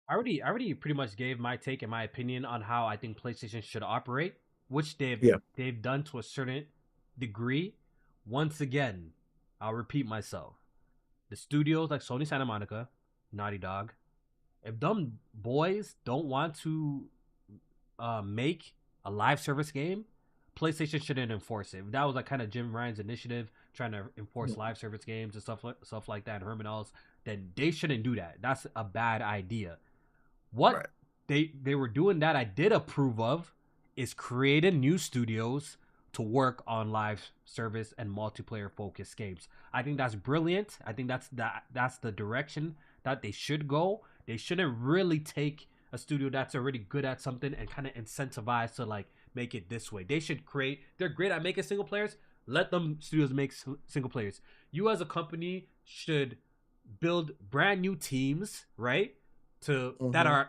I already pretty much gave my take and my opinion on how I think PlayStation should operate, which they've done to a certain degree. Once again, I'll repeat myself. The studios like Sony Santa Monica, Naughty Dog, if them boys don't want to make a live service game, PlayStation shouldn't enforce it. If that was like kind of Jim Ryan's initiative, trying to enforce live service games and stuff like that, and Herman Hulst, then they shouldn't do that. That's a bad idea. What they were doing that I did approve of is creating new studios to work on live service and multiplayer focused games. I think that's brilliant. I think that's the direction that they should go. They shouldn't really take a studio that's already good at something and kind of incentivize to like make it this way. They're great at making single players. Let them studios make single players. You as a company should build brand new teams, right? That are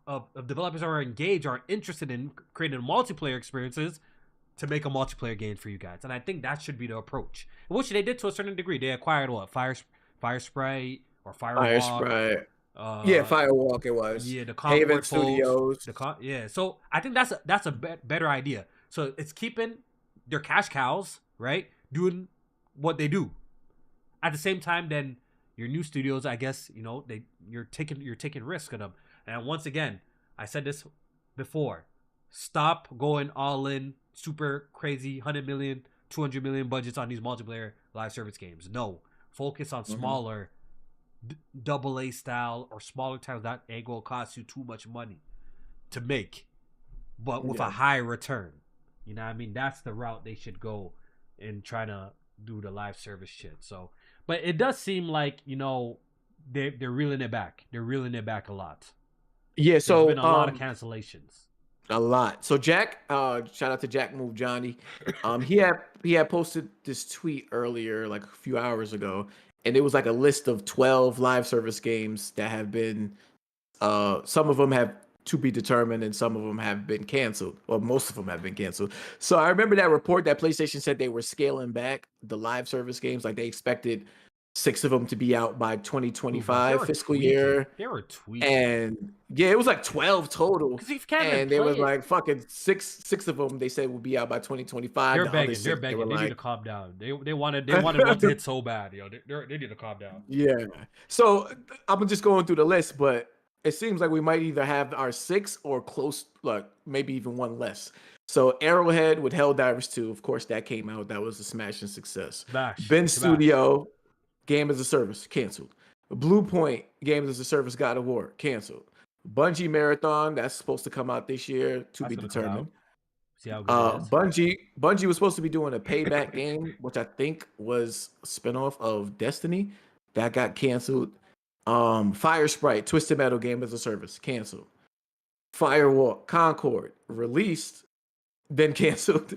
of developers are engaged, are interested in creating multiplayer experiences to make a multiplayer game for you guys. And I think that should be the approach, which they did to a certain degree. They acquired what? Fire Sprite or Firewalk. Firewalk it was. Yeah, the Haven Studios. So I think that's a better idea. So it's keeping their cash cows, right, doing what they do. At the same time, then your new studios, I guess, you're taking risk on them. And once again, I said this before. Stop going all in, super crazy, 100 million, 200 million budgets on these multiplayer live service games. No, focus on smaller, AA style or smaller titles that ain't gonna cost you too much money to make, but with a high return. You know what I mean? That's the route they should go in trying to do the live service shit. So, but it does seem like, they're reeling it back. They're reeling it back a lot. Yeah, so there's been a lot of cancellations. A lot. So Jack, shout out to Jack Move Johnny. He had posted this tweet earlier, like a few hours ago, and it was like a list of 12 live service games that have been some of them have to be determined and some of them have been canceled, or most of them have been canceled. So I remember that report that PlayStation said they were scaling back the live service games, like they expected 6 of them to be out by Ooh, but they 2025 were fiscal tweaking. year. They were tweaking. And yeah, it was like 12 total. Because you can't even And there was play it. like fucking six of them they said will be out by 2025. They're The other begging. They're 6 they were begging. They need to like calm down. They wanted one to hit so bad, yo. They need to calm down. yeah. So I'm just going through the list, but it seems like we might either have our 6 or close, like maybe even one less. So Arrowhead with Helldivers 2, of course, that came out. That was a smashing success. Smash. Ben Smash. Studio, Game as a Service, canceled. Blue Point, Game as a Service, God of War, canceled. Bungie Marathon, that's supposed to come out this year, to be That's gonna come determined. out. See how good it is. Bungie was supposed to be doing a payback game, which I think was a spinoff of Destiny. That got canceled. Fire Sprite, Twisted Metal Game as a Service, canceled. Firewalk, Concord, released, then canceled.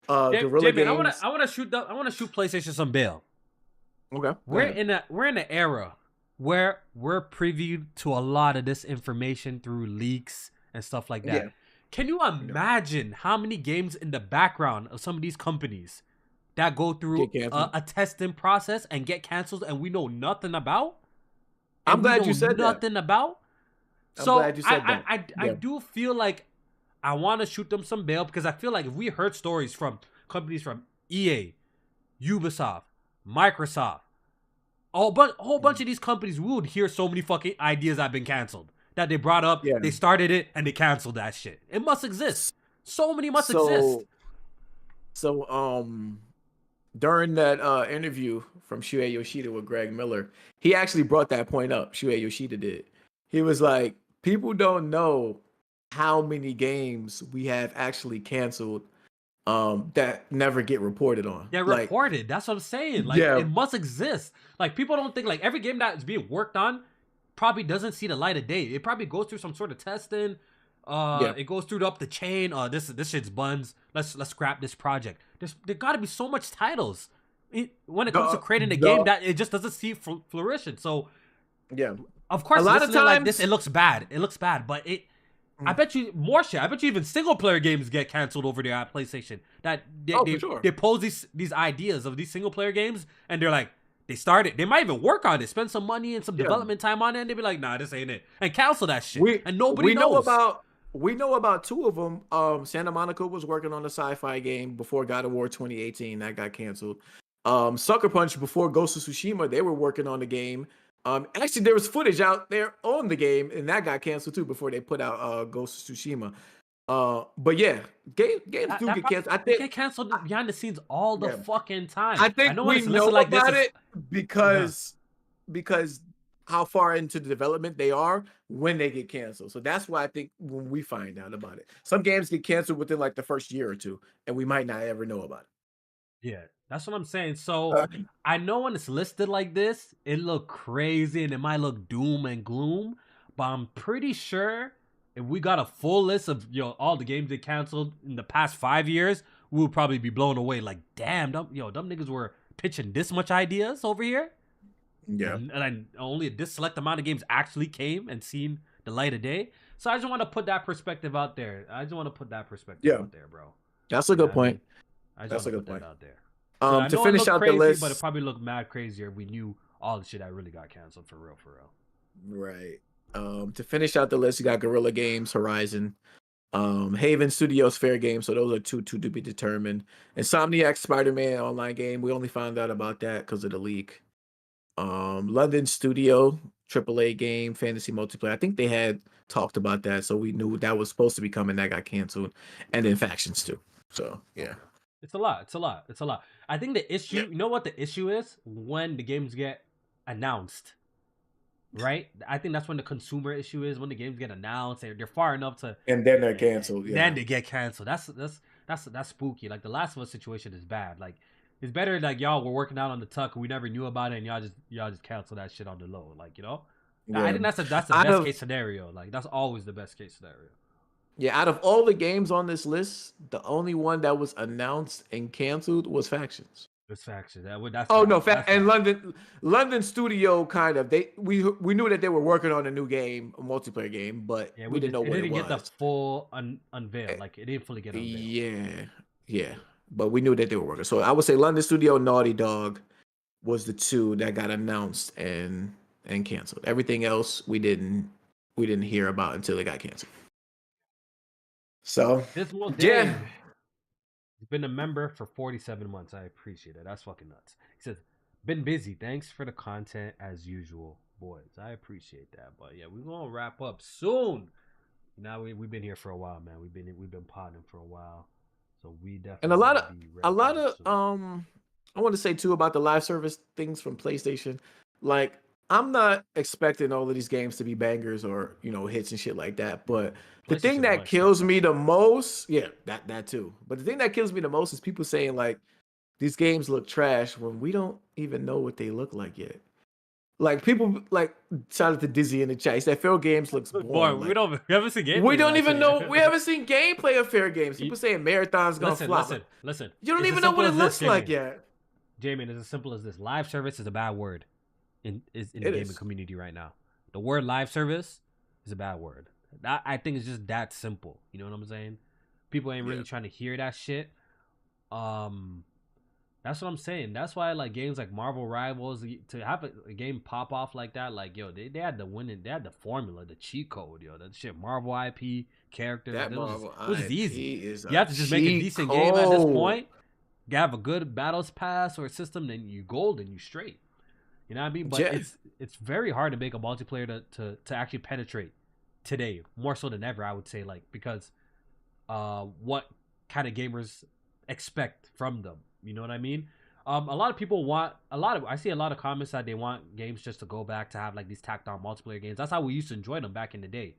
Guerrilla Jmaine, Games. I wanna shoot PlayStation some bail. Okay. We're in an era where we're previewed to a lot of this information through leaks and stuff like that. Yeah. Can you imagine how many games in the background of some of these companies that go through a testing process and get canceled and we know nothing about? I'm glad you said nothing about. So I'm glad you said that. I do feel like I want to shoot them some bail because I feel like if we heard stories from companies from EA, Ubisoft, Microsoft, a whole bunch of these companies, we would hear so many fucking ideas that have been canceled. That they brought up, they started it, and they canceled that shit. It must exist. So many must exist. So, during that interview from Shuhei Yoshida with Greg Miller, he actually brought that point up. Shuhei Yoshida did. He was like, people don't know how many games we have actually canceled that never get reported on. They're reported. That's what I'm saying. Like, it must exist. Like, people don't think, like, every game that's being worked on probably doesn't see the light of day. It probably goes through some sort of testing. It goes through up the chain. This shit's buns. Let's scrap this project. There got to be so much titles when it comes to creating a game that it just doesn't see flourishing. So of course, a lot of times like this, it looks bad. It looks bad, but I bet you more shit. I bet you even single player games get canceled over there at PlayStation. That they pose these ideas of these single player games, and they're like, they started. They might even work on it, spend some money and some development time on it, and they be like, nah, this ain't it, and cancel that shit. And nobody knows. We know about 2 of them. Santa Monica was working on a sci-fi game before God of War 2018. That got canceled. Sucker Punch, before Ghost of Tsushima, they were working on the game. Actually, there was footage out there on the game, and that got canceled too before they put out Ghost of Tsushima. But yeah, games do get canceled. I think they get canceled behind the scenes all the fucking time. I think we know like about it because how far into the development they are when they get canceled. So that's why I think when we find out about it, some games get canceled within like the first year or 2, and we might not ever know about it. Yeah, that's what I'm saying. So I know when it's listed like this, it look crazy and it might look doom and gloom, but I'm pretty sure if we got a full list of all the games they canceled in the past 5 years, we would probably be blown away. Like, damn, them niggas were pitching this much ideas over here. Yeah, and only this select amount of games actually came and seen the light of day. So I just want to put that perspective out there. out there, bro. That's a good point. That's a good point out there. To finish out the list, but it probably looked mad crazier if we knew all the shit that really got canceled for real. Right. To finish out the list, you got Guerrilla Games, Horizon, Haven Studios, Fair Game. So those are 2 to be determined. Insomniac Spider-Man online game. We only found out about that because of the leak. London Studio, AAA game, fantasy multiplayer. I think they had talked about that, so we knew that was supposed to be coming. That got canceled, and then Factions too. So yeah, it's a lot. I think the issue, you know what the issue is? When the games get announced, right? I think that's when the consumer issue is, when the games get announced, they're far enough to, and then they're canceled. Then they get canceled. That's spooky. Like the Last of Us situation is bad. Like it's better like y'all were working out on the tuck, we never knew about it, and y'all just cancel that shit on the low. Like, I think that's the best case scenario. Like that's always the best case scenario. Yeah, out of all the games on this list, the only one that was announced and canceled was Factions. It's Faction. That's Oh no, valid. That's and valid. London Studio kind of we knew that they were working on a new game, a multiplayer game, but Yeah, we didn't know it what it didn't get the was. full unveil. Eh, Like it didn't fully get unveiled. yeah, but we knew that they were working. So I would say London Studio, Naughty Dog was the two that got announced and canceled. Everything else we didn't hear about until it got canceled. So Dismal yeah. Dave. He's been a member for 47 months. I appreciate it. That's fucking nuts. He says, been busy. Thanks for the content as usual, boys. I appreciate that. But yeah, we're gonna wrap up soon. Now we've been here for a while, man. We've been potting for a while. So we And definitely gonna be a wrapping lot up of soon. I want to say too about the live service things from PlayStation. Like I'm not expecting all of these games to be bangers or hits and shit like that. But the thing PlayStation that Plus shit, kills bro. me the most, yeah, that too. But the thing that kills me the most is people saying like these games look trash when we don't even know what they look like yet. Like people like shout out to Dizzy in the chat. He said Fair Games looks Boy, boring. we Like don't we haven't seen we gameplay of don't that even shit know. We yet. haven't seen gameplay of Fair Games. People saying Marathon's gonna flop. Like, Listen. you don't It's as even know simple what it as this, looks like Jmaine. yet. Jmaine, it's as simple as this. Live service is a bad word in the It gaming is. community right now. The word live service is a bad word. I think it's just that simple. You know what I'm saying? People ain't really trying to hear that shit. That's what I'm saying. That's why like games like Marvel Rivals to have a game pop off like that, like yo, they had the winning, they had the formula, the cheat code, yo. That shit, Marvel IP characters, That Marvel it was just easy. IP is You a have to just make a cheat decent game at this code. point. You have a good battles pass or system, then you golden, you straight. You know what I mean? But Yeah. it's very hard to make a multiplayer to actually penetrate today, more so than ever, I would say, like because what kind of gamers expect from them. You know what I mean? A lot of people I see a lot of comments that they want games just to go back to have like these tacked on multiplayer games. That's how we used to enjoy them back in the day.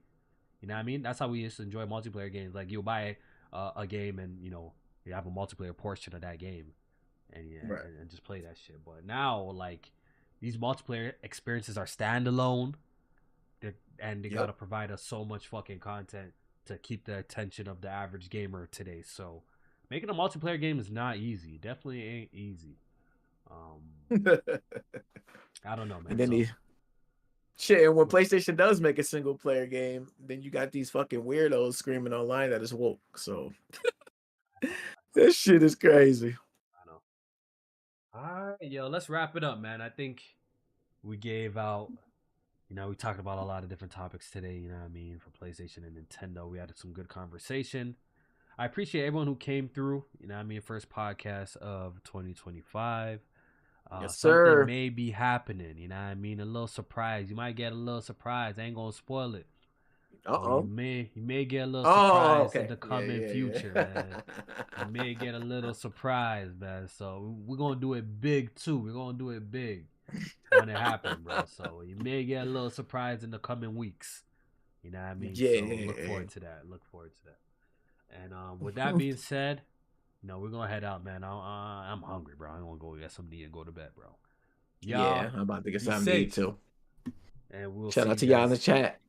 You know what I mean? That's how we used to enjoy multiplayer games. Like you buy a game and you have a multiplayer portion of that game and Right. and just play that shit. But now like these multiplayer experiences are standalone. And they gotta provide us so much fucking content to keep the attention of the average gamer today. So making a multiplayer game is not easy. Definitely ain't easy. I don't know, man. And then shit, and when PlayStation does make a single player game, then you got these fucking weirdos screaming online that it's woke. So this shit is crazy. I know. All right, yo, let's wrap it up, man. I think we gave out. We talked about a lot of different topics today. You know what I mean, for PlayStation and Nintendo. We had some good conversation. I appreciate everyone who came through. You know what I mean, first podcast of 2025. Yes, Something sir. may be happening. You know what I mean? A little surprise. You might get a little surprise. I ain't gonna spoil it. But you Uh-oh. may get a little Oh, surprise in okay. the Yeah, coming yeah, future, man. You may get a little surprise, man. So we're gonna do it big too. We're gonna do it big when it happens, bro. So you may get a little surprise in the coming weeks. You know what I mean? yeah. So look forward to that. Look forward to that. And with that being said, we're gonna head out, man. I'm hungry, bro. I want to go get something to eat and go to bed, bro. Yeah, Y'all I'm about to get be something to eat safe, too. and we'll Shout see out you to y'all in the guys. chat.